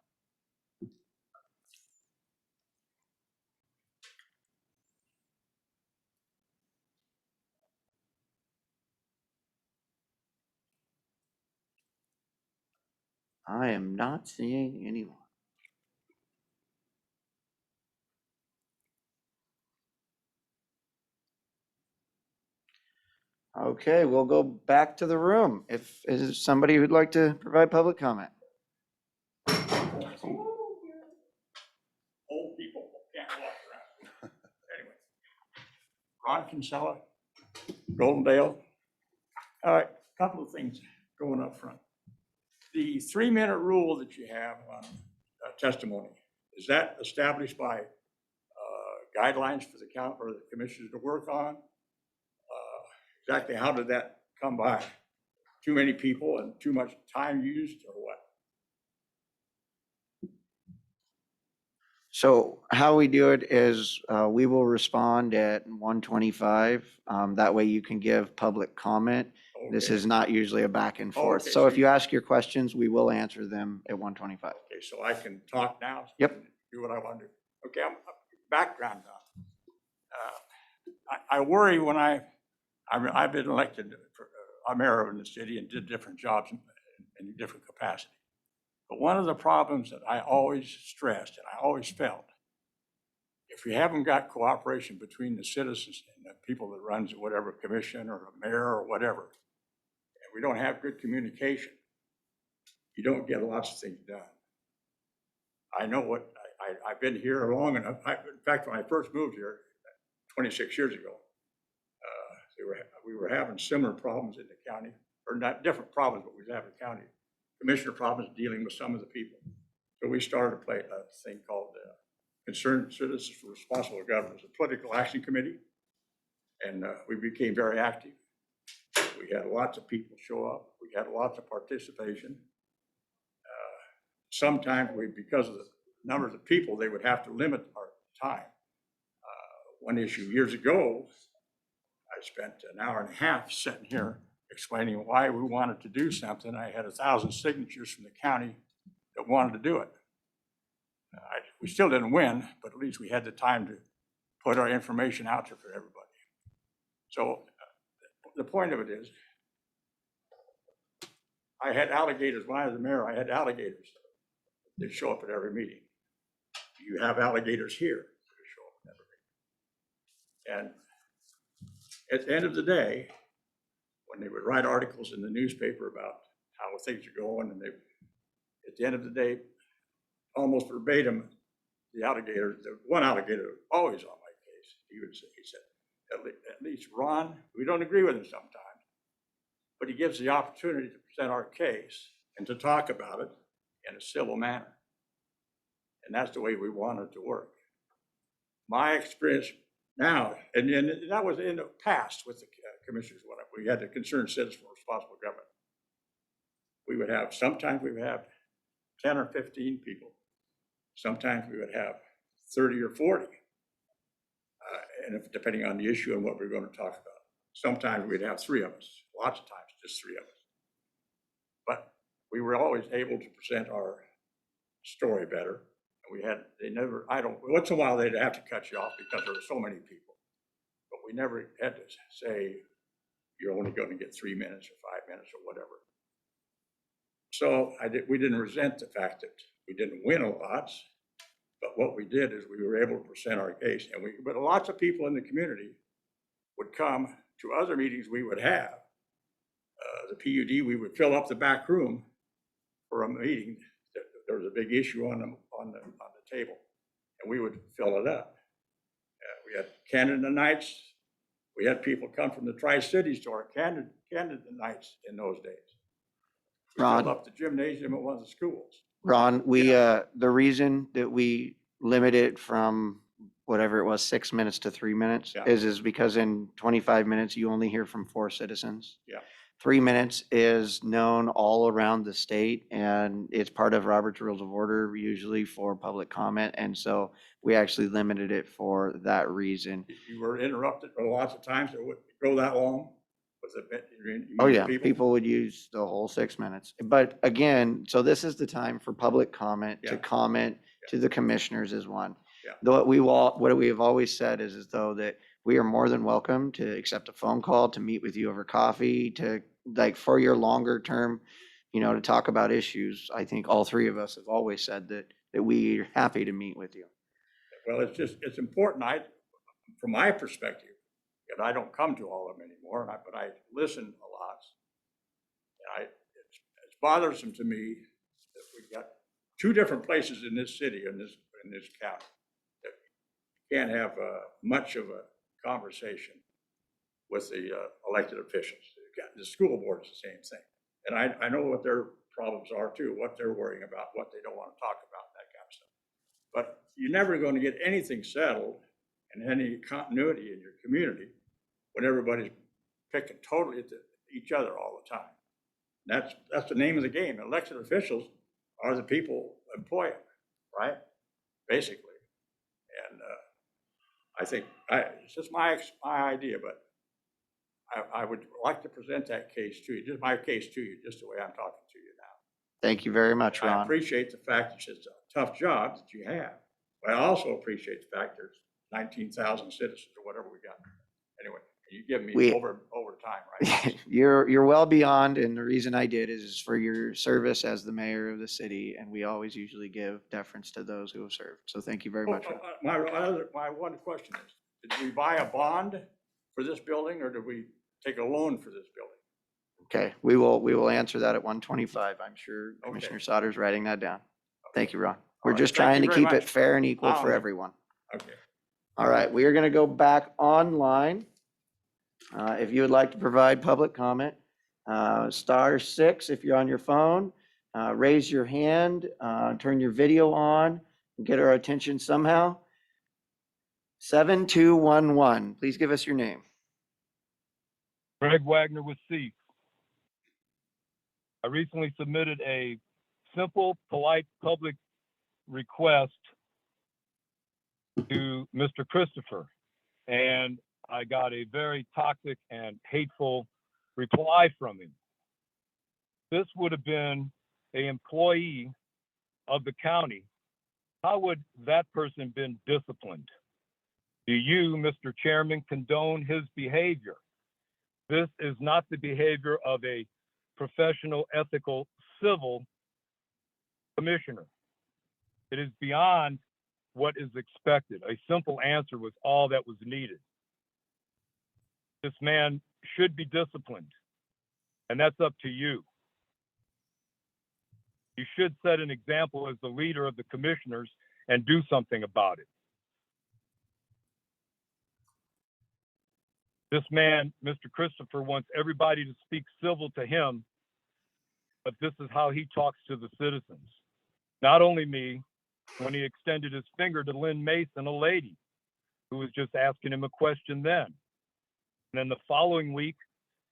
I am not seeing anyone. Okay, we'll go back to the room. If is somebody who'd like to provide public comment. Old people can't walk around. Anyway, Ron Kinsella, Goldendale. All right, couple of things going up front. The 3-minute rule that you have on testimony, is that established by guidelines for the count or the commissioners to work on? Exactly how did that come by? Too many people and too much time used, or what? So how we do it is we will respond at 1:25. That way you can give public comment. This Okay. is not usually a back and Oh, forth. okay, So so if you ask your questions, we will answer them at 1:25. Okay, so I can talk now? Yep. Do what I want to do. Okay, background now. I worry when I've been elected for a mayor in the city and did different jobs in different capacity. But one of the problems that I always stressed and I always felt, if we haven't got cooperation between the citizens and the people that runs whatever commission or a mayor or whatever, and we don't have good communication, you don't get lots of things done. I know what, I've been here long enough. In fact, when I first moved here 26 years ago, we were having similar problems in the county, or not different problems, but we was having county commissioner problems dealing with some of the people. So we started a thing called Concerned Citizens for Responsible Government, a political action committee. And we became very active. We had lots of people show up. We had lots of participation. Sometimes because of the numbers of people, they would have to limit our time. One issue years ago, I spent an hour and a half sitting here explaining why we wanted to do something. I had 1,000 signatures from the county that wanted to do it. We still didn't win, but at least we had the time to put our information out there for everybody. So the point of it is, I had alligators, when I was the mayor, I had alligators that show up at every meeting. You have alligators here that show up at every meeting. And at the end of the day, when they would write articles in the newspaper about how things are going, and at the end of the day, almost verbatim, the one alligator was always on my case. He said, at least Ron, we don't agree with him sometimes, but he gives the opportunity to present our case and to talk about it in a civil manner. And that's the way we want it to work. My experience now, and that was in the past with the commissioners, we had the Concerned Citizens for Responsible Government. Sometimes we would have 10 or 15 people. Sometimes we would have 30 or 40, depending on the issue and what we're going to talk about. Sometimes we'd have 3 of us, lots of times just 3 of us. But we were always able to present our story better. Once in a while they'd have to cut you off because there were so many people. But we never had to say, you're only going to get 3 minutes or 5 minutes or whatever. So we didn't resent the fact that we didn't win a lot, but what we did is we were able to present our case. But lots of people in the community would come to other meetings we would have. The PUD, we would fill up the back room for a meeting. There was a big issue on the table, and we would fill it up. We had Canada nights. We had people come from the Tri-Cities to our Canada nights in those days. We Ron. filled up the gymnasium at one of the schools. Ron, the reason that we limit it from whatever it was, 6 minutes to 3 minutes Yeah. is because in 25 minutes, you only hear from 4 citizens. Yeah. 3 minutes is known all around the state, and it's part of Robert's Rules of Order usually for public comment. And so we actually limited it for that reason. You were interrupted lots of times. It would go that long. with the, you Oh, use yeah, people would use the whole 6 minutes. But again, so this is the time for public comment, to Yeah. comment Yeah. to the commissioners is one. Yeah. Though what we have always said is though that we are more than welcome to accept a phone call, to meet with you over coffee, to like for your longer term, to talk about issues. I think all three of us have always said that we're happy to meet with you. Well, it's important, from my perspective, and I don't come to all of them anymore, but I listen a lot. And it's bothersome to me that we've got two different places in this city, in this county, that can't have much of a conversation with the elected officials. The school board is the same thing. And I know what their problems are too, what they're worrying about, what they don't want to talk about, that kind of stuff. But you're never going to get anything settled and any continuity in your community when everybody's picking totally at each other all the time. That's the name of the game. Elected officials are the people employing, right? Basically. And I think it's just my idea, but I would like to present that case to you, just my case to you, just the way I'm talking to you now. Thank you very much, I Ron. appreciate the fact that it's a tough job that you have, but I also appreciate the fact there's 19,000 citizens or whatever we got. Anyway, you give me over time, right? You're well beyond, and the reason I did is for your service as the mayor of the city, and we always usually give deference to those who have served. So thank you very much. My one question is, did we buy a bond for this building or did we take a loan for this building? Okay, we will answer that at 125. I'm sure Okay. Commissioner Sauter's writing that down. Thank you, Ron. We're right, just thank trying you to very keep it much. fair and equal for Okay. everyone. Okay. All right, we are going to go back online. If you would like to provide public comment, *6 if you're on your phone, raise your hand, turn your video on, and get our attention somehow. 7211, please give us your name. Greg Wagner with Seek. I recently submitted a simple, polite public request to Mr. Christopher, and I got a very toxic and hateful reply from him. This would have been an employee of the county. How would that person been disciplined? Do you, Mr. Chairman, condone his behavior? This is not the behavior of a professional, ethical, civil commissioner. It is beyond what is expected. A simple answer was all that was needed. This man should be disciplined, and that's up to you. You should set an example as the leader of the commissioners and do something about it. This man, Mr. Christopher, wants everybody to speak civil to him, but this is how he talks to the citizens. Not only me, when he extended his finger to Lynn Mason, a lady who was just asking him a question then. And then the following week,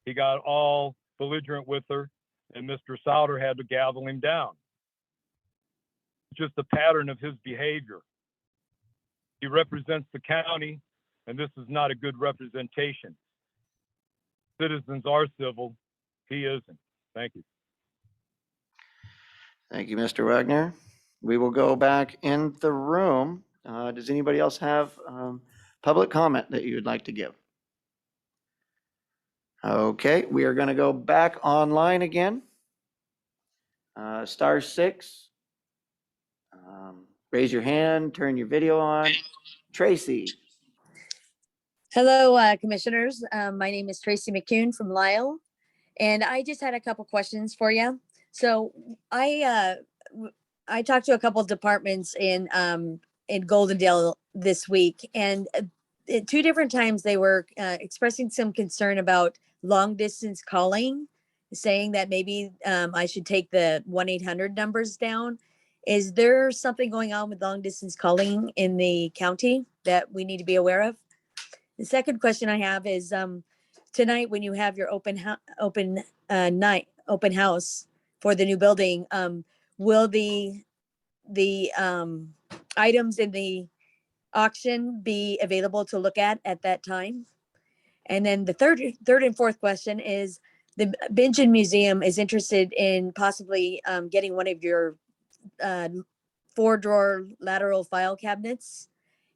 he got all belligerent with her, and Mr. Sauter had to gavel him down. It's just a pattern of his behavior. He represents the county, and this is not a good representation. Citizens are civil. He isn't. Thank you. Thank you, Mr. Wagner. We will go back in the room. Does anybody else have public comment that you would like to give? Okay, we are going to go back online again. *6. Raise your hand, turn your video on. Tracy. Hello, commissioners. My name is Tracy McCune from Lyle, and I just had a couple questions for you. So I talked to a couple departments in Goldendale this week, and at two different times they were expressing some concern about long distance calling, saying that maybe I should take the 1-800 numbers down. Is there something going on with long distance calling in the county that we need to be aware of? The second question I have is tonight when you have your open house for the new building, will the items in the auction be available to look at that time? And then the third and fourth question is the Bingen Museum is interested in possibly getting one of your 4-drawer lateral file cabinets.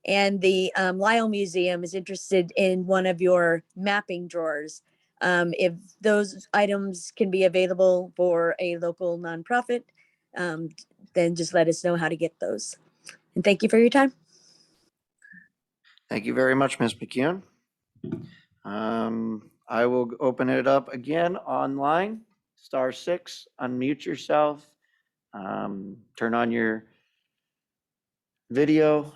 And the Lyle Museum is interested in one of your mapping drawers. If those items can be available for a local nonprofit, then just let us know how to get those. And thank you for your time. Thank you very much, Ms. McKeon. I will open it up again online. *6, unmute yourself. Turn on your video.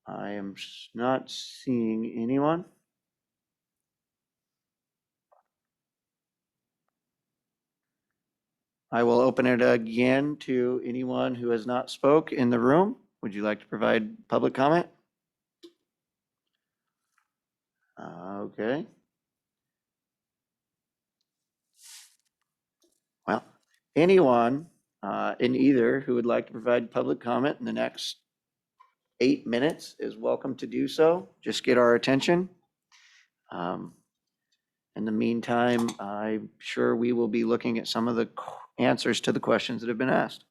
I am not seeing anyone. I will open it again to anyone who has not spoke in the room. Would you like to provide public comment? Okay. Well, anyone in either who would like to provide public comment in the next 8 minutes is welcome to do so. Just get our attention. In the meantime, I'm sure we will be looking at some of the answers to the questions that have been asked.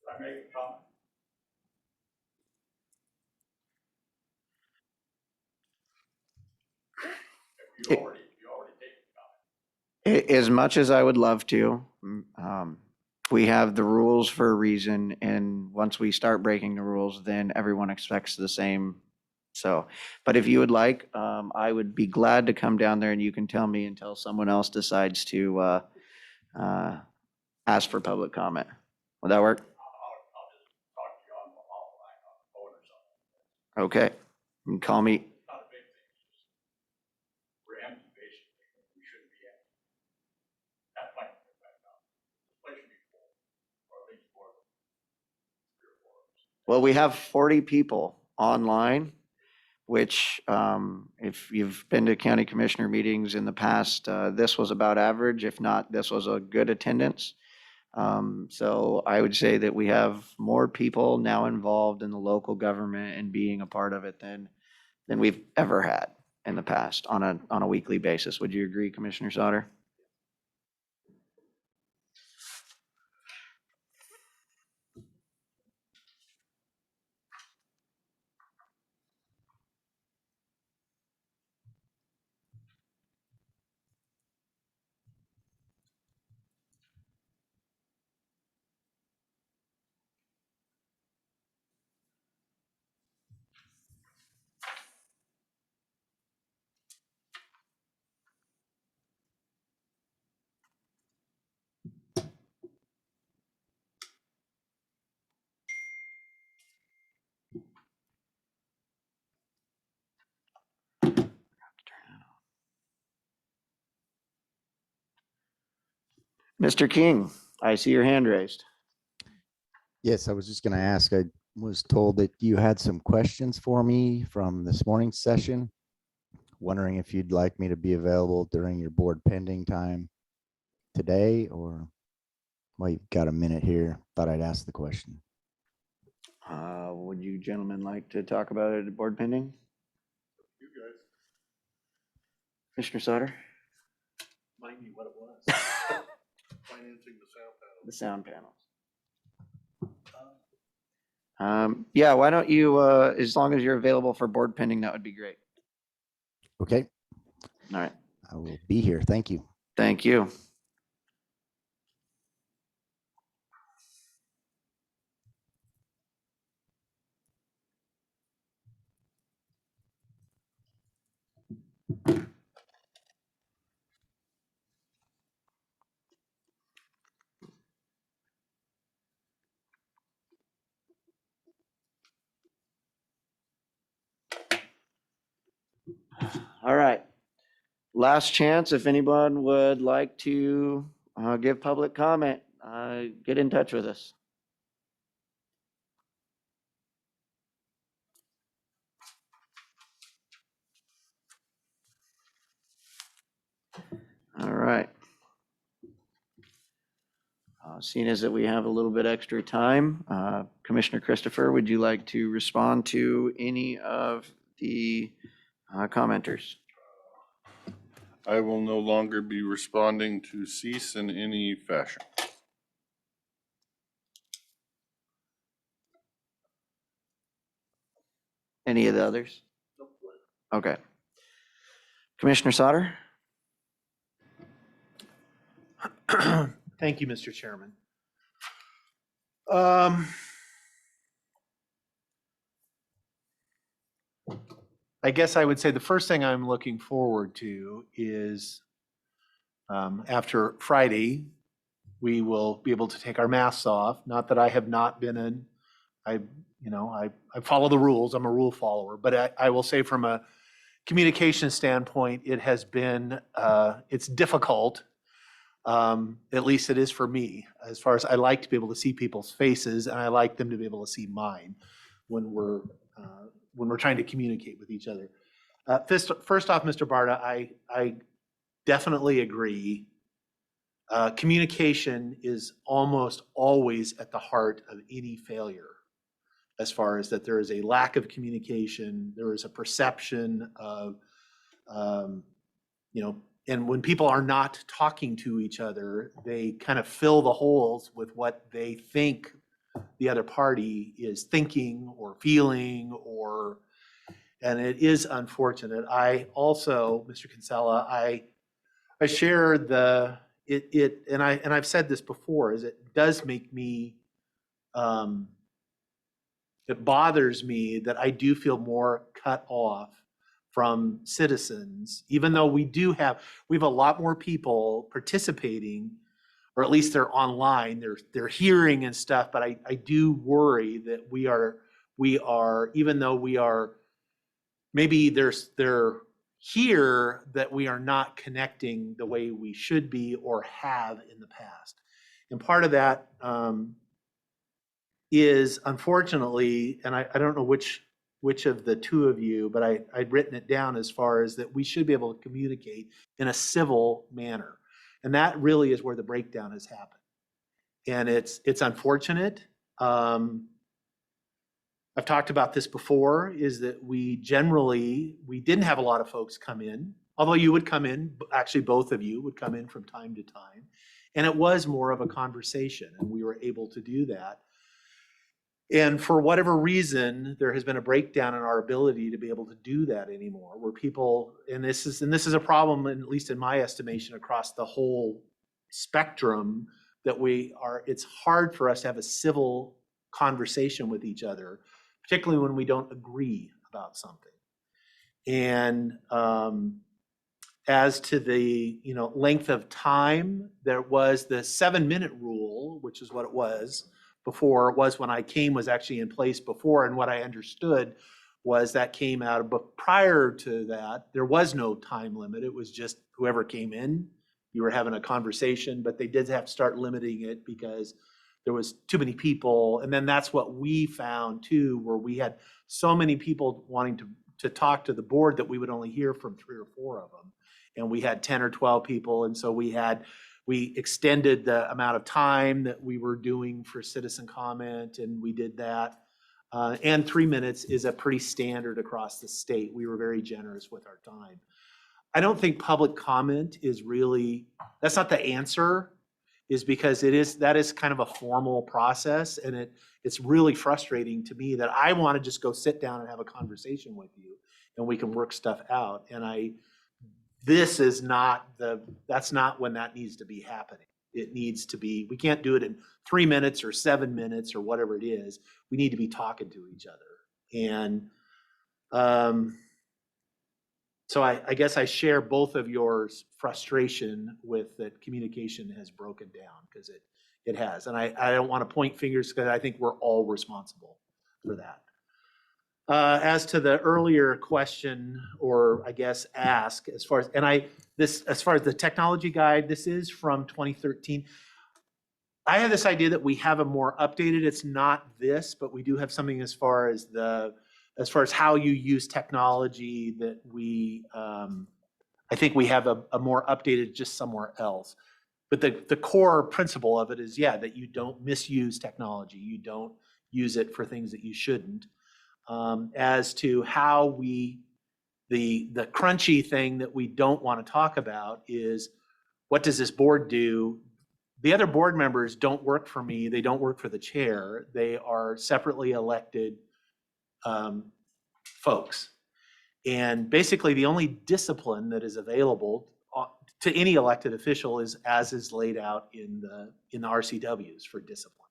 I make a comment? You already take the comment. As much as I would love to, we have the rules for a reason, and once we start breaking the rules, then everyone expects the same. So, but if you would like, I would be glad to come down there and you can tell me until someone else decides to ask for public comment. Will that work? I'll just talk to you on the offline on the phone or something. Okay. You can call me. Not a big thing. It's just we're empty basically. We shouldn't be empty. That might be right now. The place should be full, or at least more than 3 or 4 of us. Well, we have 40 people online, which if you've been to county commissioner meetings in the past, this was about average. If not, this was a good attendance. So I would say that we have more people now involved in the local government and being a part of it than we've ever had in the past on a weekly basis. Would you agree, Commissioner Sauter? Mr. King, I see your hand raised. Yes, I was just going to ask, I was told that you had some questions for me from this morning's session. Wondering if you'd like me to be available during your board pending time today, or, well, you've got a minute here. Thought I'd ask the question. Would you gentlemen like to talk about it at board pending? You guys. Commissioner Sauter? Remind me what it was. Financing the sound panel. The sound panels. Yeah, why don't you, as long as you're available for board pending, that would be great. Okay. All right. I will be here. Thank you. Thank you. All right. Last chance, if anyone would like to give public comment, get in touch with us. All right. Seeing as that we have a little bit extra time, Commissioner Christopher, would you like to respond to any of the commenters? I will no longer be responding to cease in any fashion. Any of the others? Okay. Commissioner Sauter? Thank you, Mr. Chairman. I guess I would say the first thing I'm looking forward to is after Friday, we will be able to take our masks off. Not that I have not been I follow the rules. I'm a rule follower, but I will say from a communication standpoint, it has been, it's difficult. At least it is for me, as far as I like to be able to see people's faces and I like them to be able to see mine when we're trying to communicate with each other. First off, Mr. Barta, I definitely agree. Communication is almost always at the heart of any failure, as far as that there is a lack of communication, there is a perception of, and when people are not talking to each other, they kind of fill the holes with what they think the other party is thinking or feeling, and it is unfortunate. I also, Mr. Kinsella, I share and I've said this before, is it does make me, it bothers me that I do feel more cut off from citizens, even though we have a lot more people participating, or at least they're online, they're hearing and stuff, but I do worry that we are, even though we are, maybe they're here, that we are not connecting the way we should be or have in the past. And part of that is unfortunately, and I don't know which of the two of you, but I'd written it down as far as that we should be able to communicate in a civil manner. And that really is where the breakdown has happened. And it's unfortunate. I've talked about this before, is that we didn't have a lot of folks come in, although you would come in, actually both of you would come in from time to time. And it was more of a conversation, and we were able to do that. And for whatever reason, there has been a breakdown in our ability to be able to do that anymore, where people, and this is a problem, at least in my estimation, across the whole spectrum, that it's hard for us to have a civil conversation with each other, particularly when we don't agree about something. And as to the length of time, there was the 7-minute rule, which is what it was before. It was when I came, was actually in place before, and what I understood was that came out of, but prior to that, there was no time limit. It was just whoever came in, you were having a conversation, but they did have to start limiting it because there was too many people. And then that's what we found too, where we had so many people wanting to talk to the board that we would only hear from 3 or 4 of them. And we had 10 or 12 people. And so we extended the amount of time that we were doing for citizen comment, and we did that. And 3 minutes is a pretty standard across the state. We were very generous with our time. I don't think public comment is really, that's not the answer, is because that is kind of a formal process, and it's really frustrating to me that I want to just go sit down and have a conversation with you and we can work stuff out. And that's not when that needs to be happening. It needs to be, we can't do it in 3 minutes or 7 minutes or whatever it is. We need to be talking to each other. And so I guess I share both of your frustration with that communication has broken down, because it has. And I don't want to point fingers, because I think we're all responsible for that. As to the earlier question, or I guess ask, as far as, as far as the technology guide, this is from 2013. I have this idea that we have a more updated, it's not this, but we do have something as far as how you use technology that I think we have a more updated just somewhere else. But the core principle of it is, yeah, that you don't misuse technology. You don't use it for things that you shouldn't. As to how the crunchy thing that we don't want to talk about is, what does this board do? The other board members don't work for me. They don't work for the chair. They are separately elected folks. And basically the only discipline that is available to any elected official is as is laid out in the RCWs for discipline.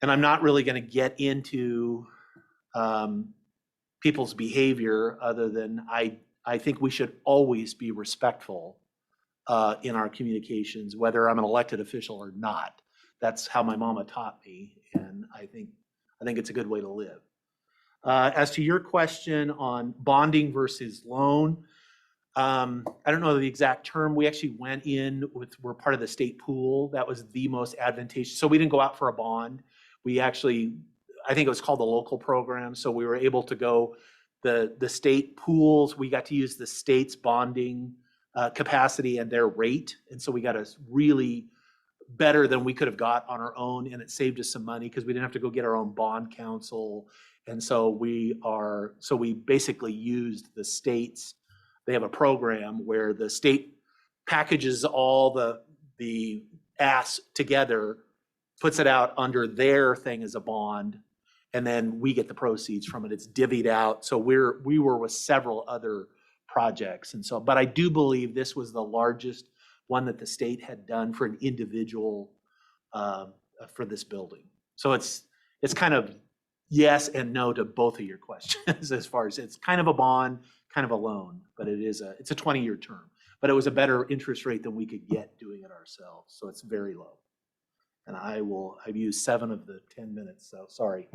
And I'm not really going to get into people's behavior other than I think we should always be respectful in our communications, whether I'm an elected official or not. That's how my mama taught me, and I think it's a good way to live. As to your question on bonding versus loan, I don't know the exact term. We actually went in we're part of the state pool. That was the most advantageous. So we didn't go out for a bond. We actually, I think it was called the local program. So we were able to go the state pools. We got to use the state's bonding capacity and their rate. And so we got a really better than we could have got on our own. And it saved us some money because we didn't have to go get our own bond counsel. And so we basically used the state's, they have a program where the state packages all the asks together, puts it out under their thing as a bond, and then we get the proceeds from it. It's divvied out. So we were with several other projects. And so, but I do believe this was the largest one that the state had done for an individual for this building. So it's kind of yes and no to both of your questions as far as it's kind of a bond, kind of a loan, but it's a 20-year term. But it was a better interest rate than we could get doing it ourselves. So it's very low. And I've used 7 of the 10 minutes. So sorry,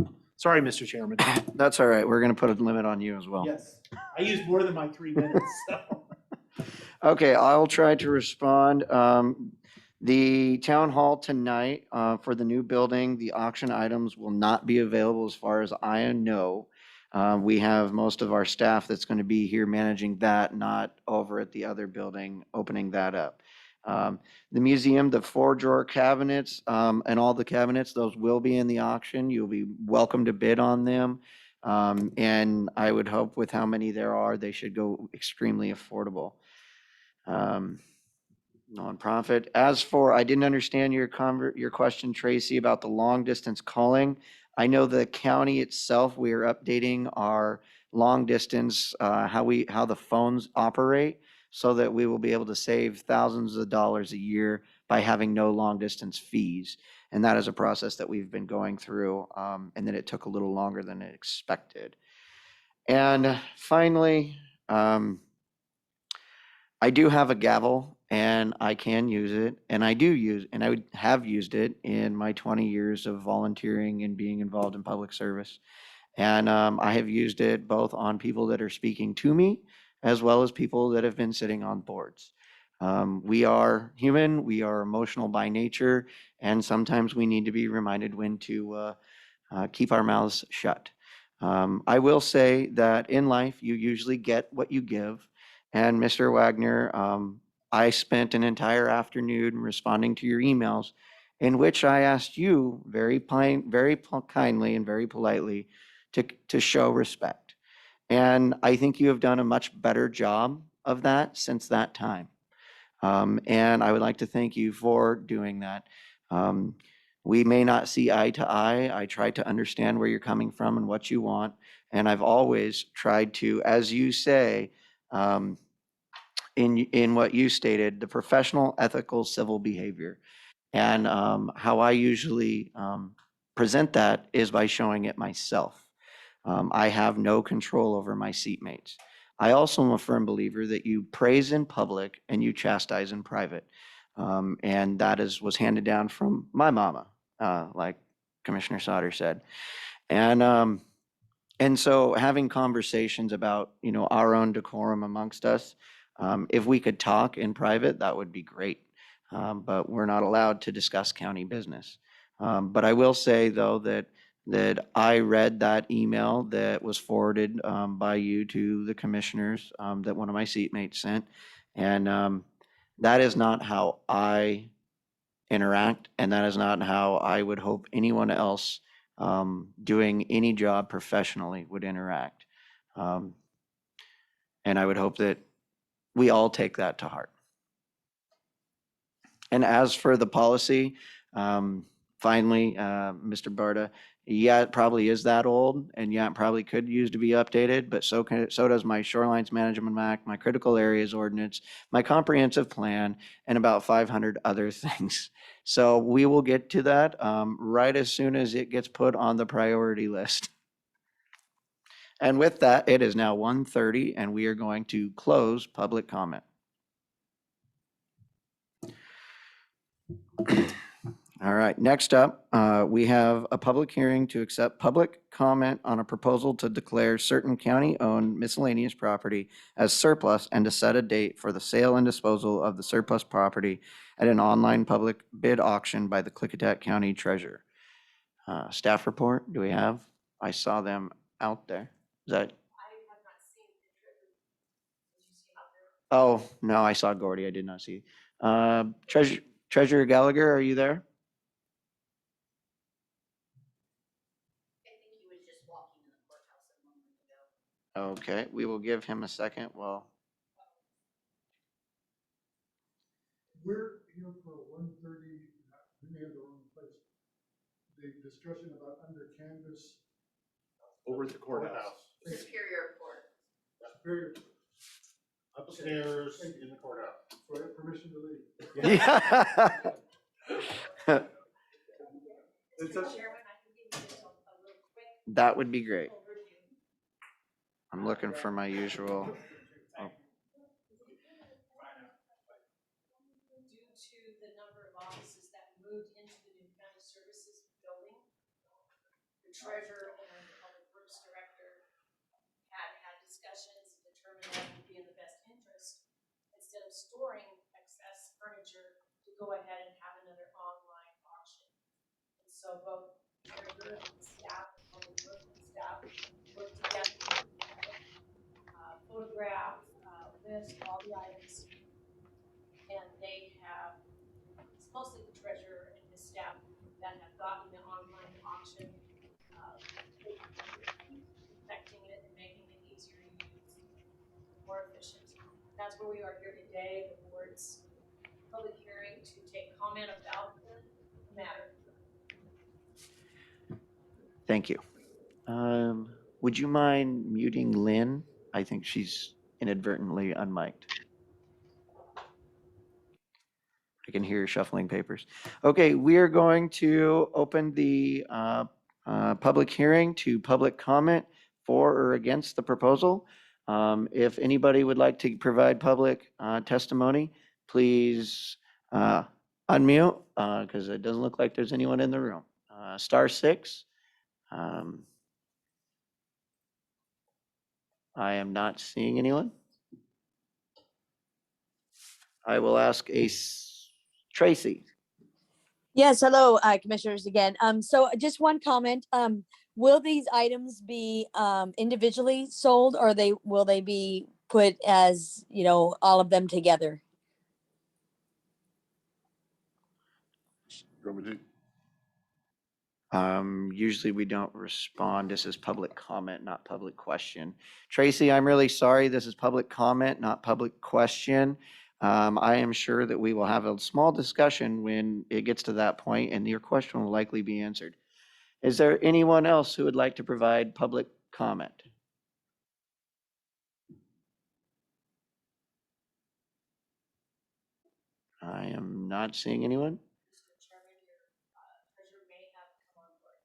Mr. Chairman. That's all right. We're going to put a limit on you as well. Yes, I used more than my 3 minutes. So. Okay, I'll try to respond. The town hall tonight for the new building, the auction items will not be available as far as I know. We have most of our staff that's going to be here managing that, not over at the other building, opening that up. The museum, the 4-drawer cabinets and all the cabinets, those will be in the auction. You'll be welcome to bid on them. And I would hope with how many there are, they should go extremely affordable. Nonprofit. As for, I didn't understand your question, Tracy, about the long distance calling. I know the county itself, we are updating our long distance, how the phones operate, so that we will be able to save thousands of dollars a year by having no long distance fees. And that is a process that we've been going through, and then it took a little longer than expected. And finally, I do have a gavel and I can use it, and I have used it in my 20 years of volunteering and being involved in public service. And I have used it both on people that are speaking to me, as well as people that have been sitting on boards. We are human, we are emotional by nature, and sometimes we need to be reminded when to keep our mouths shut. I will say that in life, you usually get what you give. And Mr. Wagner, I spent an entire afternoon responding to your emails in which I asked you very kindly and very politely to show respect. And I think you have done a much better job of that since that time. And I would like to thank you for doing that. We may not see eye to eye. I try to understand where you're coming from and what you want. And I've always tried to, as you say, in what you stated, the professional, ethical, civil behavior. And how I usually present that is by showing it myself. I have no control over my seatmates. I also am a firm believer that you praise in public and you chastise in private. And that was handed down from my mama. Like Commissioner Sauter said. And so having conversations about, you know, our own decorum amongst us, if we could talk in private, that would be great. But we're not allowed to discuss county business. But I will say though that I read that email that was forwarded by you to the commissioners that one of my seatmates sent. And that is not how I interact, and that is not how I would hope anyone else doing any job professionally would interact. And I would hope that we all take that to heart. And as for the policy, finally, Mr. Barta, yeah, it probably is that old, and yeah, it probably could use to be updated, but so does my Shorelines Management Act, my Critical Areas Ordinance, my Comprehensive Plan, and about 500 other things. So we will get to that right as soon as it gets put on the priority list. And with that, it is now 1:30, and we are going to close public comment. All right, next up, we have a public hearing to accept public comment on a proposal to declare certain county-owned miscellaneous property as surplus and to set a date for the sale and disposal of the surplus property at an online public bid auction by the Klickitat County Treasurer. Staff report, do we have? I saw them out there. Is that? Oh, no, I saw Gordy. I did not see. Treasurer Gallagher, are you there? Okay, we will give him a second. Well, we're here for 1:30, we may have the wrong place. The discussion about under canvas. Over at the courthouse. Superior Court. Superior. Upstairs in the courthouse. So I have permission to leave. that would be great. I'm looking for my usual. Oh. Due to the number of offices that moved into the new county services building, the treasurer and the public works director had discussions and determined that would be in the best interest, instead of storing excess furniture, to go ahead and have another online auction. And so both treasurer and staff, and public works staff work together, photograph, list all the items. And they have, it's mostly the treasurer and his staff that have gotten the online auction, perfecting it and making it easier to use, more efficient. That's where we are here today, the board's public hearing to take comment about the matter. Thank you. Would you mind muting Lynn? I think she's inadvertently unmiked. I can hear her shuffling papers. Okay, we are going to open the public hearing to public comment for or against the proposal. If anybody would like to provide public testimony, please unmute because it doesn't look like there's anyone in the room. *6. I am not seeing anyone. I will ask Tracy. Yes, hello, commissioners again. So just one comment. Will these items be individually sold, or will they be put as, you know, all of them together? Usually we don't respond. This is public comment, not public question. Tracy, I'm really sorry. This is public comment, not public question. I am sure that we will have a small discussion when it gets to that point, and your question will likely be answered. Is there anyone else who would like to provide public comment? I am not seeing anyone. Mr. Chairman, your treasurer may have come on board.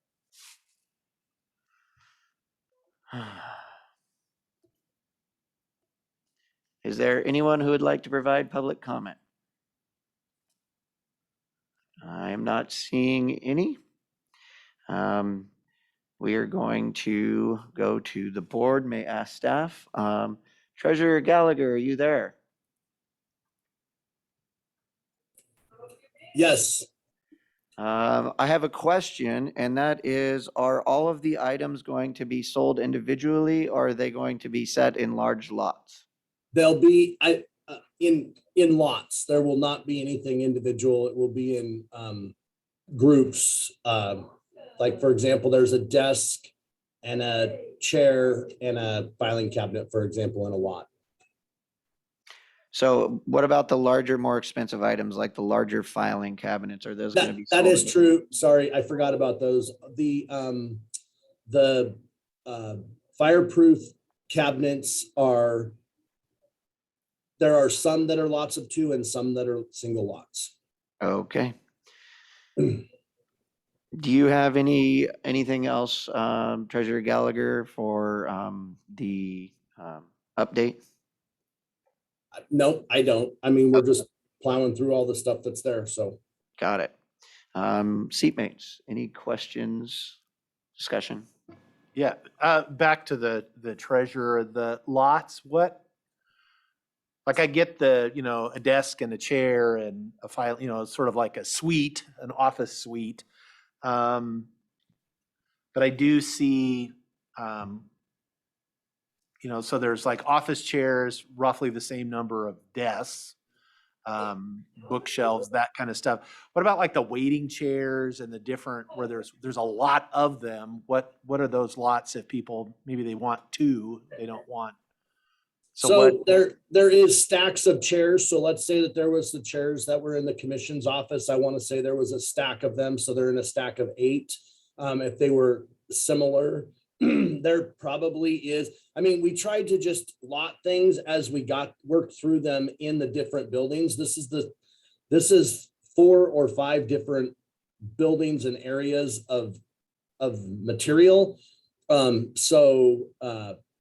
Is there anyone who would like to provide public comment? I am not seeing any. We are going to go to the board, may ask staff. Treasurer Gallagher, are you there? Yes, I have a question, and that is, are all of the items going to be sold individually, or are they going to be set in large lots? they'll be in lots. There will not be anything individual. It will be in groups. Like, for example, there's a desk and a chair and a filing cabinet, for example, in a lot. So what about the larger, more expensive items, like the larger filing cabinets? Are those going to be sold? That is true. Sorry, I forgot about those. The fireproof cabinets there are some that are lots of 2 and some that are single lots. Okay. Do you have anything else, Treasurer Gallagher, for the update? No, I don't. I mean, we're just plowing through all the stuff that's there, so. Got it. Seatmates, any questions, discussion? Yeah, back to the treasurer, the lots, like I get a desk and a chair and a file, sort of like a suite, an office suite. But I do see, so there's like office chairs, roughly the same number of desks, bookshelves, that kind of stuff. What about like the waiting chairs and the different, where there's a lot of them? What are those lots if people, maybe they want 2, they don't want? So there is stacks of chairs. So let's say that there was the chairs that were in the commission's office. I want to say there was a stack of them. So they're in a stack of 8. If they were similar, there probably is. I mean, we tried to just lot things as we worked through them in the different buildings. This is 4 or 5 different buildings and areas of material.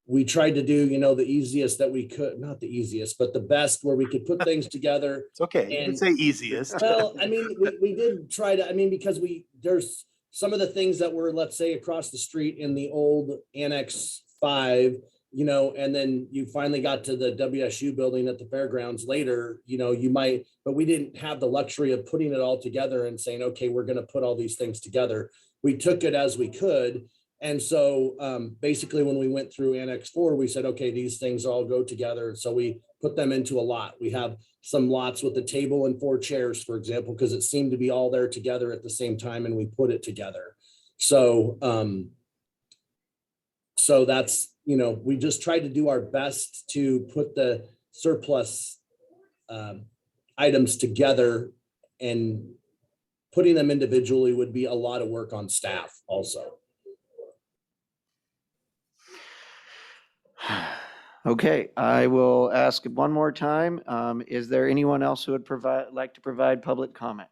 We tried to do, the easiest that we could, not the easiest, but the best where we could put things together. It's okay. You can say easiest. Well, I mean, we did try to, because there's some of the things that were, let's say, across the street in the old Annex 5, and then you finally got to the WSU building at the fairgrounds later, but we didn't have the luxury of putting it all together and saying, okay, we're going to put all these things together. We took it as we could. And so basically when we went through Annex 4, we said, okay, these things all go together. So we put them into a lot. We have some lots with a table and 4 chairs, for example, because it seemed to be all there together at the same time and we put it together. So, so that's, we just tried to do our best to put the surplus items together, and putting them individually would be a lot of work on staff also. Okay, I will ask one more time. Is there anyone else who would like to provide public comment?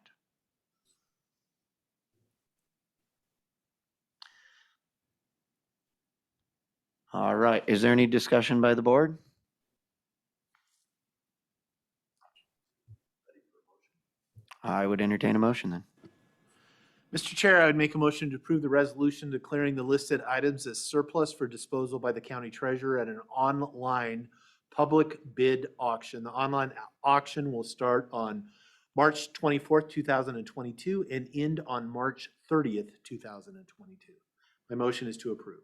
All right, is there any discussion by the board? I would entertain a motion then. Mr. Chair, I would make a motion to approve the resolution declaring the listed items as surplus for disposal by the county treasurer at an online public bid auction. The online auction will start on March 24th, 2022 and end on March 30th, 2022. My motion is to approve.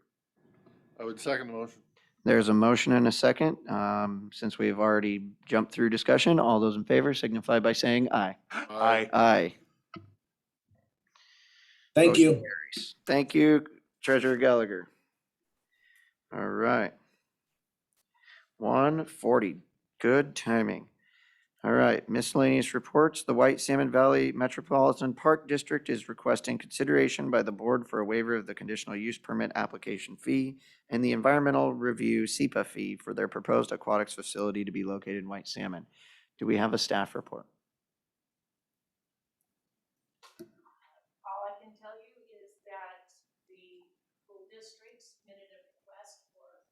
I would second the motion. There's a motion and a second. Since we've already jumped through discussion, all those in favor signify by saying aye. Aye. Aye. Thank Motion you. carries. Thank you, Treasurer Gallagher. All right. 1:40, good timing. All right, miscellaneous reports. The White Salmon Valley Metropolitan Park District is requesting consideration by the board for a waiver of the conditional use permit application fee and the environmental review SEPA fee for their proposed aquatics facility to be located in White Salmon. Do we have a staff report? All I can tell you is that the school district submitted a request for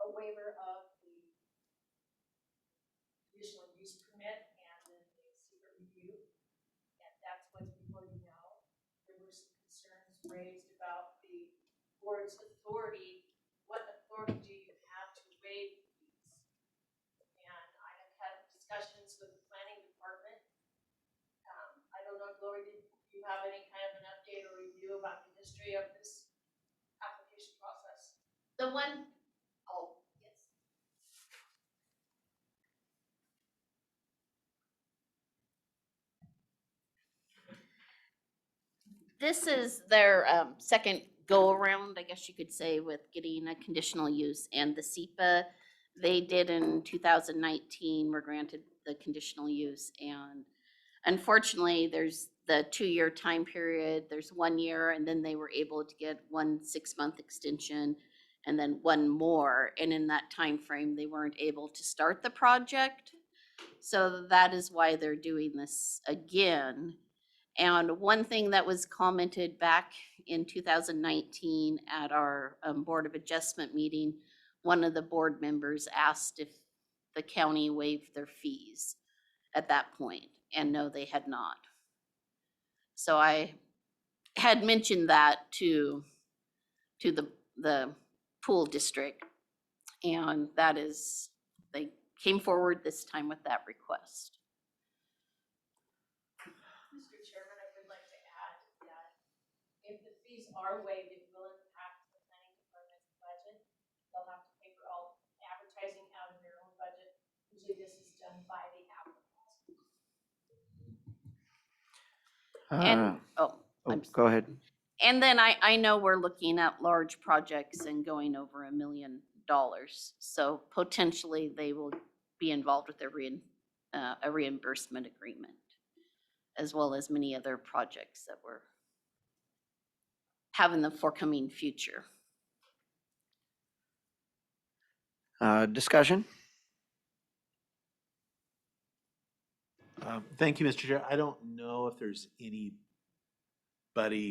a waiver of the conditional use permit and then the secret review. And that's what's before you now. There were some concerns raised about the board's authority. What authority do you have to waive fees? And I have had discussions with the planning department. I don't know, Gloria, do you have any kind of an update or review about the history of this application process? The one, oh, yes. This is their second go-around, I guess you could say, with getting a conditional use. And the SEPA, they did in 2019, were granted the conditional use. And unfortunately, there's the 2-year time period, there's 1 year, and then they were able to get 1 6-month extension and then 1 more. And in that time frame, they weren't able to start the project. So that is why they're doing this again. And one thing that was commented back in 2019 at our Board of Adjustment meeting, one of the board members asked if the county waived their fees at that point, and no, they had not. So I had mentioned that to the pool district, and that is, they came forward this time with that request. Mr. Chairman, I would like to add that if the fees are waived, it will impact the planning department's budget. They'll have to pay for all advertising out of their own budget. Usually this is done by the applicant. And, Go ahead. and then I know we're looking at large projects and going over $1 million. So potentially they will be involved with a reimbursement agreement, as well as many other projects that we're having the forthcoming future. Discussion? Thank you, Mr. Chair. I don't know if there's anybody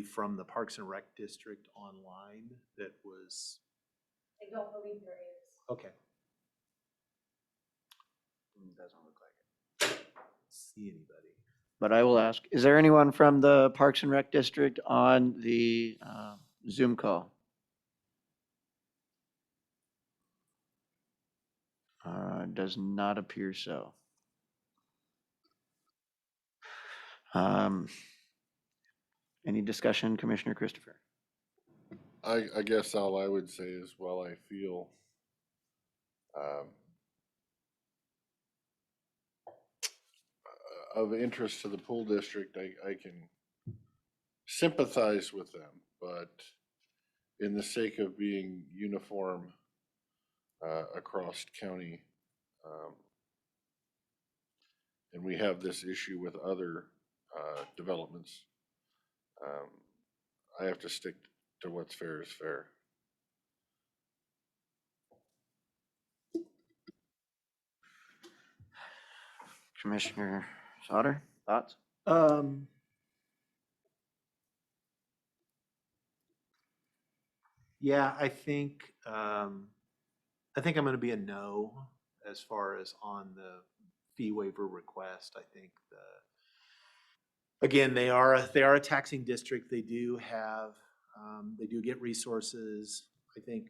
from the Parks and Rec District online that was, I don't believe there is. okay. Doesn't look like it. See anybody? But I will ask, is there anyone from the Parks and Rec District on the Zoom call? Does not appear so. Any discussion, Commissioner Christopher? I guess all I would say is, while I feel of interest to the pool district, I can sympathize with them, but in the sake of being uniform across county, and we have this issue with other developments, I have to stick to what's fair is fair. Commissioner Sauter, thoughts? Yeah, I think I'm going to be a no as far as on the fee waiver request. I think again, they are a taxing district. They do have, they do get resources. I think,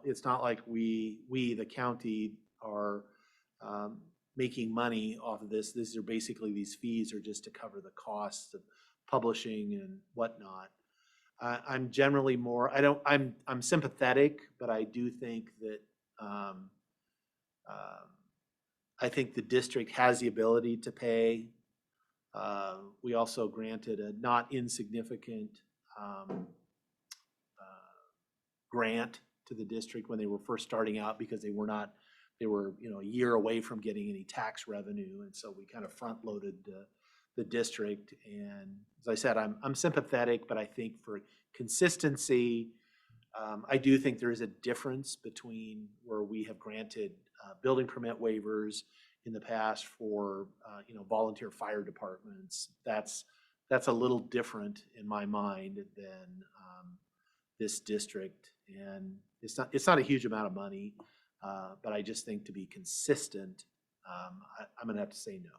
it's not like we, the county, are making money off of this. These are basically, these fees are just to cover the costs of publishing and whatnot. I'm generally more, I'm sympathetic, but I do think that I think the district has the ability to pay. We also granted a not insignificant grant to the district when they were first starting out, because they were a year away from getting any tax revenue. And so we kind of front loaded the district. And as I said, I'm sympathetic, but I think for consistency, I do think there is a difference between where we have granted building permit waivers in the past for volunteer fire departments. That's a little different in my mind than this district. And it's not a huge amount of money, but I just think to be consistent, I'm gonna have to say no.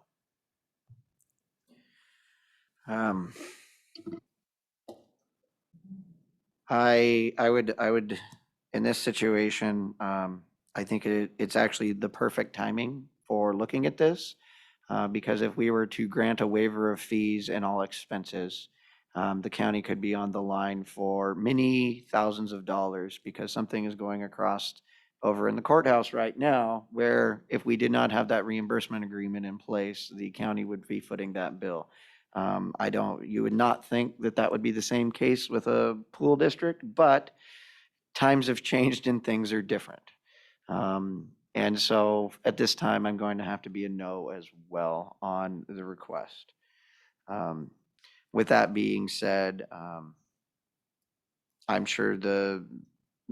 I would, in this situation, I think it's actually the perfect timing for looking at this. Because if we were to grant a waiver of fees and all expenses, the county could be on the line for many thousands of dollars because something is going across over in the courthouse right now, where if we did not have that reimbursement agreement in place, the county would be footing that bill. You would not think that that would be the same case with a pool district, but times have changed and things are different. And so at this time, I'm going to have to be a no as well on the request. With that being said, I'm sure the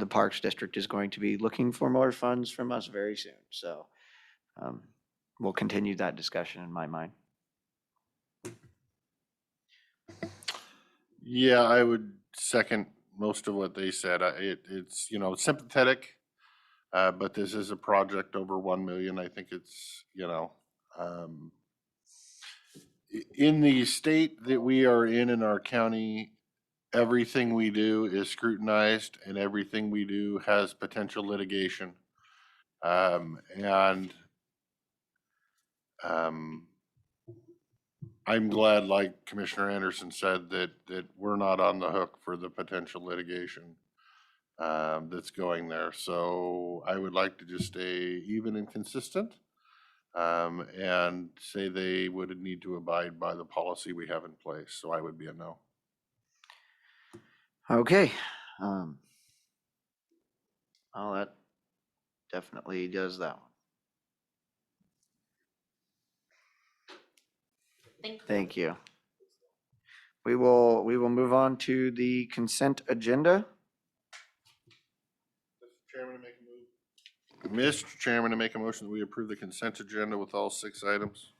Parks District is going to be looking for more funds from us very soon. So we'll continue that discussion in my mind. Yeah, I would second most of what they said. It's, you know, sympathetic, but this is a project over 1 million. I think it's, you know, in the state that we are in our county, everything we do is scrutinized and everything we do has potential litigation. And I'm glad, like Commissioner Anderson said, that we're not on the hook for the potential litigation that's going there. So I would like to just stay even and consistent and say they would need to abide by the policy we have in place. So I would be a no. Okay. Well, that definitely does that one. Thank you. We will move on to the consent agenda. Mr. Chairman, to make a motion that we approve the consent agenda with all 6 items.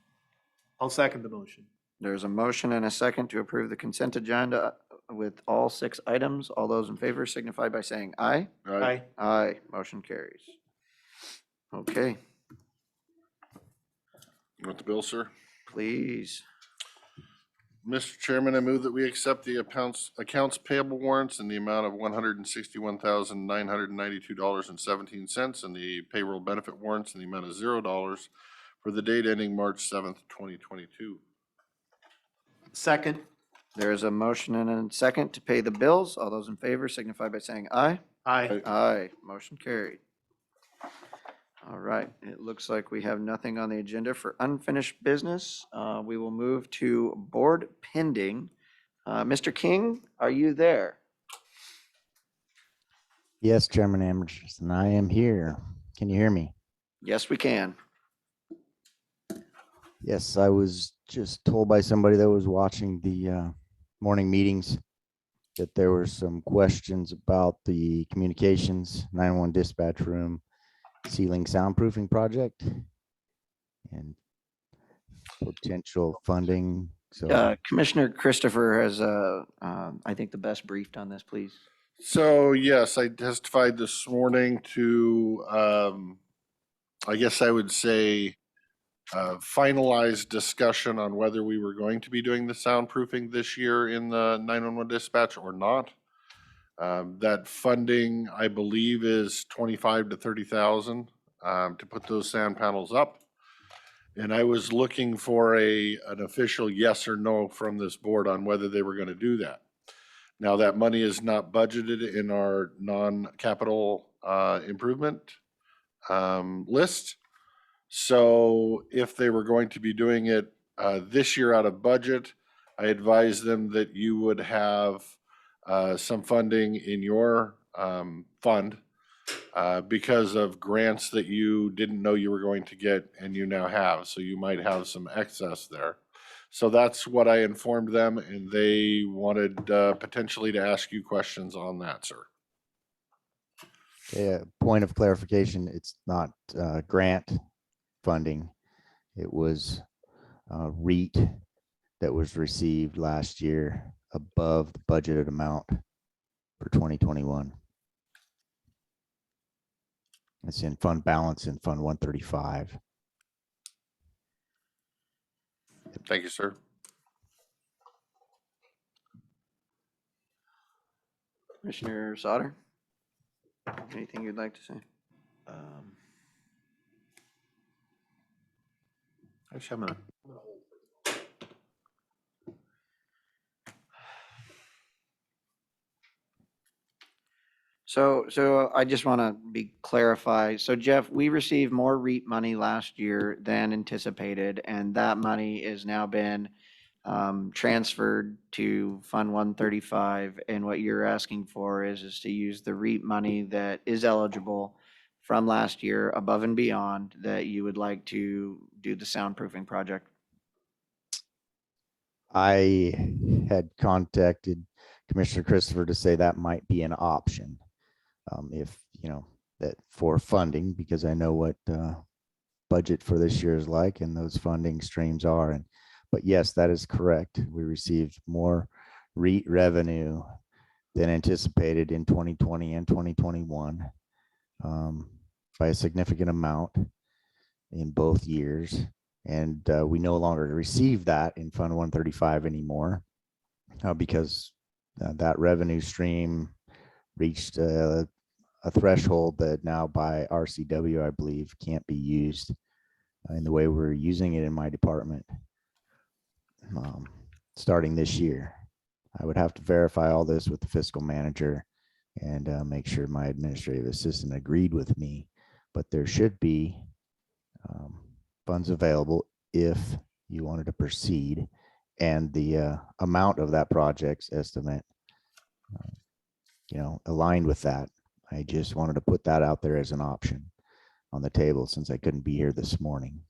I'll second the motion. There's a motion and a second to approve the consent agenda with all 6 items. All those in favor signify by saying aye. Aye. Aye. Motion carries. Okay, You want the bill, sir? please. Mr. Chairman, I move that we accept the accounts payable warrants in the amount of $161,992.17 and the payroll benefit warrants in the amount of $0 for the date ending March 7th, 2022. Second. There is a motion and a second to pay the bills. All those in favor signify by saying aye. Aye. Aye. Motion carried. All right, it looks like we have nothing on the agenda for unfinished business. We will move to board pending. Mr. King, are you there? Yes, Chairman Anderson, I am here. Can you hear me? Yes, we can. Yes, I was just told by somebody that was watching the morning meetings that there were some questions about the communications 911 dispatch room ceiling soundproofing project and potential funding. So Commissioner Christopher has, I think, the best briefed on this, please. So yes, I testified this morning to, I guess I would say, finalized discussion on whether we were going to be doing the soundproofing this year in the 911 dispatch or not. That funding, I believe, is 25 to 30,000 to put those sound panels up. And I was looking for an official yes or no from this board on whether they were going to do that. Now, that money is not budgeted in our non-capital improvement list. So if they were going to be doing it this year out of budget, I advised them that you would have some funding in your fund because of grants that you didn't know you were going to get and you now have. So you might have some excess there. So that's what I informed them, and they wanted potentially to ask you questions on that, sir. okay, point of clarification, it's not grant funding. It was REIT that was received last year above the budgeted amount for 2021. It's in fund balance in Fund 135. Thank you, sir. Commissioner Sauter? Anything you'd like to say? Actually, I'm gonna So I just want to clarify. So Jeff, we received more REAP money last year than anticipated, and that money has now been transferred to Fund 135. And what you're asking for is to use the REAP money that is eligible from last year above and beyond that you would like to do the soundproofing project. I had contacted Commissioner Christopher to say that might be an option. If, you know, that for funding, because I know what budget for this year is like and those funding streams are. And but yes, that is correct. We received more REIT revenue than anticipated in 2020 and 2021 by a significant amount in both years. And we no longer receive that in Fund 135 anymore because that revenue stream reached a threshold that now by RCW, I believe, can't be used in the way we're using it in my department starting this year. I would have to verify all this with the fiscal manager and make sure my administrative assistant agreed with me, but there should be funds available if you wanted to proceed, and the amount of that project's estimate, you know, aligned with that. I just wanted to put that out there as an option on the table since I couldn't be here this morning.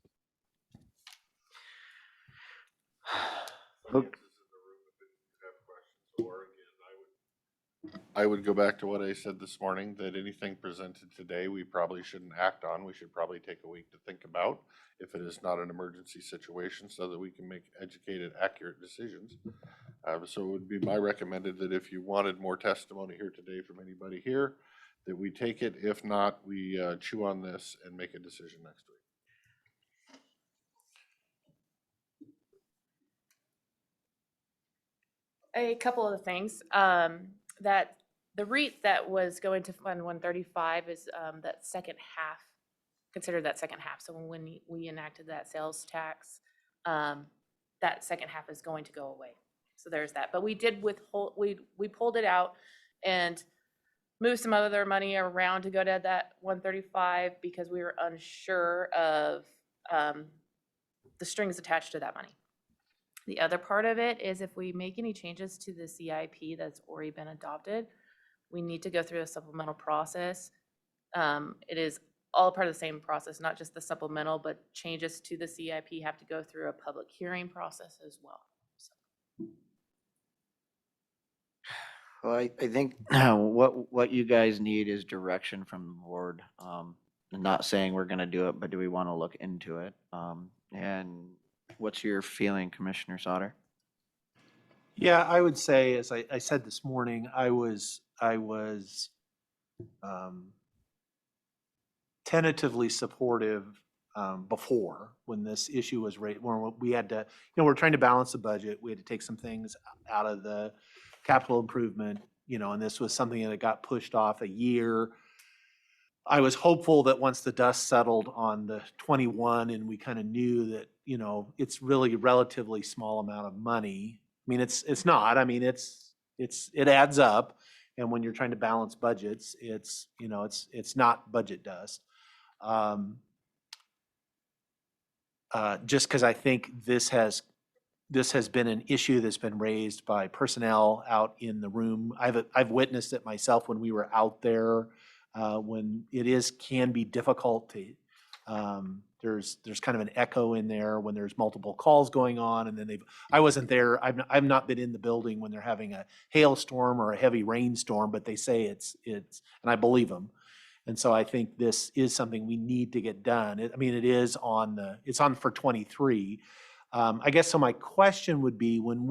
I would go back to what I said this morning, that anything presented today, we probably shouldn't act on. We should probably take a week to think about if it is not an emergency situation so that we can make educated, accurate decisions. So it would be my recommended that if you wanted more testimony here today from anybody here, that we take it. If not, we chew on this and make a decision next week. A couple of things, that the REIT that was going to Fund 135 is that second half, consider that second half. So when we enacted that sales tax, that second half is going to go away. So there's that. But we did withhold, we pulled it out and moved some other money around to go to that 135 because we were unsure of the strings attached to that money. The other part of it is if we make any changes to the CIP that's already been adopted, we need to go through a supplemental process. It is all part of the same process, not just the supplemental, but changes to the CIP have to go through a public hearing process as well. Well, I think what you guys need is direction from the board. I'm not saying we're gonna do it, but do we want to look into it? And what's your feeling, Commissioner Sauter? Yeah, I would say, as I said this morning, I was tentatively supportive before when this issue was raised, when we had to, we're trying to balance the budget. We had to take some things out of the capital improvement, and this was something that got pushed off a year. I was hopeful that once the dust settled on the 21 and we kind of knew that, it's really a relatively small amount of money. I mean, it's not, I mean, it adds up. And when you're trying to balance budgets, it's not budget dust. Just because I think this has been an issue that's been raised by personnel out in the room. I've witnessed it myself when we were out there, when it can be difficult to, there's kind of an echo in there when there's multiple calls going on, and then I wasn't there. I've not been in the building when they're having a hailstorm or a heavy rainstorm, but they say it's, and I believe them. And so I think this is something we need to get done. It's on for 23. I guess, so my question would be, when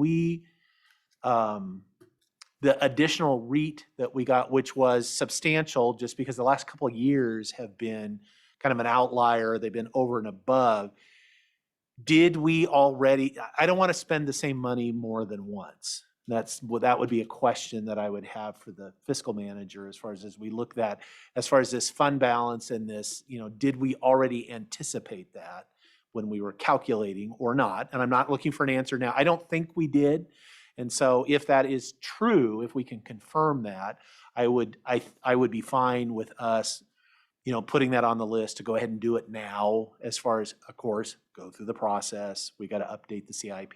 the additional REIT that we got, which was substantial just because the last couple of years have been kind of an outlier, they've been over and above. Did we already, I don't want to spend the same money more than once. That would be a question that I would have for the fiscal manager as far as we look at, as far as this fund balance and this, did we already anticipate that when we were calculating or not? And I'm not looking for an answer now. I don't think we did. And so if that is true, if we can confirm that, I would be fine with us, putting that on the list to go ahead and do it now, as far as, of course, go through the process. We got to update the CIP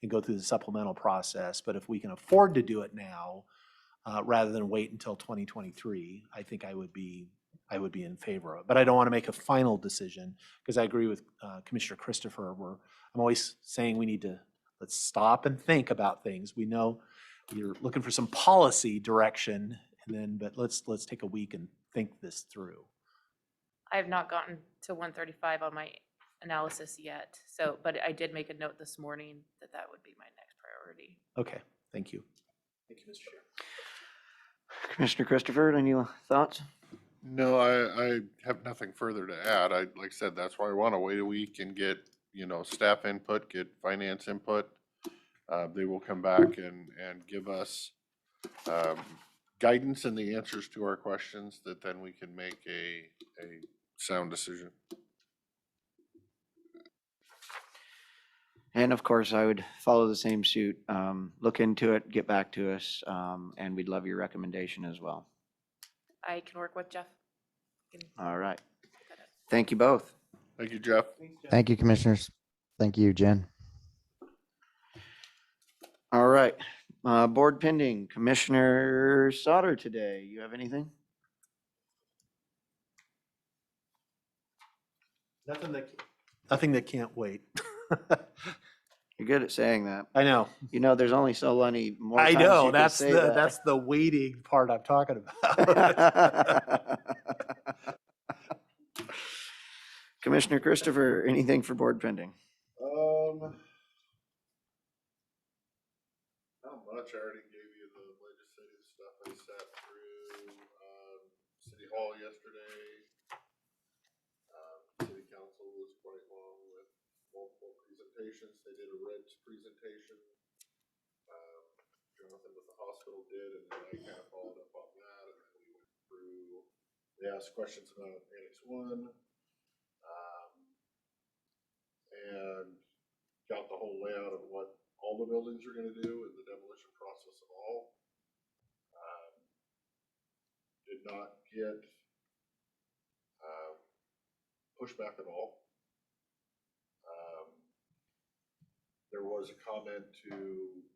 and go through the supplemental process. But if we can afford to do it now, rather than wait until 2023, I think I would be in favor of it. But I don't want to make a final decision, because I agree with Commissioner Christopher. I'm always saying we need to, let's stop and think about things. We know you're looking for some policy direction, but let's take a week and think this through. I have not gotten to 135 on my analysis yet. So, but I did make a note this morning that that would be my next priority. Okay, thank you. Thank you, Mr. Chair. Commissioner Christopher, any thoughts? No, I have nothing further to add. Like I said, that's why I want to wait a week and get, staff input, get finance input. They will come back and give us guidance and the answers to our questions that then we can make a sound decision. And of course, I would follow the same suit. Look into it, get back to us, and we'd love your recommendation as well. I can work with Jeff. All right. Thank you both. Thank you, Jeff. Thank you, commissioners. Thank you, Jen. All right. Board pending. Commissioner Sauter today. You have anything? Nothing that can't wait. You're good at saying that. I know. There's only so many more I times know. you can That's say the that. that's the waiting part I'm talking about. Commissioner Christopher, anything for board pending? Not much. I already gave you the legislative stuff I sat through City Hall yesterday. City Council was quite long with multiple presentations. They did a REDS presentation. Jonathan with the hospital did, and then I kind of followed up on that, and then we went through, they asked questions about Annex 1, and got the whole layout of what all the buildings are going to do in the demolition process of all. Did not get pushback at all. There was a comment to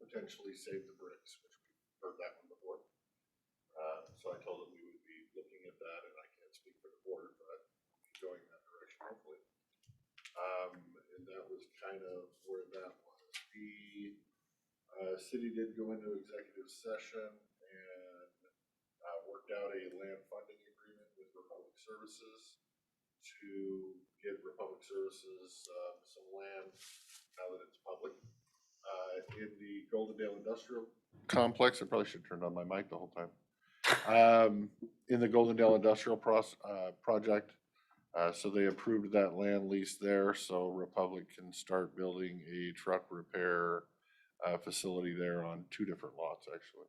potentially save the bricks, which we've heard that one before. So I told them we would be looking at that, and I can't speak for the board, but going that direction hopefully. And that was kind of where that was. The city did go into executive session and worked out a land funding agreement with Republic Services to give Republic Services some land now that it's public. In the Goldendale Industrial Complex, I probably should have turned on my mic the whole time. In the Goldendale Industrial Project, so they approved that land lease there, so Republic can start building a truck repair facility there on 2 different lots, actually.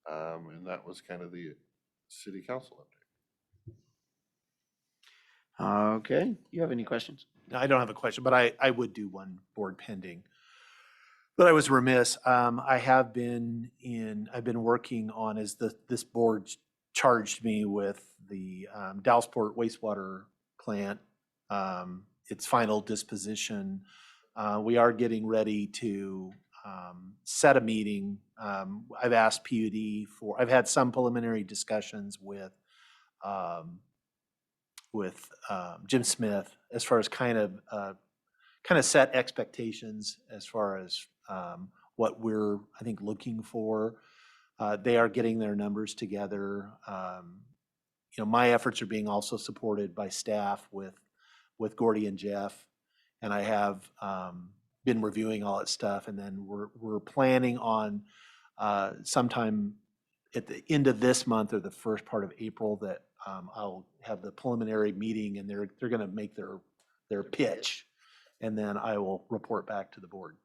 And that was kind of the city council update. Okay. You have any questions? No, I don't have a question, but I would do one board pending. But I was remiss. I've been working on, as this board charged me with, the Dallasport wastewater plant, its final disposition. We are getting ready to set a meeting. I've asked PUD I've had some preliminary discussions with Jim Smith as far as kind of set expectations as far as what we're, I think, looking for. They are getting their numbers together. My efforts are being also supported by staff with Gordy and Jeff, and I have been reviewing all that stuff. And then we're planning on sometime at the end of this month or the first part of April that I'll have the preliminary meeting, and they're going to make their pitch, and then I will report back to the board.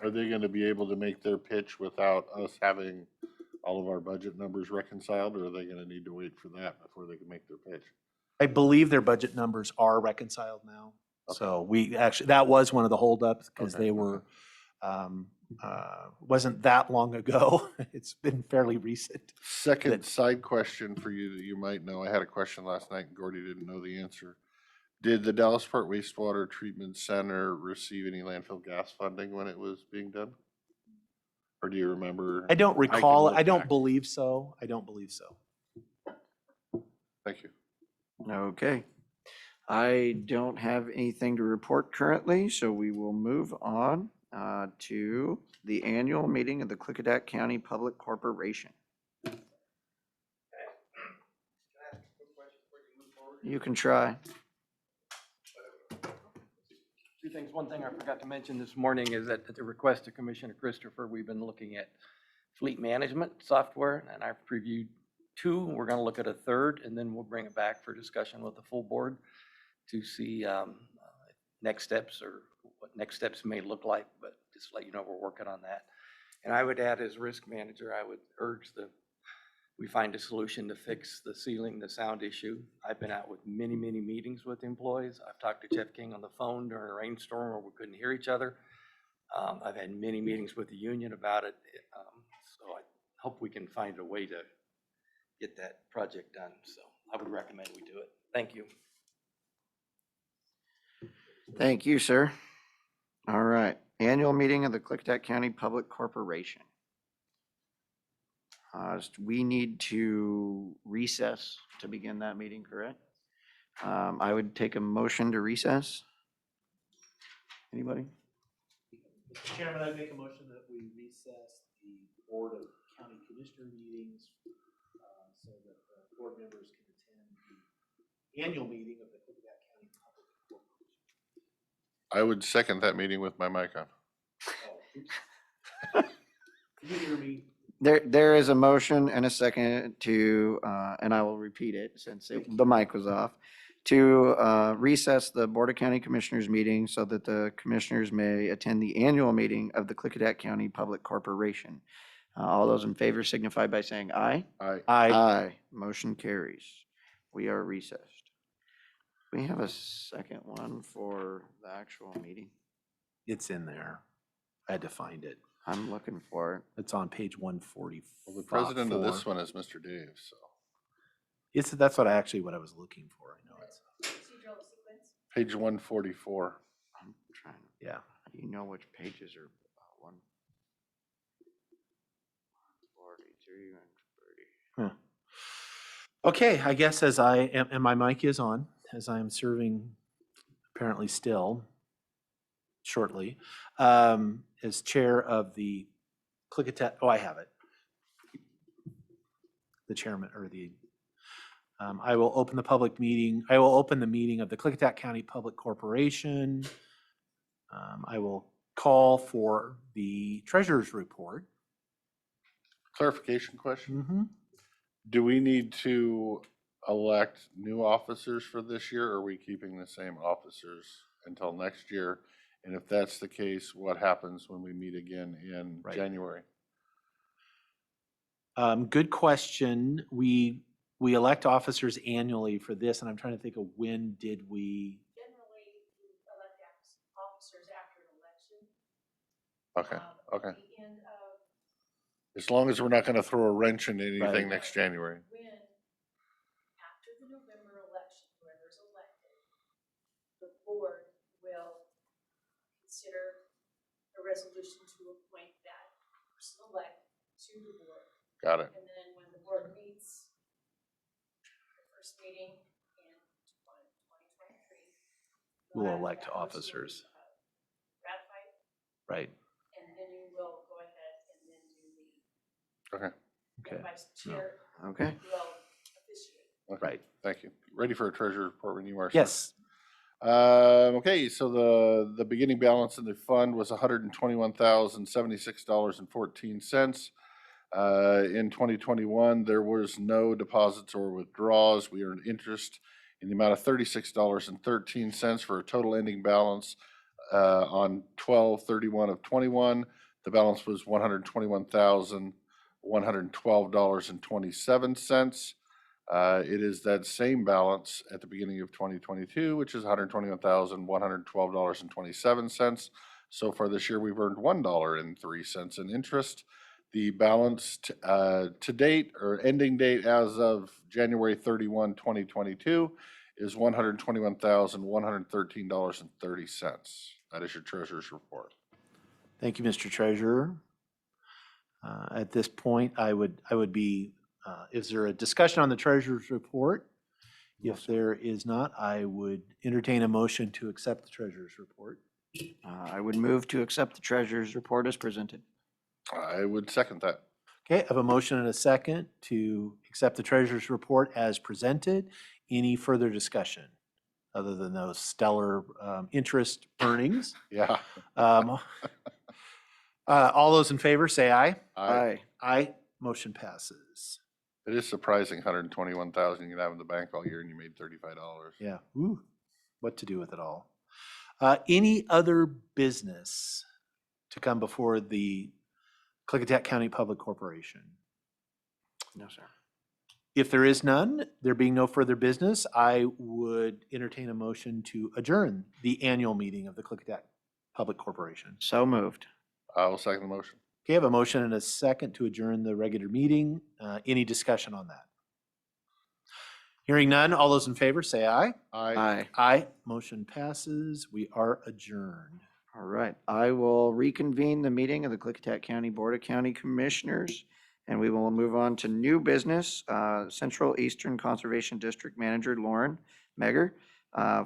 Are they gonna be able to make their pitch without us having all of our budget numbers reconciled, or are they gonna need to wait for that before they can make their pitch? I believe their budget numbers are reconciled now. So we actually, that was one of the holdups because Okay, they were, wasn't that long ago. It's been fairly recent. Second side question for you that you might know. I had a question last night and Gordy didn't know the answer. Did the Dallasport Wastewater Treatment Center receive any landfill gas funding when it was being done? Or do you remember? I don't can recall, look I don't back. believe so. I don't believe so. Thank you. Okay. I don't have anything to report currently, so we will move on to the annual meeting of the Klickitat County Public Corporation. You can try. Two things. One thing I forgot to mention this morning is that at the request of Commissioner Christopher, we've been looking at fleet management software, and I've previewed two. We're going to look at a third, and then we'll bring it back for discussion with the full board to see next steps or what next steps may look like, but just let you know we're working on that. And I would add, as risk manager, I would urge we find a solution to fix the ceiling, the sound issue. I've been out with many, many meetings with employees. I've talked to Jeff King on the phone during a rainstorm where we couldn't hear each other. I've had many meetings with the union about it. So I hope we can find a way to get that project done. So I would recommend we do it. Thank you. Thank you, sir. All right, annual meeting of the Klickitat County Public Corporation. We need to recess to begin that meeting, correct? I would take a motion to recess. Anybody? Mr. Chairman, I make a motion that we recess the Board of County Commissioner meetings so that the board members can attend the annual meeting of the Klickitat County Public Corporation. I would second that meeting with my mic on. Can you hear me? There is a motion and a second to, and I will repeat it since the mic was off, to recess the Board of County Commissioners meeting so that the commissioners may attend the annual meeting of the Klickitat County Public Corporation. All those in favor signify by saying aye. Aye. Aye. Motion carries. We are recessed. We have a second one for the actual meeting. It's in there. I had to find it. I'm looking for it. It's on page 144. Well, the president of this one is Mr. Dave, so. That's what I was looking for. I know it's. Procedural sequence. Page 144. I'm trying, Yeah. you know which pages are 143 and 30. Okay, I guess as I am, and my mic is on, as I am serving apparently still shortly, as chair of the Klickitat, I have it. The chairman or I will open the public meeting. I will open the meeting of the Klickitat County Public Corporation. I will call for the treasurer's report. Clarification question. Mm-hmm. Do we need to elect new officers for this year, or are we keeping the same officers until next year? And if that's the case, what happens when we meet again in January? Good question. We elect officers annually for this, and I'm trying to think of when did we? Generally, you elect officers after an election. Okay, okay. At the end of As long as we're not gonna throw a wrench into anything Right. next January. when, after the November election, whoever's elected, the board will consider a resolution to appoint that person elect to the board. Got it. And then when the board meets, the first meeting in 2023. We'll have elect that person, officers. Ratified, Right. and then you will go ahead and then do Okay. the Okay. vice chair Okay. will officiate. Okay. Right. Thank you. Ready for a treasurer report when you are, sir. Yes. Okay, so the beginning balance in the fund was $121,076.14. In 2021, there was no deposits or withdrawals. We earned interest in the amount of $36.13 for a total ending balance On 12/31 of 21, the balance was $121,112.27. It is that same balance at the beginning of 2022, which is $121,112.27. So far this year, we've earned $1.03 in interest. The balance to date, or ending date as of January 31, 2022, is $121,113.30. That is your treasurer's report. Thank you, Mr. Treasurer. At this point, I would be, is there a discussion on the treasurer's report? If there is not, I would entertain a motion to accept the treasurer's report. I would move to accept the treasurer's report as presented. I would second that. Okay, I have a motion and a second to accept the treasurer's report as presented. Any further discussion other than those stellar interest earnings? Yeah. All those in favor, say aye. Aye. Aye. Motion passes. It is surprising, 121,000 you can have in the bank all year and you made $35. Yeah. Ooh, what to do with it all? Any other business to come before the Klickitat County Public Corporation? No, sir. If there is none, there being no further business, I would entertain a motion to adjourn the annual meeting of the Klickitat Public Corporation. So moved. I will second the motion. Okay, I have a motion and a second to adjourn the regular meeting. Any discussion on that? Hearing none, all those in favor say aye. Aye. Aye. Motion passes. We are adjourned. All right. I will reconvene the meeting of the Klickitat County Board of County Commissioners, and we will move on to new business. Central Eastern Conservation District Manager Lauren Megger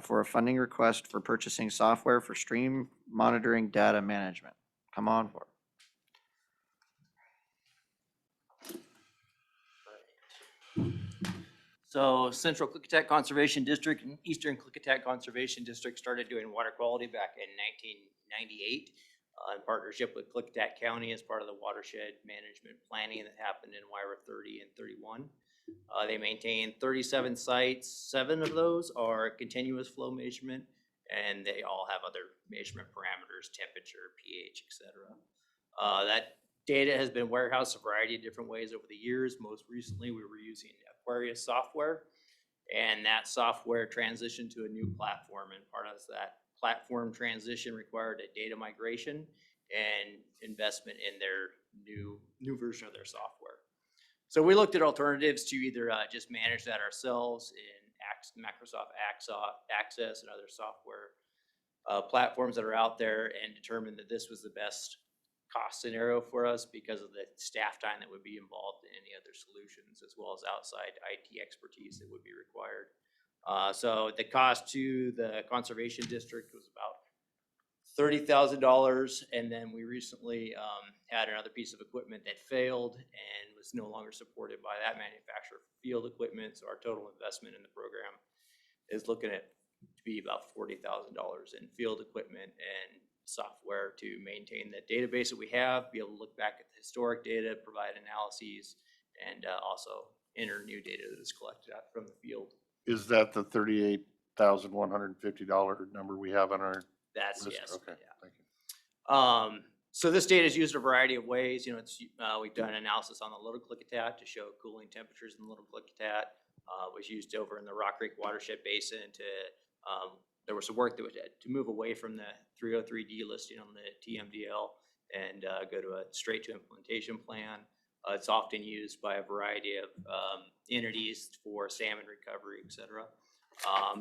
for a funding request for purchasing software for stream monitoring data management. Come on board. So Central Klickitat Conservation District and Eastern Klickitat Conservation District started doing water quality back in 1998 in partnership with Klickitat County as part of the watershed management planning that happened in WIRA 30 and 31. They maintain 37 sites. 7 of those are continuous flow measurement, and they all have other measurement parameters, temperature, pH, etc. That data has been warehoused a variety of different ways over the years. Most recently, we were using Aquarius software, and that software transitioned to a new platform, and part of that platform transition required a data migration and investment in their new version of their software. So we looked at alternatives to either just manage that ourselves in Microsoft Access and other software platforms that are out there, and determined that this was the best cost scenario for us because of the staff time that would be involved in any other solutions, as well as outside IT expertise that would be required. So the cost to the conservation district was about $30,000, and then we recently had another piece of equipment that failed and was no longer supported by that manufacturer for field equipment. So our total investment in the program is looking at to be about $40,000 in field equipment and software to maintain the database that we have, be able to look back at the historic data, provide analyses, and also enter new data that is collected out from the field. Is that the $38,150 number we have on our That's list? yes. Okay, Yeah. thank you. So this data is used in a variety of ways. You know, it's we've done analysis on the Little Klickitat to show cooling temperatures in the Little Klickitat. Was used over in the Rock Creek watershed basin to there was some work that was to move away from the 303D listing on the TMDL and go to a straight to implementation plan. It's often used by a variety of entities for salmon recovery, et cetera.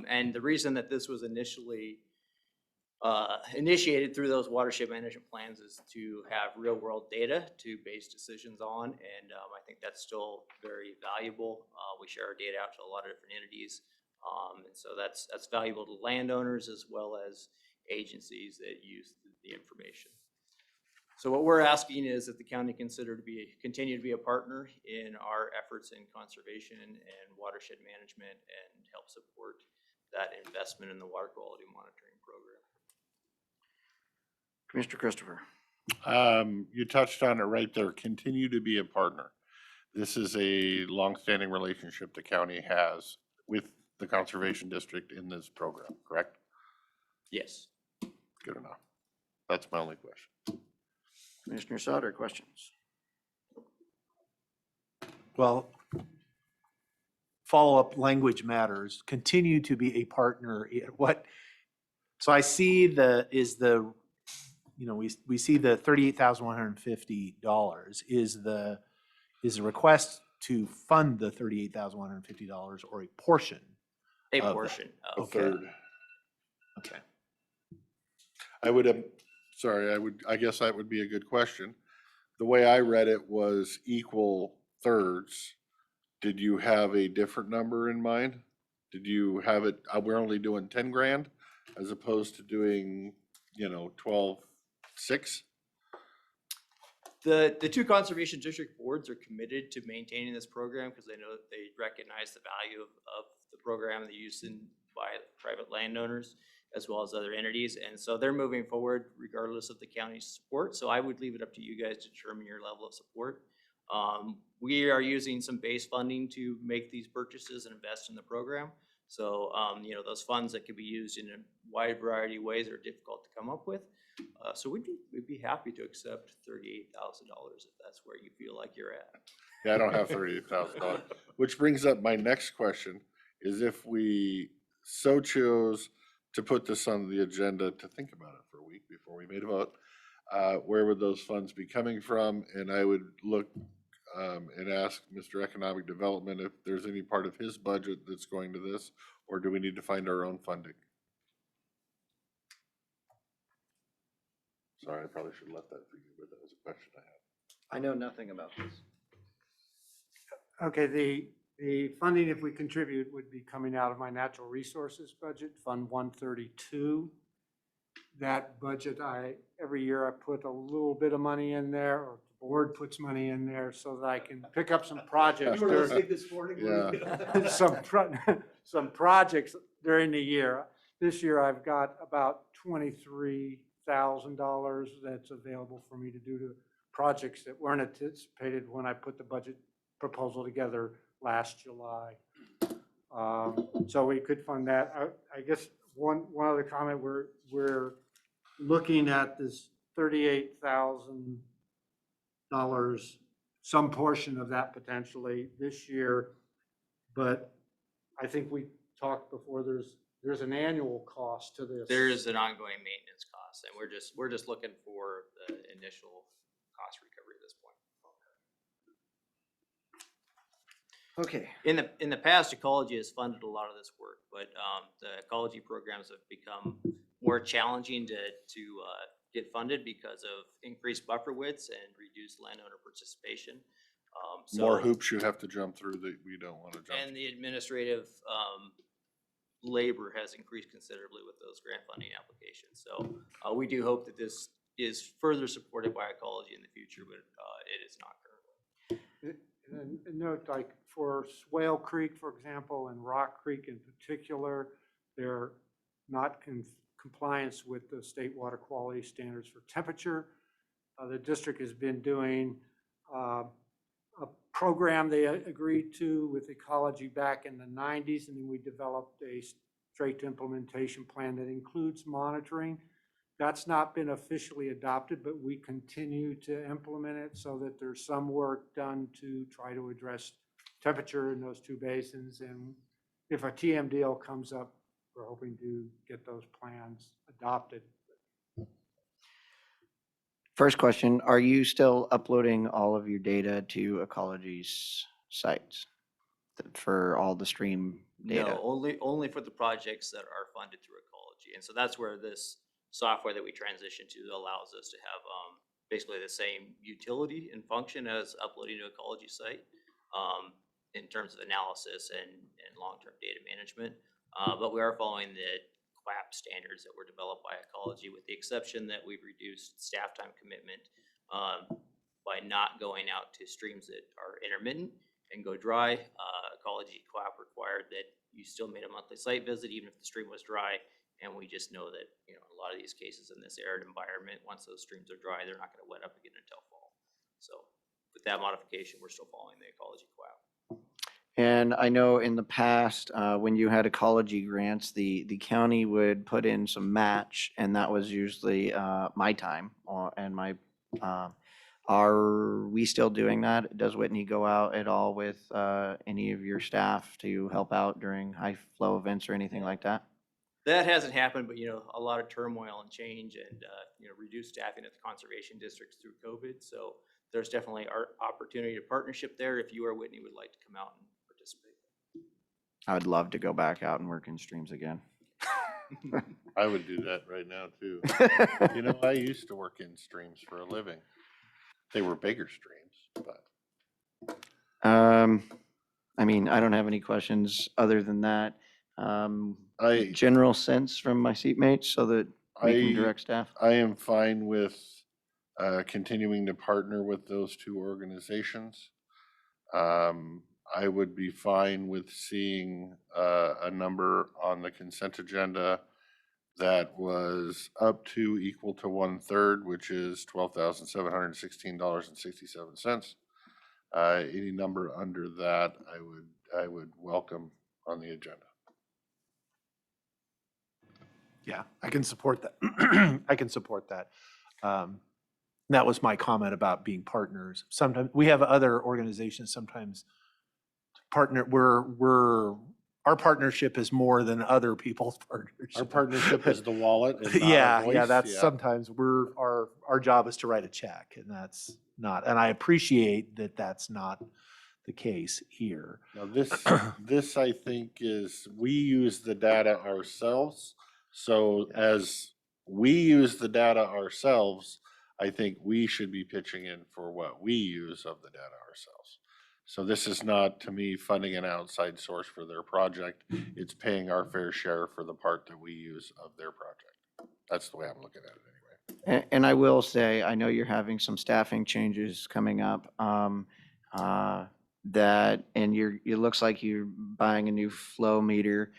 And the reason that this was initially initiated through those watershed management plans is to have real world data to base decisions on. And I think that's still very valuable. We share our data out to a lot of different entities. And so that's valuable to landowners as well as agencies that use the information. So what we're asking is that the county continue to be a partner in our efforts in conservation and watershed management and help support that investment in the water quality monitoring program. Mr. Christopher. You touched on it right there. Continue to be a partner. This is a longstanding relationship the county has with the conservation district in this program, correct? Yes. good enough. That's my only question. Commissioner Sauter, questions? Well, follow-up language matters, continue to be a partner. So I see we see the $38,150 is the request to fund the $38,150 or a portion? A of that? portion A of. third. Okay. I guess that would be a good question. The way I read it was equal thirds. Did you have a different number in mind? Did you have it, we're only doing 10 grand as opposed to doing, 12.6? The two conservation district boards are committed to maintaining this program because they know that they recognize the value of the program and the use by private landowners as well as other entities. And so they're moving forward regardless of the county's support. So I would leave it up to you guys to determine your level of support. We are using some base funding to make these purchases and invest in the program. So, those funds that could be used in a wide variety of ways are difficult to come up with. So we'd be happy to accept $38,000 if that's where you feel like you're at. Yeah, I don't have $38,000. Which brings up my next question, is if we so chose to put this on the agenda to think about it for a week before we made a vote, where would those funds be coming from? And I would look and ask Mr. Economic Development if there's any part of his budget that's going to this, or do we need to find our own funding? Sorry, I probably should have left that for you, but that was a question I had. I know nothing about this. Okay, the funding, if we contribute, would be coming out of my natural resources budget, Fund 132. That budget, every year I put a little bit of money in there, or the board puts money in there so that I can pick up some projects. You were listening this morning? Yeah. Some projects during the year. This year I've got about $23,000 that's available for me to do to projects that weren't anticipated when I put the budget proposal together last July. So we could fund that. I guess one other comment, we're looking at this $38,000, some portion of that potentially this year. But I think we talked before, there's an annual cost to this. There is an ongoing maintenance cost, and we're just looking for the initial cost recovery at this point. Okay. In the past, ecology has funded a lot of this work, but the ecology programs have become more challenging to get funded because of increased buffer widths and reduced landowner participation. More hoops you have to jump through that we don't want to jump. And the administrative labor has increased considerably with those grant funding applications. So we do hope that this is further supported by ecology in the future, but it is not currently. And note, like for Swale Creek, for example, and Rock Creek in particular, they're not compliance with the state water quality standards for temperature. The district has been doing a program they agreed to with ecology back in the 90s, and then we developed a straight implementation plan that includes monitoring. That's not been officially adopted, but we continue to implement it so that there's some work done to try to address temperature in those two basins. And if a TM deal comes up, we're hoping to get those plans adopted. First question, are you still uploading all of your data to Ecology's sites for all the stream data? No, only for the projects that are funded through ecology. And so that's where this software that we transitioned to allows us to have basically the same utility and function as uploading to ecology site in terms of analysis and long-term data management. But we are following the QAP standards that were developed by ecology, with the exception that we've reduced staff time commitment by not going out to streams that are intermittent and go dry. Ecology QAP required that you still made a monthly site visit even if the stream was dry. And we just know that, a lot of these cases in this arid environment, once those streams are dry, they're not going to wet up again until fall. So with that modification, we're still following the ecology QAP. And I know in the past, when you had ecology grants, the county would put in some match, and that was usually my time and my, are we still doing that? Does Whitney go out at all with any of your staff to help out during high flow events or anything like that? That hasn't happened, but a lot of turmoil and change and, reduced staffing at the conservation districts through COVID. So there's definitely our opportunity to partnership there if you or Whitney would like to come out and participate. I would love to go back out and work in streams again. I would do that right now too. I used to work in streams for a living. They were bigger streams, but. I mean, I don't have any questions other than that. General sense from my seatmates so that we can direct staff. I am fine with continuing to partner with those two organizations. I would be fine with seeing a number on the consent agenda that was up to equal to 1/3, which is $12,716.67. Any number under that, I would welcome on the agenda. Yeah, I can support that. I can support that. That was my comment about being partners. Sometimes we have other organizations sometimes partner, our partnership is more than other people's partnership. Our partnership is the wallet. And not a Yeah, voice. that's sometimes our job is to write a check, and that's not, and I appreciate that that's not the case here. Now this I think is, we use the data ourselves. So as we use the data ourselves, I think we should be pitching in for what we use of the data ourselves. So this is not, to me, funding an outside source for their project. It's paying our fair share for the part that we use of their project. That's the way I'm looking at it anyway. And I will say, I know you're having some staffing changes coming up. It looks like you're buying a new flow meter.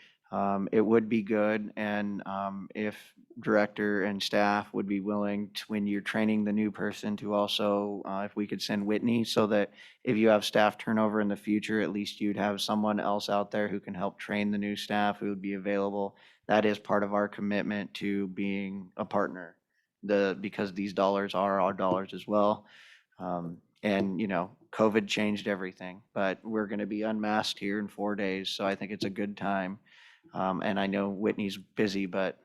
It would be good, and if director and staff would be willing to, when you're training the new person, to also, if we could send Whitney, so that if you have staff turnover in the future, at least you'd have someone else out there who can help train the new staff who would be available. That is part of our commitment to being a partner, because these dollars are our dollars as well. And COVID changed everything, but we're going to be unmasked here in 4 days, so I think it's a good time. And I know Whitney's busy, but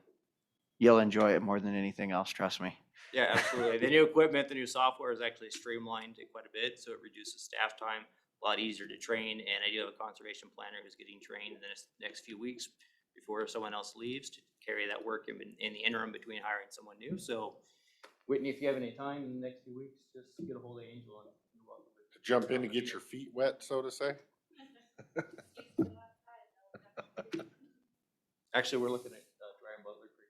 you'll enjoy it more than anything else, trust me. Yeah, absolutely. The new equipment, the new software is actually streamlined it quite a bit, so it reduces staff time, a lot easier to train. And I do have a conservation planner who's getting trained in the next few weeks before someone else leaves to carry that work in the interim between hiring someone new. So Whitney, if you have any time in the next few weeks, just get a hold of Angel and you're welcome to Jump in and get your feet wet, so to say. Actually, we're looking at dry and Butler Creek.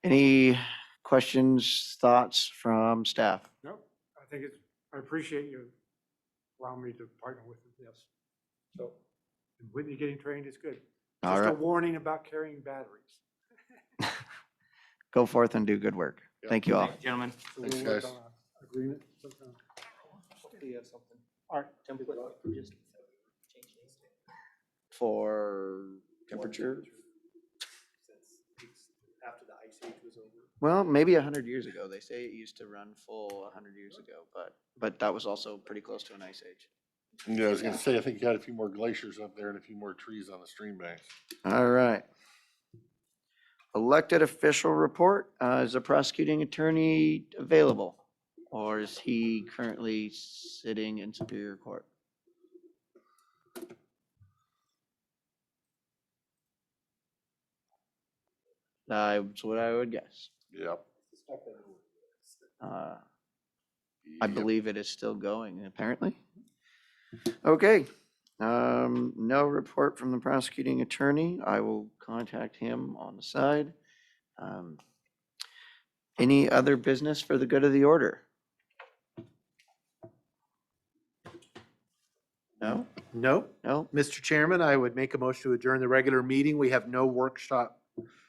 Any questions, thoughts from staff? No, I appreciate you allowing me to partner with this. So, and Whitney getting trained is good. All Just a right. warning about carrying batteries. Go forth and do good work. Thank you all. Thanks, gentlemen. So Thanks, we'll work guys. on an agreement sometime. Hopefully you have something. All right. Template for just change things. For temperature? After the ice age was over. Well, maybe 100 years ago. They say it used to run full 100 years ago, but that was also pretty close to an ice age. Yeah, I was gonna say, I think you had a few more glaciers up there and a few more trees on the stream banks. All right. Elected official report. Is the prosecuting attorney available? Or is he currently sitting in Superior Court? That's what I would guess. Yep. I believe it is still going, apparently. Okay. No report from the prosecuting attorney. I will contact him on the side. Any other business for the good of the order? No? Nope. No? Mr. Chairman, I would make a motion to adjourn the regular meeting. We have no workshop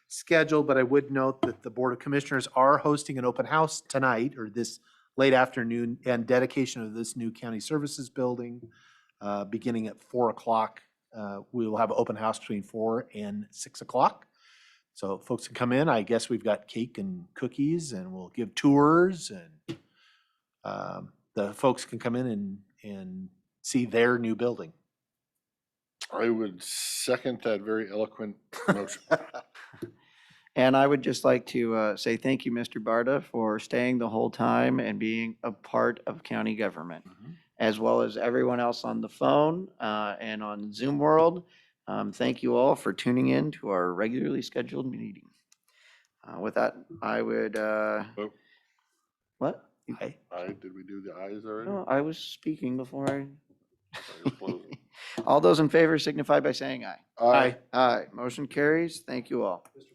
scheduled, but I would note that the Board of Commissioners are hosting an open house tonight, or this late afternoon and dedication of this new county services building, beginning at 4 o'clock. We will have an open house between 4 and 6 o'clock. So folks can come in. I guess we've got cake and cookies and we'll give tours and the folks can come in and see their new building. I would second that very eloquent motion. And I would just like to say thank you, Mr. Barta, for staying the whole time and being a part of county government, as well as everyone else on the phone and on Zoom world. Thank you all for tuning in to our regularly scheduled meeting. With that, I would, what? Aye. Did we do the ayes already? No, I was speaking before I. You're closing. All those in favor signify by saying aye. Aye. Aye. Motion carries. Thank you all. Mr.